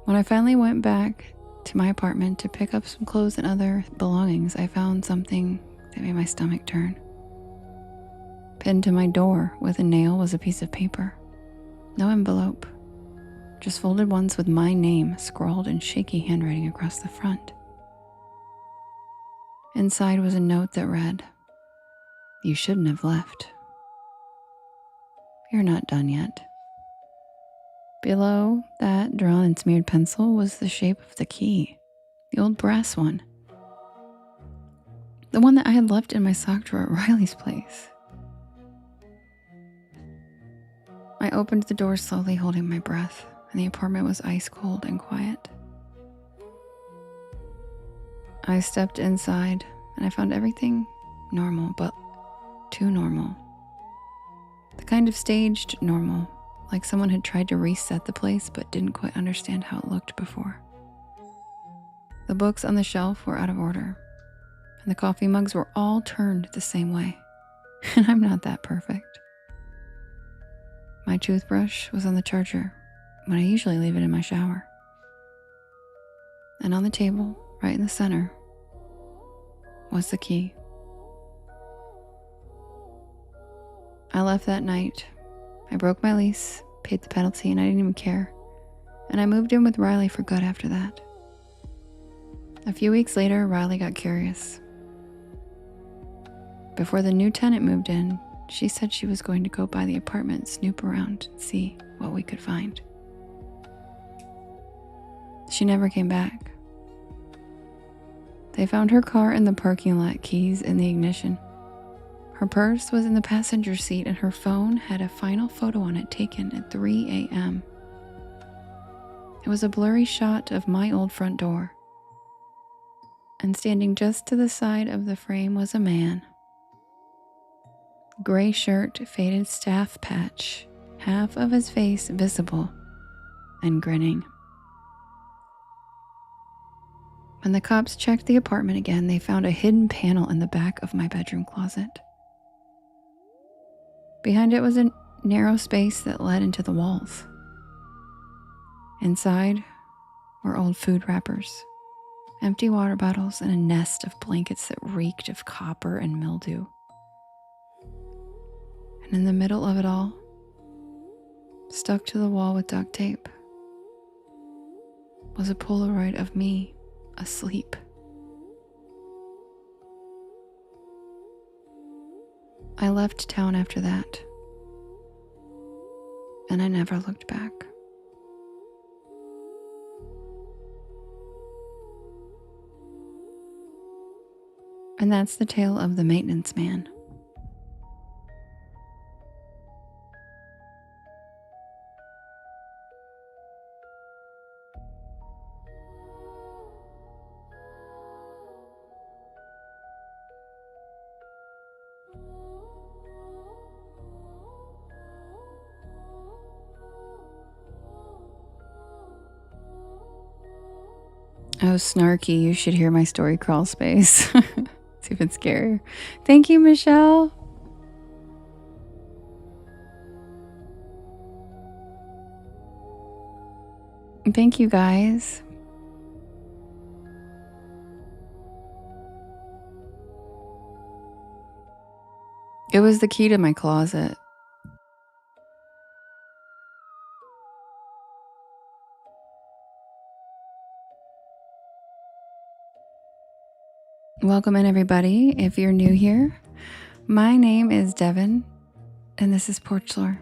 When I finally went back to my apartment to pick up some clothes and other belongings, I found something that made my stomach turn. Pinned to my door with a nail was a piece of paper. No envelope, just folded ones with my name scrawled in shaky handwriting across the front. Inside was a note that read, "You shouldn't have left. You're not done yet." Below that, drawn in smeared pencil, was the shape of the key, the old brass one. The one that I had left in my sock drawer at Riley's place. I opened the door slowly, holding my breath, and the apartment was ice cold and quiet. I stepped inside, and I found everything normal, but too normal. The kind of staged normal, like someone had tried to reset the place but didn't quite understand how it looked before. The books on the shelf were out of order, and the coffee mugs were all turned the same way. And I'm not that perfect. My toothbrush was on the charger when I usually leave it in my shower. And on the table, right in the center, was the key. I left that night. I broke my lease, paid the penalty, and I didn't even care. And I moved in with Riley for good after that. A few weeks later, Riley got curious. Before the new tenant moved in, she said she was going to go by the apartment, snoop around, and see what we could find. She never came back. They found her car in the parking lot, keys in the ignition. Her purse was in the passenger seat, and her phone had a final photo on it taken at 3 a.m. It was a blurry shot of my old front door. And standing just to the side of the frame was a man. Gray shirt, faded staff patch, half of his face visible, and grinning. When the cops checked the apartment again, they found a hidden panel in the back of my bedroom closet. Behind it was a narrow space that led into the walls. Inside were old food wrappers, empty water bottles, and a nest of blankets that reeked of copper and mildew. And in the middle of it all, stuck to the wall with duct tape, was a Polaroid of me asleep. I left town after that, and I never looked back. And that's the tale of the maintenance man. Oh, snarky, you should hear my story crawl space. See if it's scarier. Thank you, Michelle. Thank you, guys. It was the key to my closet. Welcome in, everybody. If you're new here, my name is Devin, and this is Porch Lore.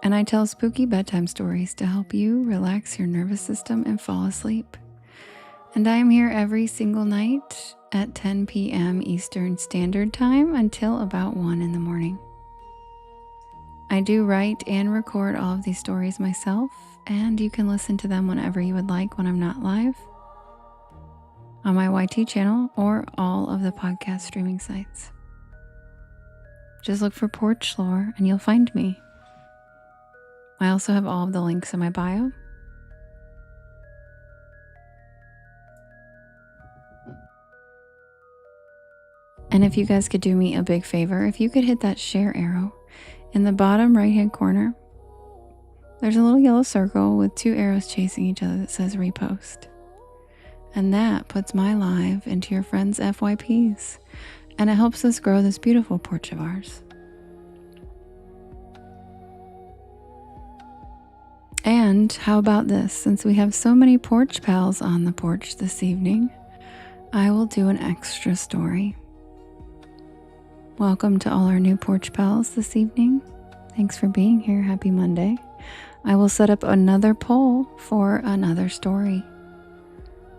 And I tell spooky bedtime stories to help you relax your nervous system and fall asleep. And I am here every single night at 10 p.m. Eastern Standard Time until about 1 in the morning. I do write and record all of these stories myself, and you can listen to them whenever you would like when I'm not live on my YT channel or all of the podcast streaming sites. Just look for Porch Lore and you'll find me. I also have all of the links in my bio. And if you guys could do me a big favor, if you could hit that share arrow in the bottom right hand corner, there's a little yellow circle with 2 arrows chasing each other that says repost. And that puts my live into your friends' FYPs, and it helps us grow this beautiful porch of ours. And how about this? Since we have so many porch pals on the porch this evening, I will do an extra story. Welcome to all our new porch pals this evening. Thanks for being here. Happy Monday. I will set up another poll for another story.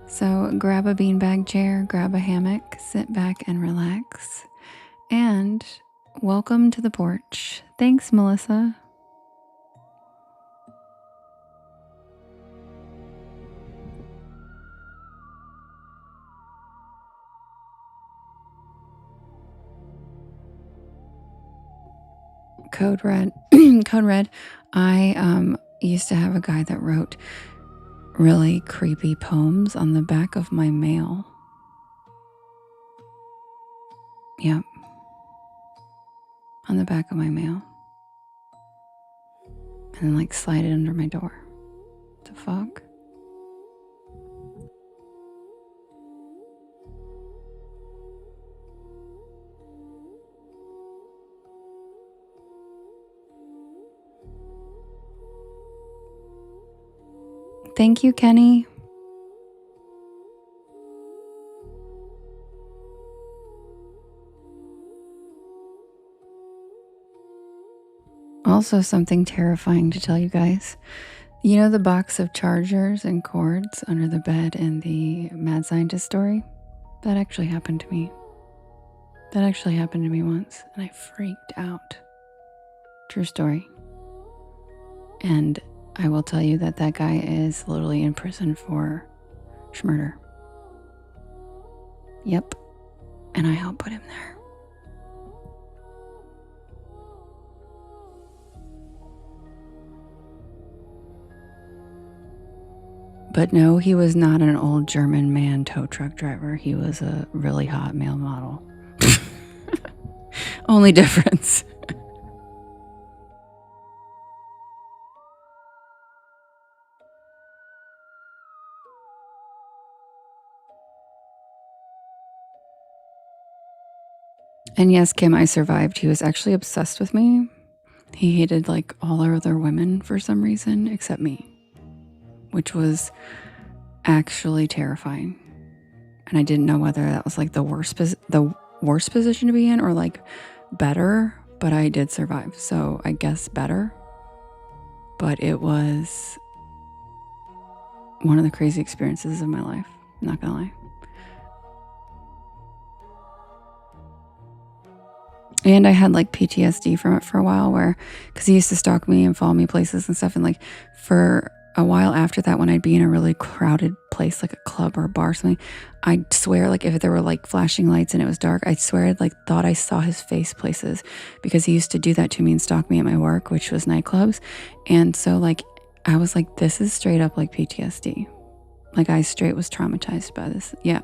So grab a beanbag chair, grab a hammock, sit back and relax. And welcome to the porch. Thanks, Melissa. Code Red. Code Red. I used to have a guy that wrote really creepy poems on the back of my mail. Yep. On the back of my mail. And then slide it under my door. What the fuck? Thank you, Kenny. Also, something terrifying to tell you guys. You know the box of chargers and cords under the bed in the mad scientist story? That actually happened to me. That actually happened to me once, and I freaked out. True story. And I will tell you that that guy is literally in prison for murder. Yep. And I helped put him there. But no, he was not an old German man tow truck driver. He was a really hot male model. Only difference. And yes, Kim, I survived. He was actually obsessed with me. He hated all other women for some reason except me, which was actually terrifying. And I didn't know whether that was like the worst position to be in or like better, but I did survive. So I guess better. But it was one of the crazy experiences of my life. Not gonna lie. And I had like PTSD from it for a while because he used to stalk me and follow me places and stuff. And like for a while after that, when I'd be in a really crowded place, like a club or a bar or something, I'd swear like if there were like flashing lights and it was dark, I'd swear I'd like thought I saw his face places because he used to do that to me and stalk me at my work, which was nightclubs. And so like, I was like, this is straight up like PTSD. Like I straight was traumatized by this. Yeah,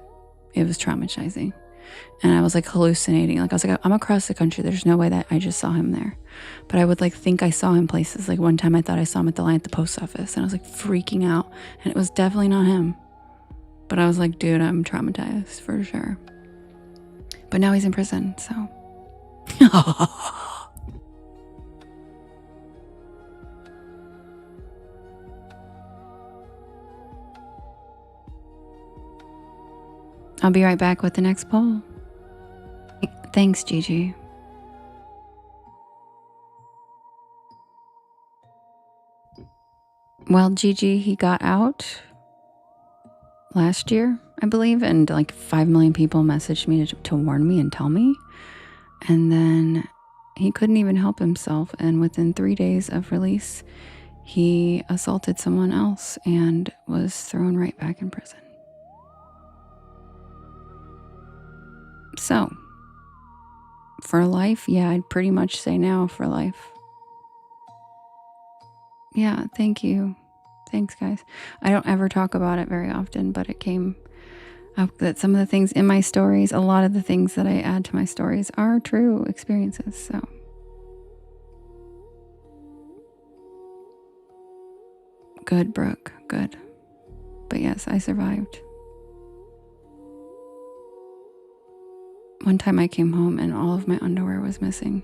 it was traumatizing. And I was like hallucinating. Like I was like, I'm across the country. There's no way that I just saw him there. But I would like think I saw him places. Like one time I thought I saw him at the line at the post office. And I was like freaking out. And it was definitely not him. But I was like, dude, I'm traumatized for sure. But now he's in prison, so. I'll be right back with the next poll. Thanks, Gigi. Well, Gigi, he got out last year, I believe, and like 5 million people messaged me to warn me and tell me. And then he couldn't even help himself. And within 3 days of release, he assaulted someone else and was thrown right back in prison. So, for life, yeah, I'd pretty much say now for life. Yeah, thank you. Thanks, guys. I don't ever talk about it very often, but it came up that some of the things in my stories, a lot of the things that I add to my stories are true experiences. So, good, Brooke, good. But yes, I survived. One time I came home and all of my underwear was missing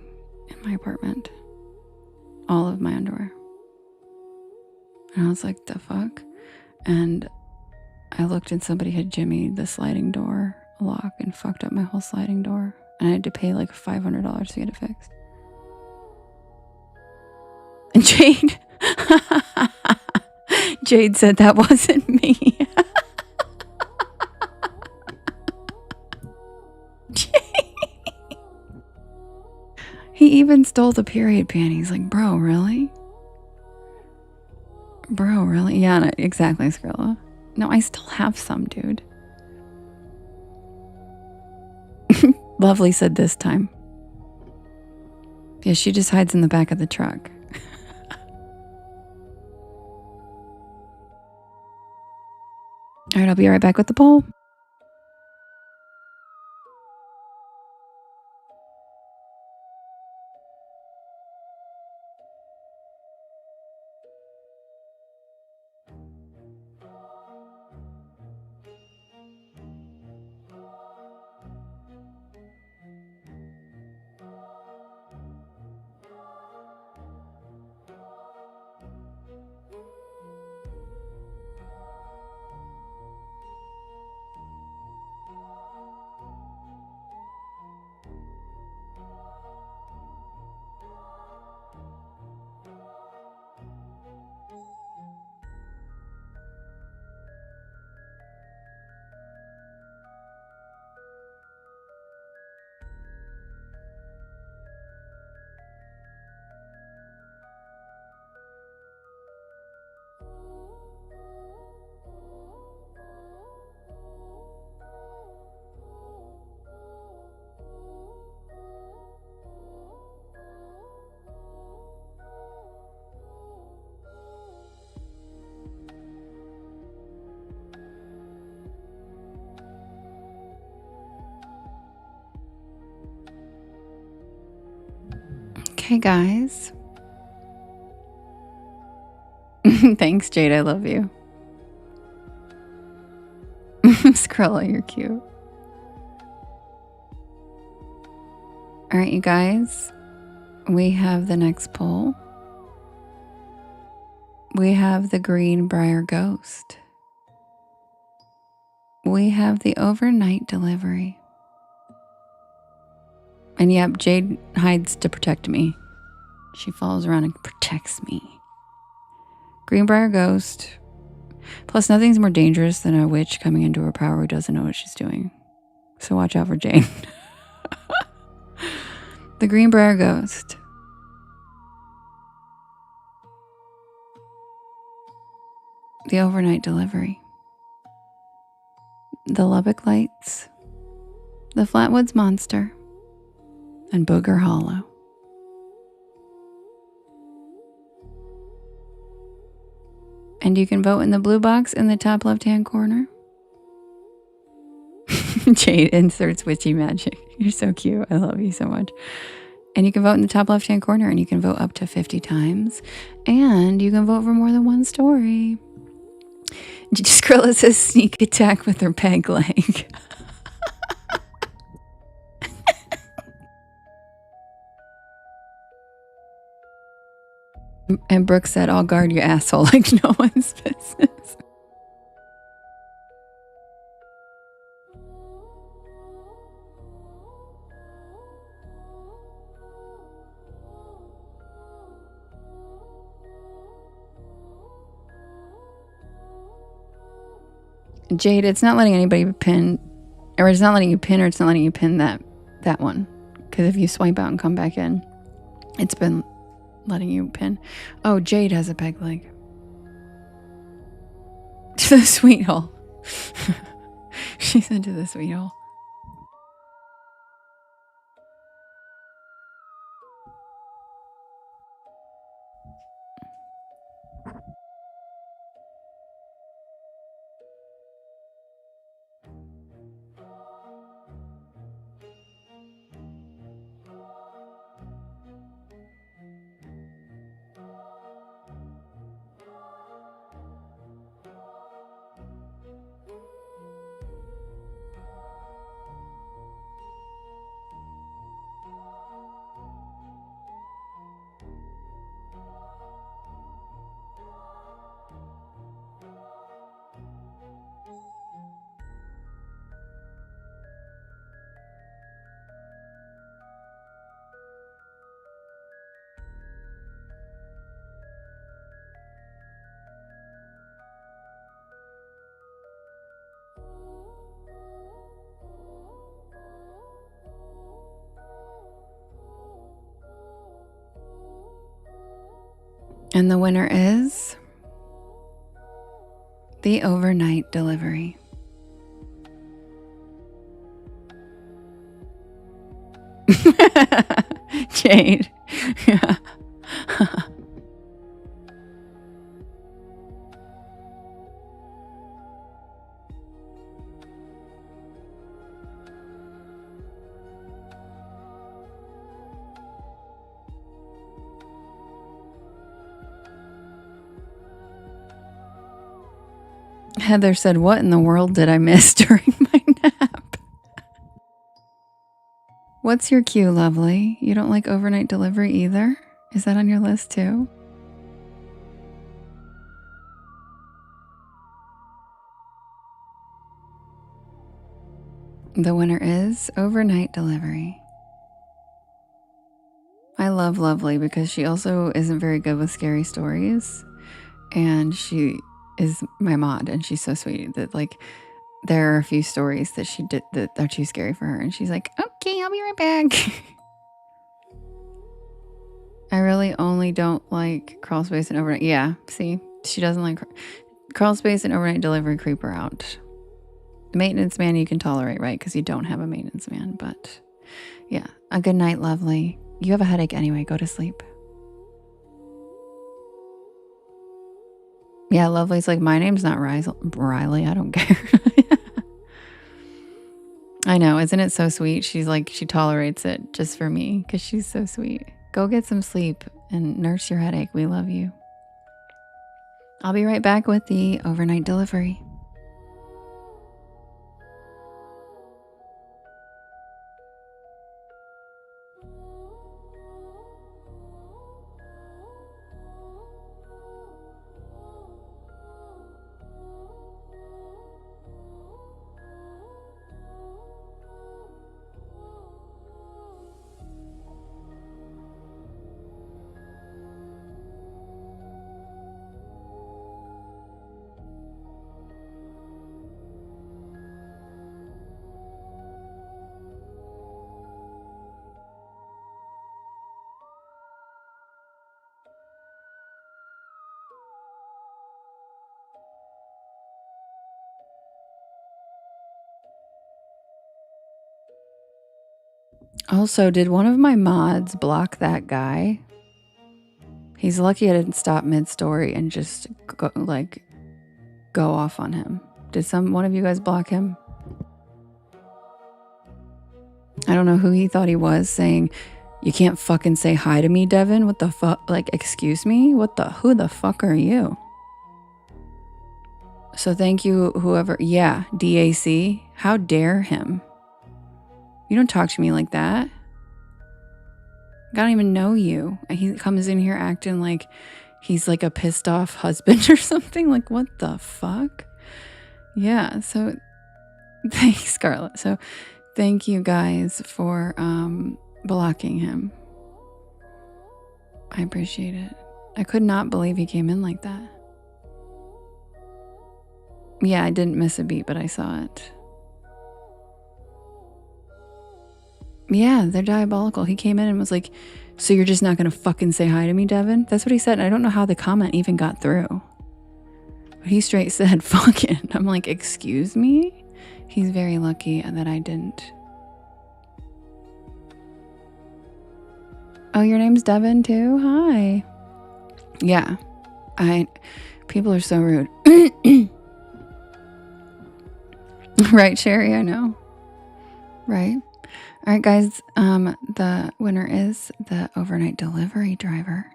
in my apartment. All of my underwear. And I was like, the fuck? And I looked and somebody had jimmied the sliding door lock and fucked up my whole sliding door. And I had to pay like $500 to get it fixed. And Jade said that wasn't me. He even stole the period panties. Like, bro, really? Bro, really? Yeah, no, exactly, Skrilla. No, I still have some, dude. Lovely said this time. Yeah, she just hides in the back of the truck. All right, I'll be right back with the poll. Okay, guys. Thanks, Jade. I love you. Skrilla, you're cute. All right, you guys. We have the next poll. We have the Greenbrier Ghost. we have the overnight delivery. And yep, Jade hides to protect me. She follows around and protects me. Greenbrier ghost. Plus, nothing's more dangerous than a witch coming into her power who doesn't know what she's doing. So watch out for Jade. The Greenbrier ghost. The overnight delivery. The Lubbock Lights. The Flatwoods Monster. And Booger Hollow. And you can vote in the blue box in the top left-hand corner. Jade inserts witchy magic. You're so cute. I love you so much. And you can vote in the top left-hand corner, and you can vote up to 50 times. And you can vote for more than one story. Skrilla says sneak attack with her peg leg. And Brooke said, I'll guard your asshole like no one's business. Jade, it's not letting anybody pin, or it's not letting you pin, or it's not letting you pin that one. Because if you swipe out and come back in, it's been letting you pin. Oh, Jade has a peg leg. To the sweet hole. She said to the sweet hole. And the winner is the overnight delivery. Jade. Yeah. Heather said, what in the world did I miss during my nap? What's your cue, lovely? You don't like overnight delivery either? Is that on your list too? The winner is overnight delivery. I love Lovely because she also isn't very good with scary stories. And she is my mod, and she's so sweet that like there are a few stories that she did that are too scary for her, and she's like, okay, I'll be right back. I really only don't like crawl space and overnight. Yeah, see, she doesn't like crawl space and overnight delivery. Creep her out. Maintenance man you can tolerate, right? Because you don't have a maintenance man. But yeah, a good night, Lovely. You have a headache anyway. Go to sleep. Yeah, Lovely's like, my name's not Riley. I don't care. I know. Isn't it so sweet? She's like, she tolerates it just for me because she's so sweet. Go get some sleep and nurse your headache. We love you. I'll be right back with the overnight delivery. Also, did one of my mods block that guy? He's lucky I didn't stop mid-story and just go off on him. Did one of you guys block him? I don't know who he thought he was saying, you can't fucking say hi to me, Devin. What the fuck? Like, excuse me? Who the fuck are you? So thank you, whoever. Yeah, DAC. How dare him? You don't talk to me like that. I don't even know you. And he comes in here acting like he's like a pissed off husband or something. Like, what the fuck? Yeah, so thanks, Scarlett. So thank you guys for blocking him. I appreciate it. I could not believe he came in like that. Yeah, I didn't miss a beat, but I saw it. Yeah, they're diabolical. He came in and was like, so you're just not going to fucking say hi to me, Devin? That's what he said. I don't know how the comment even got through. But he straight said, fucking. I'm like, excuse me? He's very lucky that I didn't. Oh, your name's Devin too? Hi. Yeah. People are so rude. Right, Sherry? I know. Right. All right, guys. The winner is the overnight delivery driver.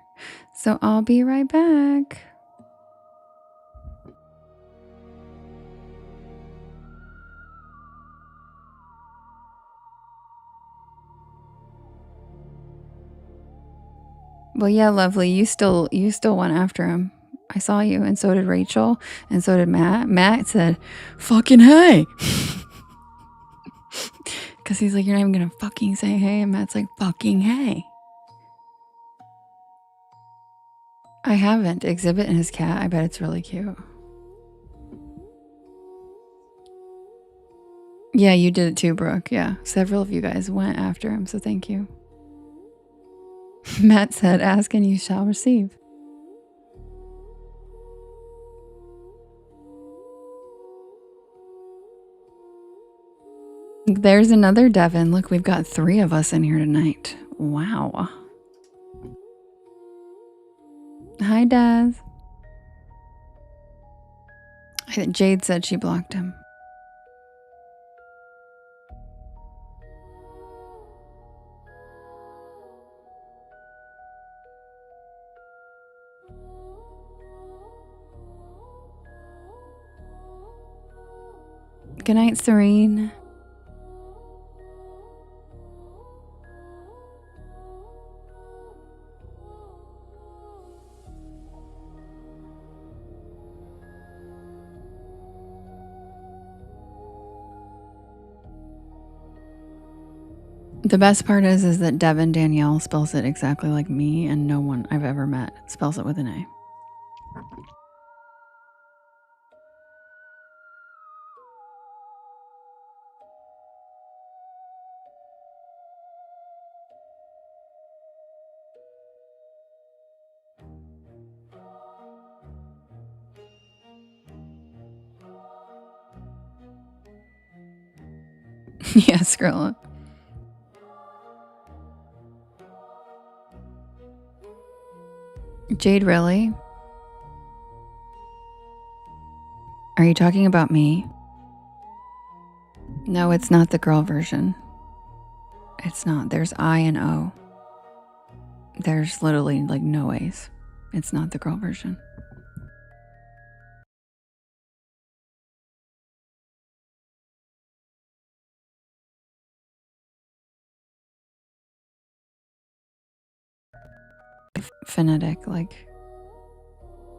So I'll be right back. Well, yeah, lovely. You still went after him. I saw you, and so did Rachel, and so did Matt. Matt said, fucking hey. Because he's like, you're not even going to fucking say hey. And Matt's like, fucking hey. I haven't. Exhibit and his cat. I bet it's really cute. Yeah, you did it too, Brooke. Yeah, several of you guys went after him, so thank you. Matt said, ask and you shall receive. There's another Devin. Look, we've got 3 of us in here tonight. Wow. Hi, Daz. Jade said she blocked him. Good night, Serene. The best part is that Devin Danielle spells it exactly like me, and no one I've ever met spells it with an A. Yeah, scroll it. Jade, really? Are you talking about me? No, it's not the girl version. It's not. There's I and O. There's literally like no A's. It's not the girl version. Phonetic, like,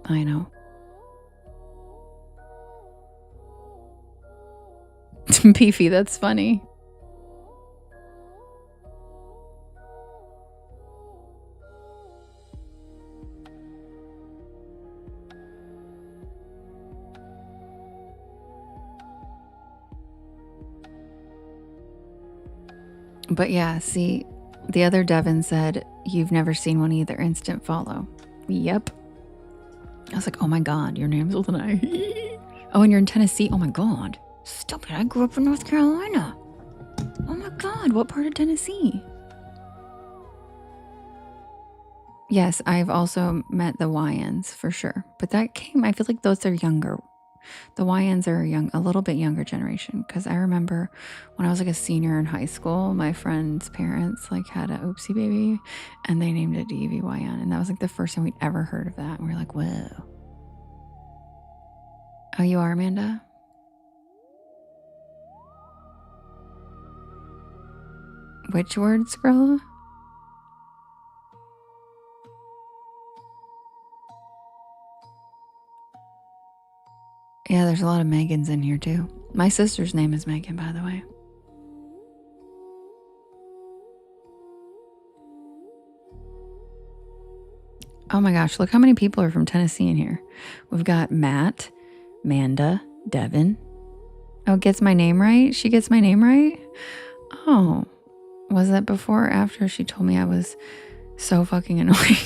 I know. Beefy, that's funny. But yeah, see, the other Devin said, you've never seen one either. Instant follow. Yep. I was like, oh my God, your name's with an I. Oh, and you're in Tennessee. Oh my God. Stupid. I grew up in North Carolina. Oh my God, what part of Tennessee? Yes, I've also met the YNs for sure. But that came, I feel like those are younger. The YNs are a little bit younger generation. Because I remember when I was like a senior in high school, my friend's parents like had a oopsie baby and they named it DVYN. And that was like the first time we'd ever heard of that. And we were like, whoa. Oh, you are, Amanda? Which word, Skrilla? Yeah, there's a lot of Megans in here too. My sister's name is Megan, by the way. Oh my gosh, look how many people are from Tennessee in here. We've got Matt, Manda, Devin. Oh, gets my name right? She gets my name right? Oh, was that before or after she told me I was so fucking annoying?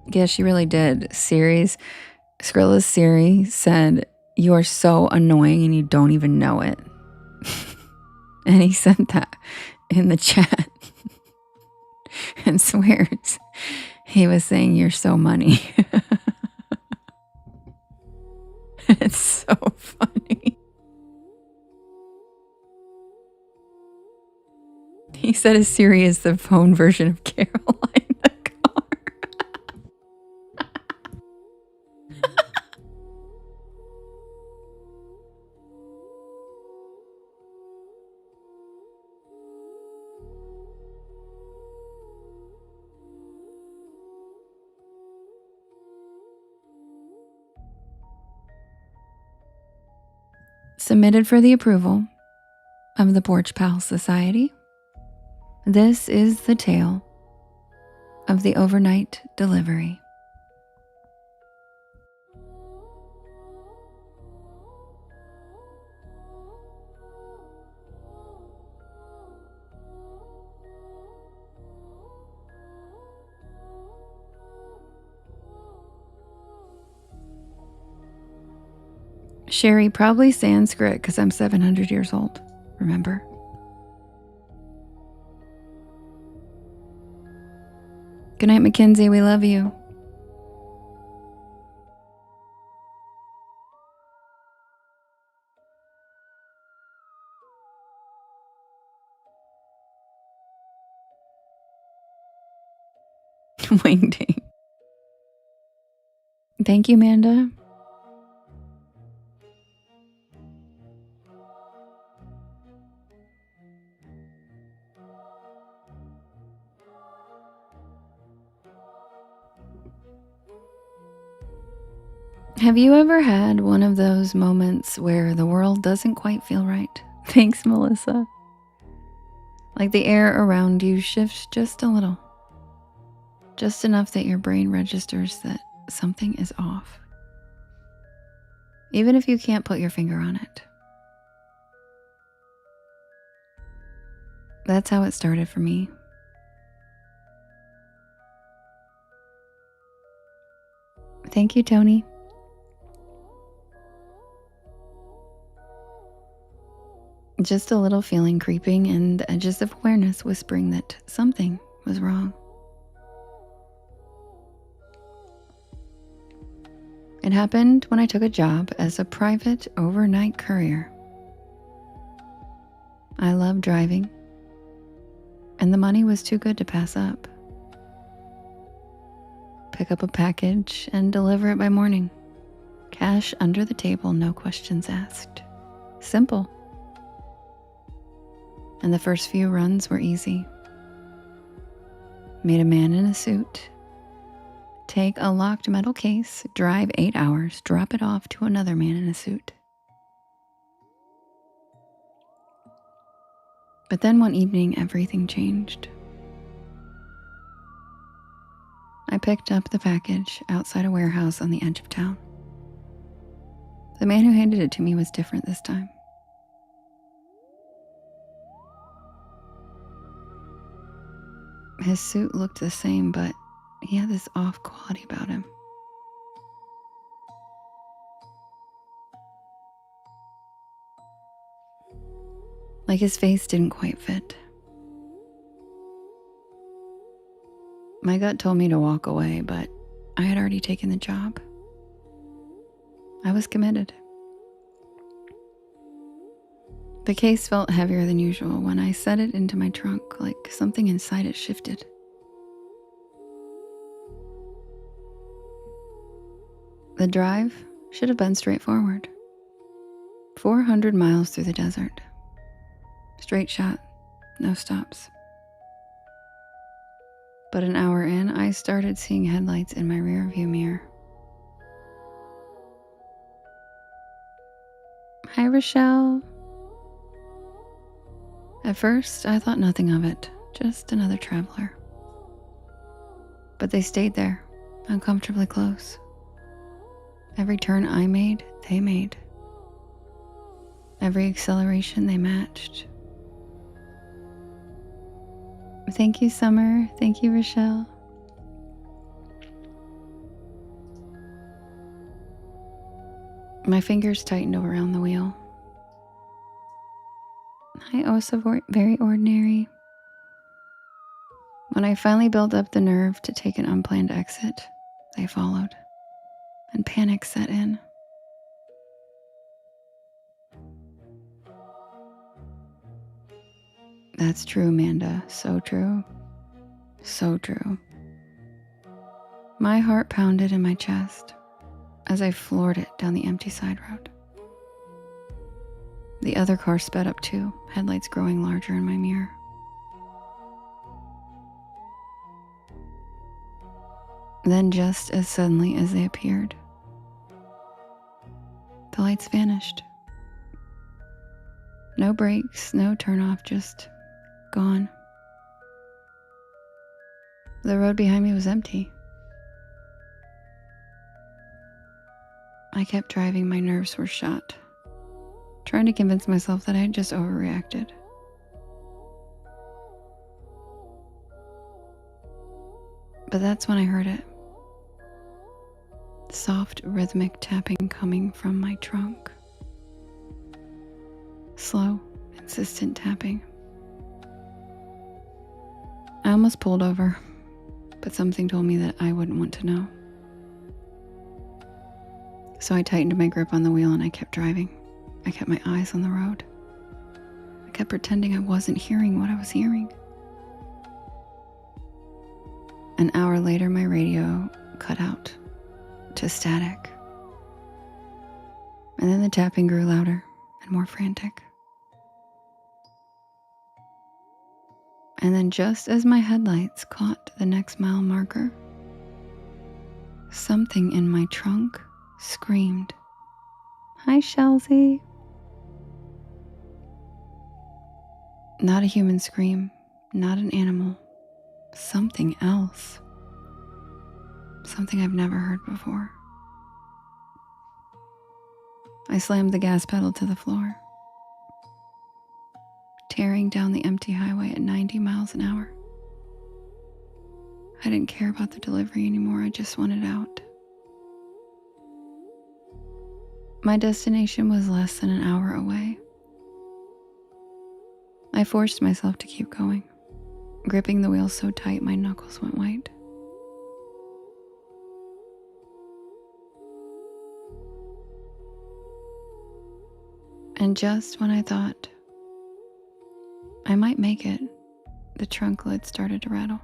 Yeah, she really did. Skrilla's Siri said, "You are so annoying and you don't even know it." And he sent that in the chat and swears he was saying, "You're so money." It's so funny. He said his Siri is the phone version of Caroline the car. Submitted for the approval of the Porch Pal Society. This is the tale of the overnight delivery. Sherry, probably Sanskrit because I'm 700 years old, remember? Good night, Mackenzie. We love you. Wingding. Thank you, Amanda. Have you ever had one of those moments where the world doesn't quite feel right? Thanks, Melissa. Like the air around you shifts just a little. Just enough that your brain registers that something is off. Even if you can't put your finger on it. That's how it started for me. Thank you, Tony. Just a little feeling creeping and edges of awareness whispering that something was wrong. It happened when I took a job as a private overnight courier. I love driving, and the money was too good to pass up. Pick up a package and deliver it by morning. Cash under the table, no questions asked. Simple. And the first few runs were easy. Meet a man in a suit. Take a locked metal case, drive 8 hours, drop it off to another man in a suit. But then one evening, everything changed. I picked up the package outside a warehouse on the edge of town. The man who handed it to me was different this time. His suit looked the same, but he had this off quality about him. Like his face didn't quite fit. My gut told me to walk away, but I had already taken the job. I was committed. The case felt heavier than usual when I set it into my trunk, like something inside it shifted. The drive should have been straightforward. 400 miles through the desert. Straight shot, no stops. But an hour in, I started seeing headlights in my rearview mirror. Hi, Rochelle. At first, I thought nothing of it, just another traveler. But they stayed there, uncomfortably close. Every turn I made, they made. Every acceleration, they matched. Thank you, Summer. Thank you, Rochelle. My fingers tightened around the wheel. Hi, oh so very ordinary. When I finally built up the nerve to take an unplanned exit, they followed, and panic set in. That's true, Amanda. So true. So true. My heart pounded in my chest as I floored it down the empty side road. The other car sped up too, headlights growing larger in my mirror. Then, just as suddenly as they appeared, the lights vanished. No brakes, no turnoff, just gone. The road behind me was empty. I kept driving, my nerves were shot, trying to convince myself that I had just overreacted. But that's when I heard it. Soft, rhythmic tapping coming from my trunk. Slow, insistent tapping. I almost pulled over, but something told me that I wouldn't want to know. So I tightened my grip on the wheel and I kept driving. I kept my eyes on the road. I kept pretending I wasn't hearing what I was hearing. An hour later, my radio cut out to static. And then the tapping grew louder and more frantic. And then just as my headlights caught the next mile marker, something in my trunk screamed. Hi, Chelsea. Not a human scream, not an animal, something else. Something I've never heard before. I slammed the gas pedal to the floor, tearing down the empty highway at 90 miles an hour. I didn't care about the delivery anymore, I just wanted out. My destination was less than an hour away. I forced myself to keep going, gripping the wheel so tight my knuckles went white. And just when I thought I might make it, the trunk lid started to rattle.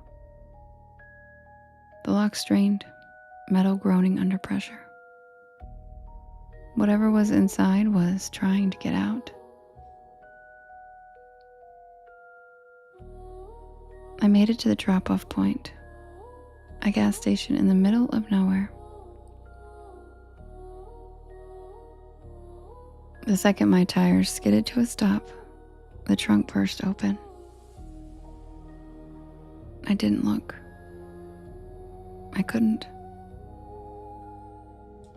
The lock strained, metal groaning under pressure. Whatever was inside was trying to get out. I made it to the drop-off point, a gas station in the middle of nowhere. The second my tires skidded to a stop, the trunk burst open. I didn't look. I couldn't.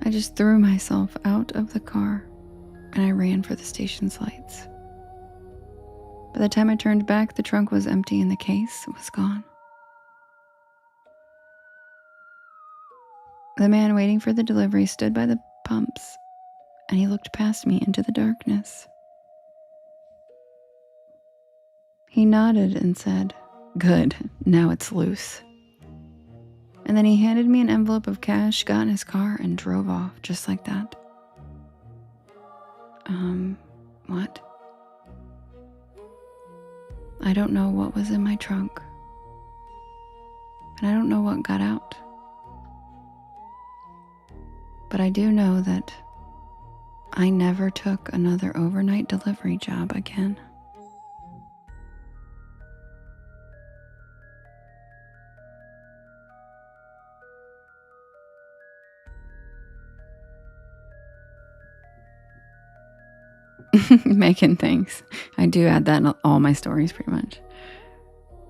I just threw myself out of the car and I ran for the station's lights. By the time I turned back, the trunk was empty and the case was gone. The man waiting for the delivery stood by the pumps and he looked past me into the darkness. He nodded and said, "Good, now it's loose." And then he handed me an envelope of cash, got in his car, and drove off just like that. What? I don't know what was in my trunk. And I don't know what got out. But I do know that I never took another overnight delivery job again. Megan, thanks. I do add that in all my stories pretty much.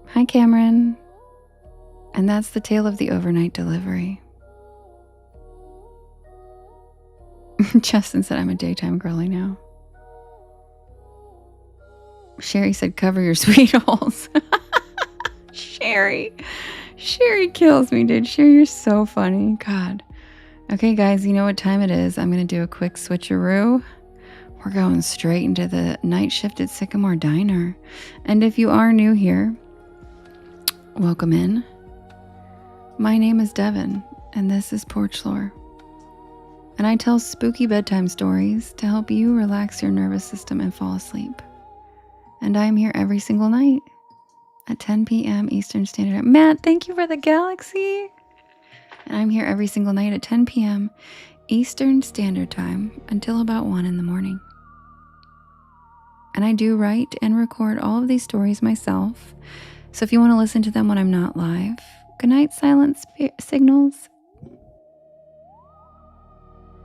Hi, Cameron. And that's the tale of the overnight delivery. Justin said I'm a daytime girly now. Sherry said cover your sweet holes. Sherry kills me, dude. Sherry, you're so funny. God. Okay, guys, you know what time it is. I'm going to do a quick switcheroo. We're going straight into the night shift at Sycamore Diner. And if you are new here, welcome in. My name is Devin, and this is Porch Lore. And I tell spooky bedtime stories to help you relax your nervous system and fall asleep. And I am here every single night at 10 p.m. Eastern Standard Time. Matt, thank you for the galaxy. And I'm here every single night at 10 p.m. Eastern Standard Time until about 1 in the morning. And I do write and record all of these stories myself. So if you want to listen to them when I'm not live, good night, silent signals.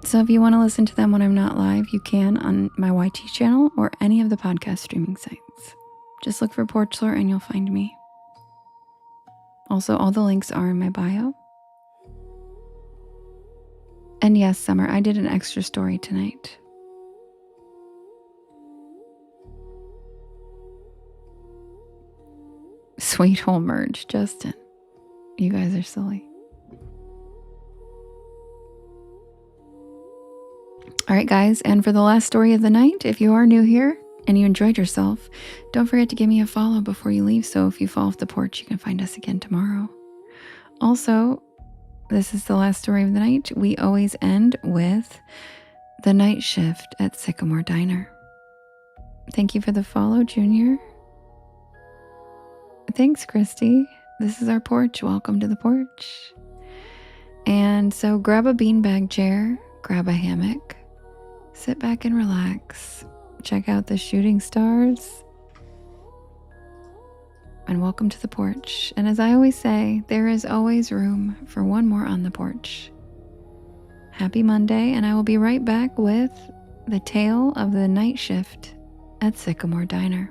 So if you want to listen to them when I'm not live, you can on my YT channel or any of the podcast streaming sites. Just look for Porch Lore and you'll find me. Also, all the links are in my bio. And yes, Summer, I did an extra story tonight. Sweet hole merge, Justin. You guys are silly. All right, guys, and for the last story of the night, if you are new here and you enjoyed yourself, don't forget to give me a follow before you leave, so if you fall off the porch, you can find us again tomorrow. Also, this is the last story of the night. We always end with the night shift at Sycamore Diner. Thank you for the follow, Junior. Thanks, Christy. This is our porch. Welcome to the porch. And so grab a beanbag chair, grab a hammock, sit back and relax. Check out the shooting stars. And welcome to the porch. And as I always say, there is always room for one more on the porch. Happy Monday, and I will be right back with the tale of the night shift at Sycamore Diner.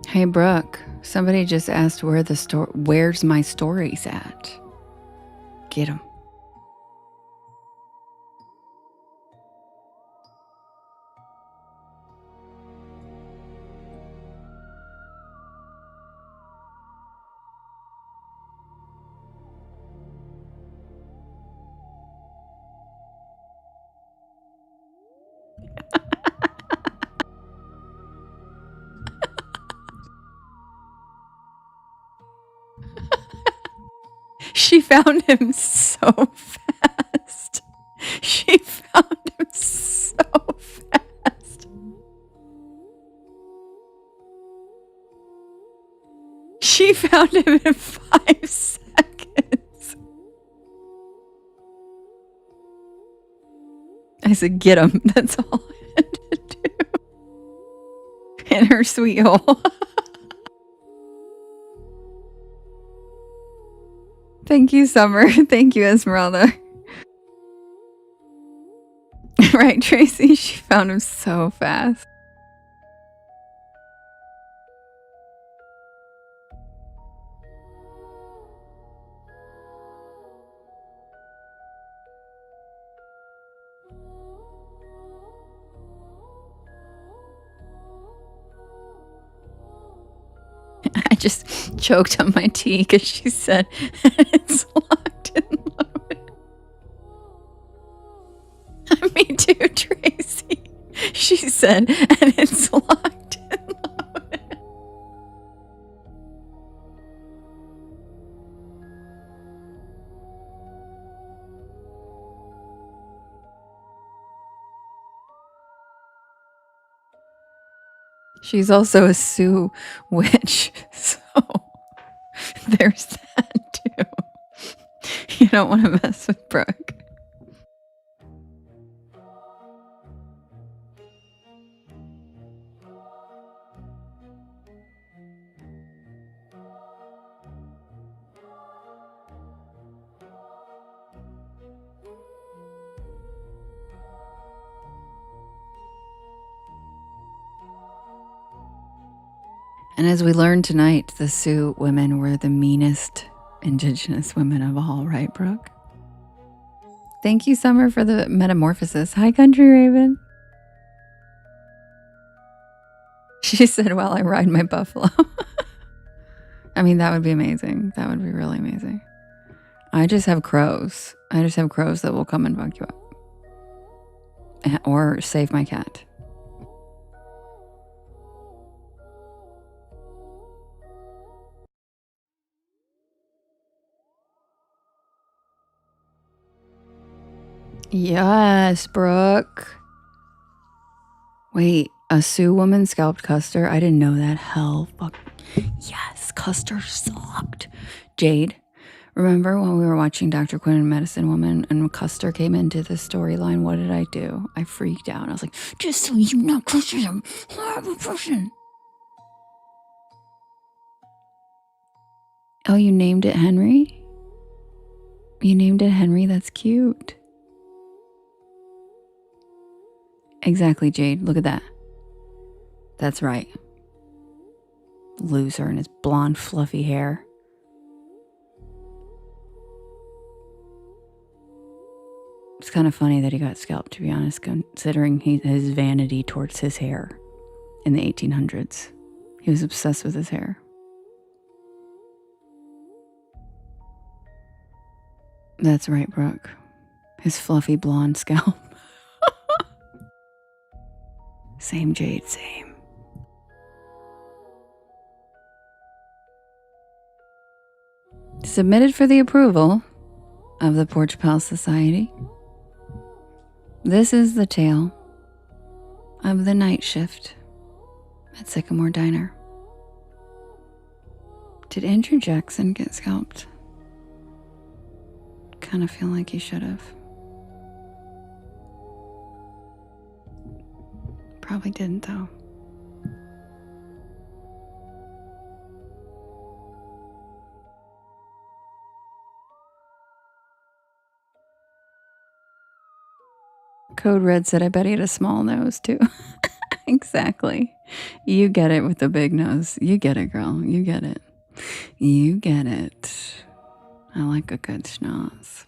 Hey, Brooke, somebody just asked where's my stories at? Get them. She found him so fast. She found him so fast. She found him in 5 seconds. I said, get him. That's all I had to do. In her sweet hole. Thank you, Summer. Thank you, Esmeralda. Right, Tracy? She found him so fast. I just choked on my tea because she said it's locked and loaded. Me too, Tracy. She said, and it's locked and loaded. She's also a Sioux witch, so there's that too. You don't want to mess with Brooke. And as we learned tonight, the Sioux women were the meanest indigenous women of all, right, Brooke? Thank you, Summer, for the metamorphosis. Hi, Country Raven. She said, while I ride my buffalo. I mean, that would be amazing. That would be really amazing. I just have crows. I just have crows that will come and bug you up. Or save my cat. Yes, Brooke. Wait, a Sioux woman scalped Custer? I didn't know that. Hell, fuck. Yes, Custer sucked. Jade, remember when we were watching Dr. Quinn and Medicine Woman and Custer came into the storyline? What did I do? I freaked out. I was like, just so you know, Custer's a horrible person. Oh, you named it Henry? You named it Henry? That's cute. Exactly, Jade. Look at that. That's right. Loser and his blonde, fluffy hair. It's kind of funny that he got scalped, to be honest, considering his vanity towards his hair in the 1800s. He was obsessed with his hair. That's right, Brooke. His fluffy blonde scalp. Same, Jade, same. Submitted for the approval of the Porch Pal Society. This is the tale of the night shift at Sycamore Diner. Did Andrew Jackson get scalped? Kind of feel like he should have. Probably didn't, though. Code Red said, I bet he had a small nose, too. Exactly. You get it with the big nose. You get it, girl. You get it. You get it. I like a good schnoz.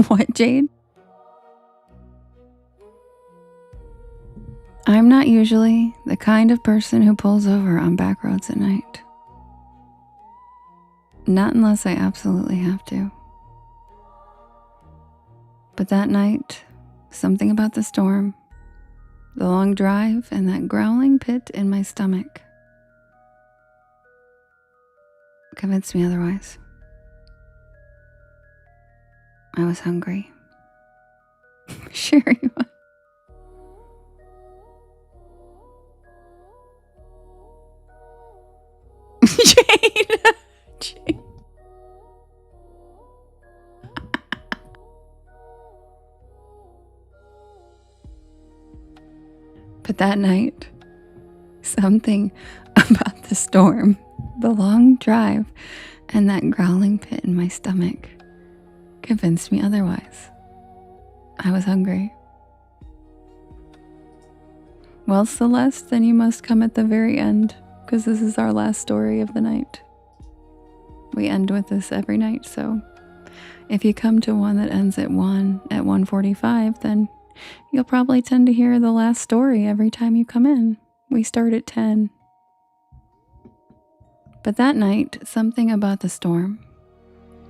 What, Jade? I'm not usually the kind of person who pulls over on back roads at night. Not unless I absolutely have to. But that night, something about the storm, the long drive, and that growling pit in my stomach convinced me otherwise. I was hungry. Sure you are. Jade. Jade. But that night, something about the storm, the long drive, and that growling pit in my stomach convinced me otherwise. I was hungry. Well, Celeste, then you must come at the very end, because this is our last story of the night. We end with this every night, so if you come to one that ends at 1:45, then you'll probably tend to hear the last story every time you come in. We start at 10. But that night, something about the storm,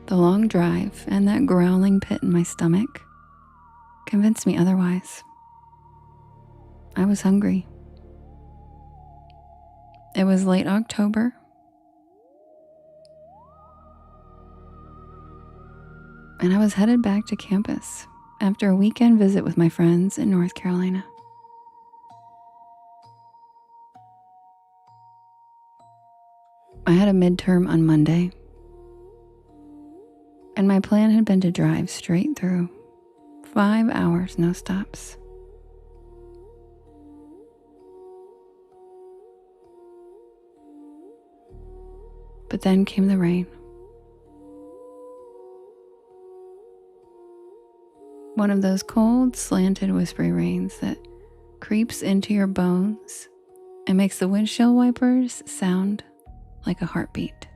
the long drive, and that growling pit in my stomach convinced me otherwise. I was hungry. It was late October. And I was headed back to campus after a weekend visit with my friends in North Carolina. I had a midterm on Monday, and my plan had been to drive straight through, 5 hours, no stops. But then came the rain. One of those cold, slanted, whispery rains that creeps into your bones and makes the windshield wipers sound like a heartbeat.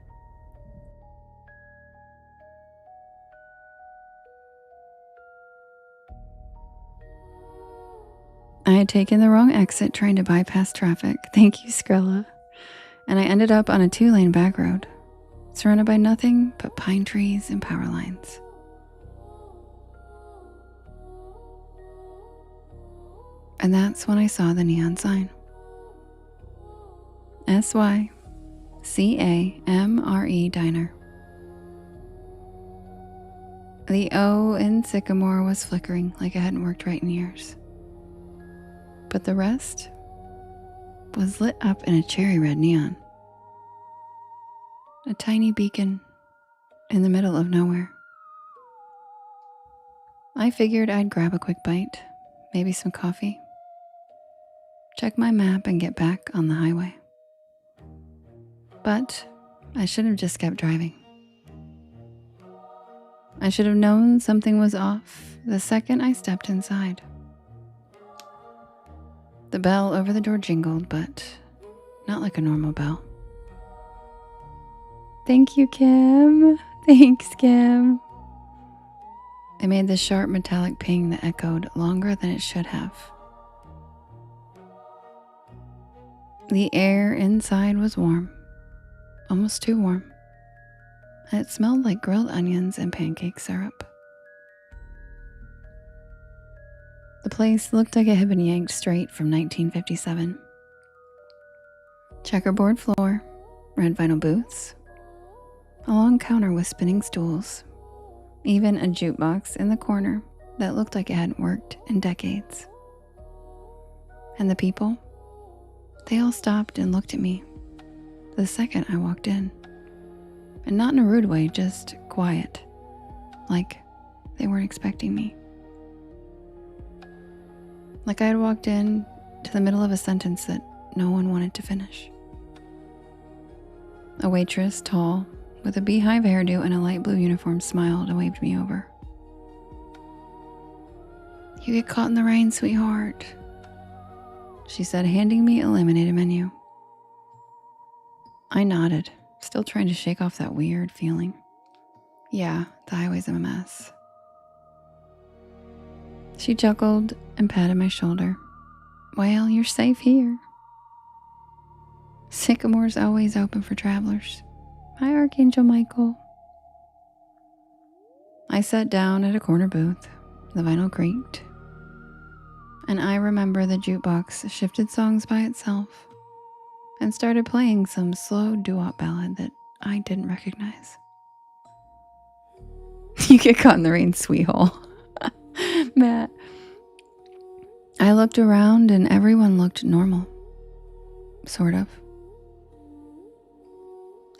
I had taken the wrong exit trying to bypass traffic. Thank you, Skrilla. And I ended up on a 2-lane back road, surrounded by nothing but pine trees and power lines. And that's when I saw the neon sign. SYCAMRE Diner. The O in Sycamore was flickering like it hadn't worked right in years. But the rest was lit up in a cherry red neon. A tiny beacon in the middle of nowhere. I figured I'd grab a quick bite, maybe some coffee, check my map and get back on the highway. But I should have just kept driving. I should have known something was off the second I stepped inside. The bell over the door jingled, but not like a normal bell. Thank you, Kim. Thanks, Kim. It made this sharp metallic ping that echoed longer than it should have. The air inside was warm, almost too warm, and it smelled like grilled onions and pancake syrup. The place looked like it had been yanked straight from 1957. Checkerboard floor, red vinyl booths, a long counter with spinning stools, even a jukebox in the corner that looked like it hadn't worked in decades. And the people, they all stopped and looked at me the second I walked in. And not in a rude way, just quiet, like they weren't expecting me. Like I had walked in to the middle of a sentence that no one wanted to finish. A waitress, tall, with a beehive hairdo and a light blue uniform, smiled and waved me over. "You get caught in the rain, sweetheart," she said, handing me a laminated menu. I nodded, still trying to shake off that weird feeling. Yeah, the highway's a mess. She chuckled and patted my shoulder. "Well, you're safe here. Sycamore's always open for travelers. Hi, Archangel Michael." I sat down at a corner booth. The vinyl creaked, and I remember the jukebox shifted songs by itself and started playing some slow doo-wop ballad that I didn't recognize. "You get caught in the rain, sweethole." Matt. I looked around and everyone looked normal. Sort of.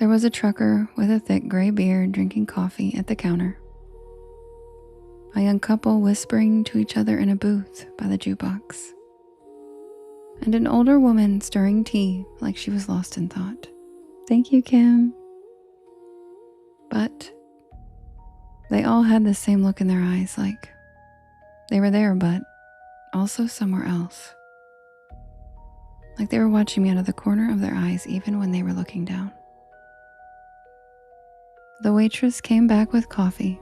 There was a trucker with a thick gray beard drinking coffee at the counter. A young couple whispering to each other in a booth by the jukebox. And an older woman stirring tea like she was lost in thought. "Thank you, Kim." But they all had the same look in their eyes, like they were there but also somewhere else. Like they were watching me out of the corner of their eyes even when they were looking down. The waitress came back with coffee.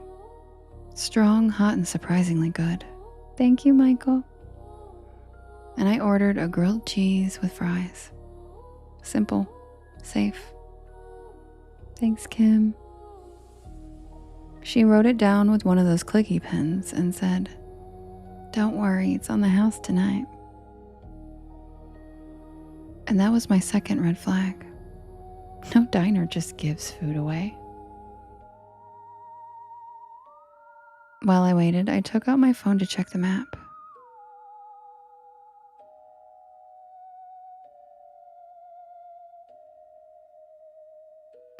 Strong, hot, and surprisingly good. "Thank you, Michael." And I ordered a grilled cheese with fries. Simple, safe. "Thanks, Kim." She wrote it down with one of those clicky pens and said, "Don't worry, it's on the house tonight." And that was my second red flag. No diner just gives food away. While I waited, I took out my phone to check the map.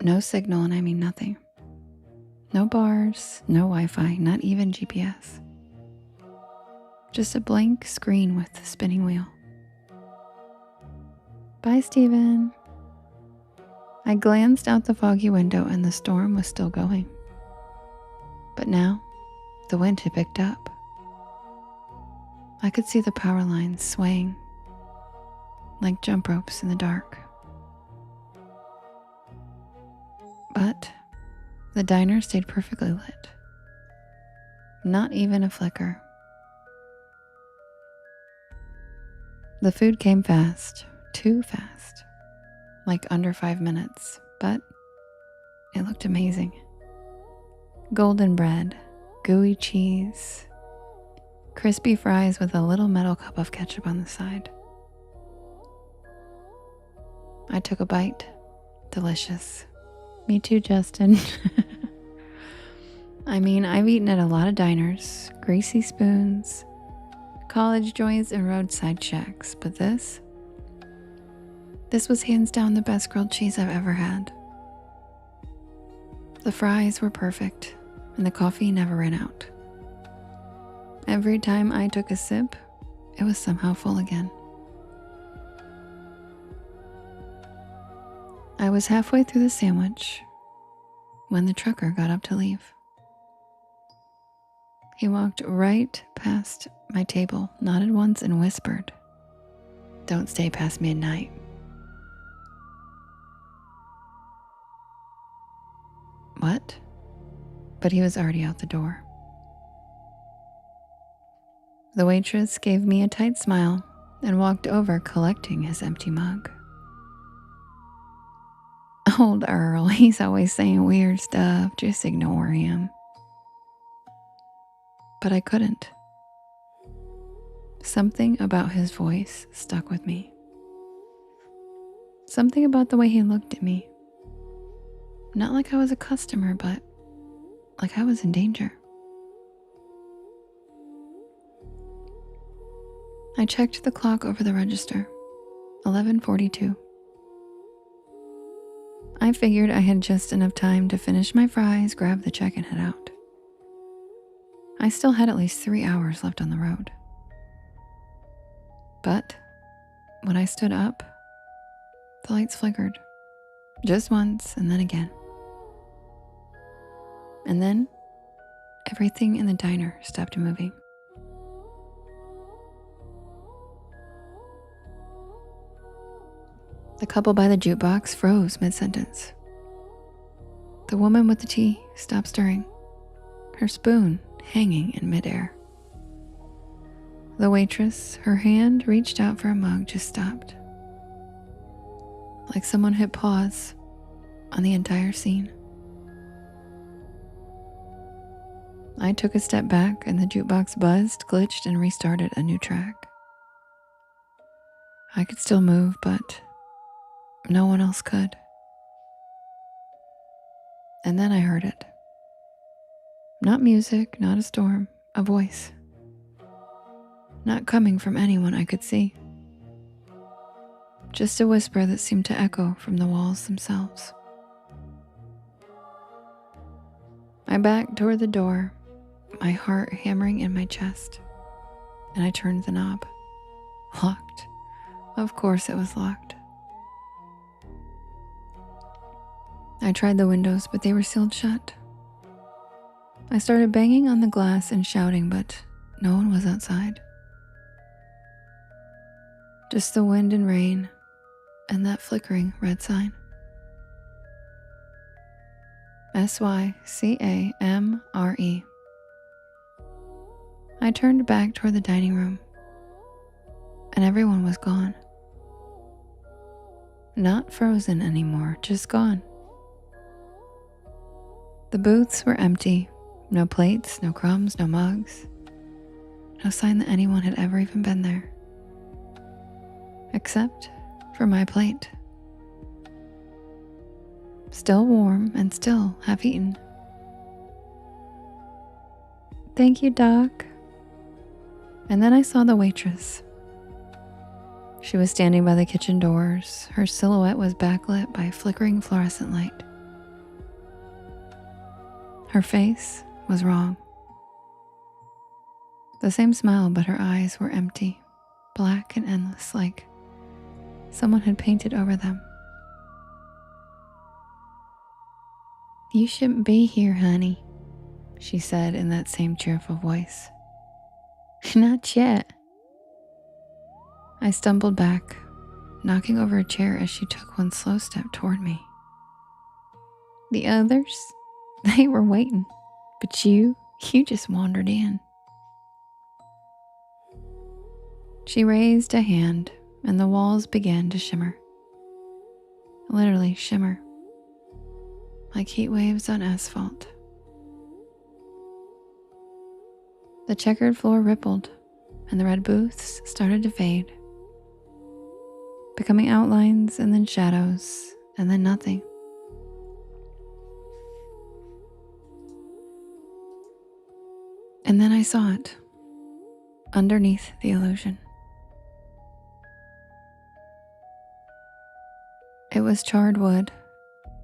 No signal, and I mean nothing. No bars, no Wi-Fi, not even GPS. Just a blank screen with a spinning wheel. "Bye, Steven." I glanced out the foggy window and the storm was still going. But now, the wind had picked up. I could see the power lines swaying like jump ropes in the dark. But the diner stayed perfectly lit. Not even a flicker. The food came fast, too fast, like under 5 minutes, but it looked amazing. Golden bread, gooey cheese, crispy fries with a little metal cup of ketchup on the side. I took a bite. Delicious. Me too, Justin. I mean, I've eaten at a lot of diners, greasy spoons, college joints, and roadside shacks, but this was hands down the best grilled cheese I've ever had. The fries were perfect, and the coffee never ran out. Every time I took a sip, it was somehow full again. I was halfway through the sandwich when the trucker got up to leave. He walked right past my table, nodded once, and whispered, "Don't stay past midnight." What? But he was already out the door. The waitress gave me a tight smile and walked over, collecting his empty mug. Old Earl, he's always saying weird stuff, just ignore him. But I couldn't. Something about his voice stuck with me. Something about the way he looked at me. Not like I was a customer, but like I was in danger. I checked the clock over the register. 11:42. I figured I had just enough time to finish my fries, grab the check, and head out. I still had at least 3 hours left on the road. But when I stood up, the lights flickered. Just once and then again. And then everything in the diner stopped moving. The couple by the jukebox froze mid-sentence. The woman with the tea stopped stirring, her spoon hanging in midair. The waitress, her hand reached out for a mug, just stopped. Like someone hit pause on the entire scene. I took a step back and the jukebox buzzed, glitched, and restarted a new track. I could still move, but no one else could. And then I heard it. Not music, not a storm, a voice. Not coming from anyone I could see. Just a whisper that seemed to echo from the walls themselves. I backed toward the door, my heart hammering in my chest, and I turned the knob. Locked. Of course it was locked. I tried the windows, but they were sealed shut. I started banging on the glass and shouting, but no one was outside. Just the wind and rain and that flickering red sign. SYCAMRE. I turned back toward the dining room, and everyone was gone. Not frozen anymore, just gone. The booths were empty, no plates, no crumbs, no mugs, no sign that anyone had ever even been there. Except for my plate. Still warm and still half-eaten. Thank you, Doc. And then I saw the waitress. She was standing by the kitchen doors. Her silhouette was backlit by a flickering fluorescent light. Her face was wrong. The same smile, but her eyes were empty, black and endless, like someone had painted over them. "You shouldn't be here, honey," she said in that same cheerful voice. "Not yet." I stumbled back, knocking over a chair as she took one slow step toward me. "The others, they were waiting, but you just wandered in." She raised a hand and the walls began to shimmer. Literally shimmer, like heat waves on asphalt. The checkered floor rippled and the red booths started to fade, becoming outlines and then shadows and then nothing. And then I saw it, underneath the illusion. It was charred wood,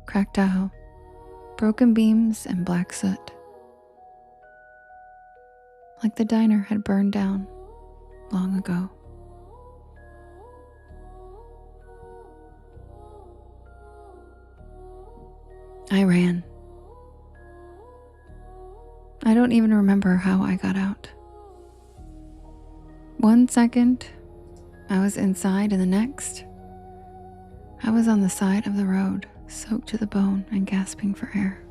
cracked tile, broken beams, and black soot. Like the diner had burned down long ago. I ran. I don't even remember how I got out. 1 second, I was inside, and the next, I was on the side of the road, soaked to the bone and gasping for air.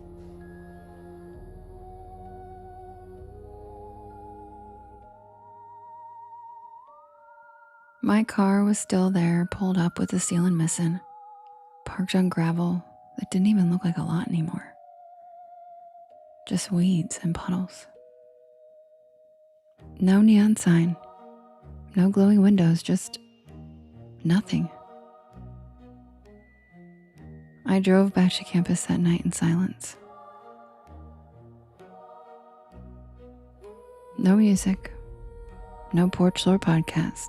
My car was still there, pulled up with the ceiling missing, parked on gravel that didn't even look like a lot anymore. Just weeds and puddles. No neon sign, no glowing windows, just nothing. I drove back to campus that night in silence. No music, no Porch Lore podcast.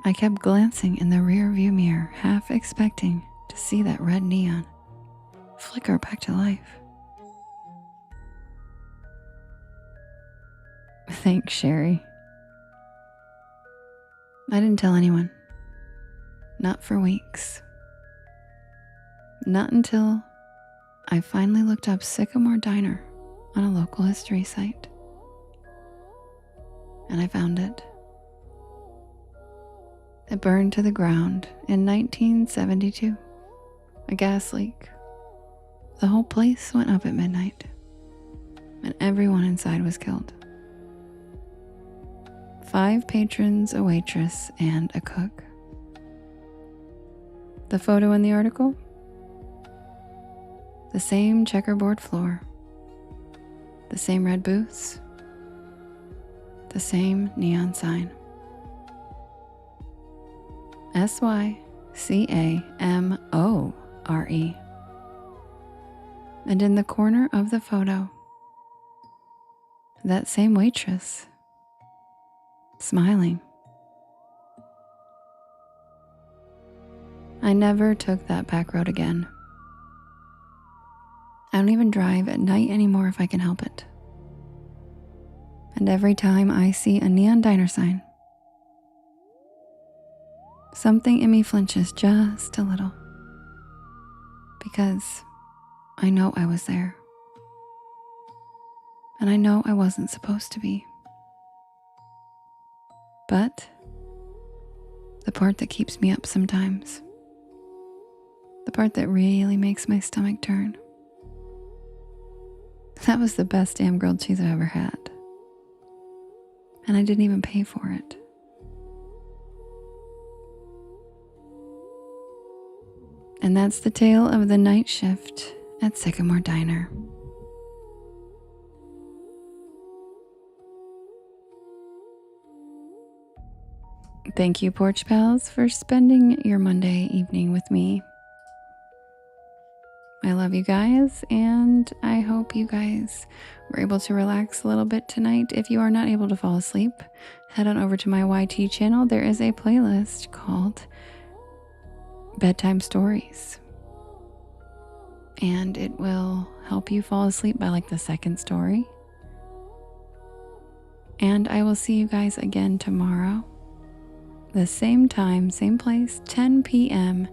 I kept glancing in the rear view mirror, half expecting to see that red neon flicker back to life. Thanks, Sherry. I didn't tell anyone. Not for weeks. Not until I finally looked up Sycamore Diner on a local history site. And I found it. It burned to the ground in 1972. A gas leak. The whole place went up at midnight, and everyone inside was killed. 5 patrons, a waitress, and a cook. The photo in the article? The same checkerboard floor, the same red booths, the same neon sign. SYCAMORE. And in the corner of the photo, that same waitress, smiling. I never took that back road again. I don't even drive at night anymore if I can help it. And every time I see a neon diner sign, something in me flinches just a little. Because I know I was there. And I know I wasn't supposed to be. But the part that keeps me up sometimes, the part that really makes my stomach turn, that was the best damn grilled cheese I've ever had. And I didn't even pay for it. And that's the tale of the night shift at Sycamore Diner. Thank you, Porch Pals, for spending your Monday evening with me. I love you guys, and I hope you guys were able to relax a little bit tonight. If you are not able to fall asleep, head on over to my YT channel. There is a playlist called Bedtime Stories, and it will help you fall asleep by like the second story. And I will see you guys again tomorrow, the same time, same place, 10 p.m.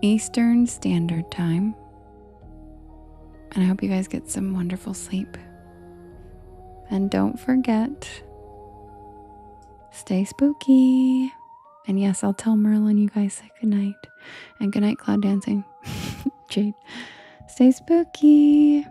Eastern Standard Time. And I hope you guys get some wonderful sleep. And don't forget, stay spooky. And yes, I'll tell Merlin you guys say goodnight. And goodnight, cloud dancing. Jade. Stay spooky.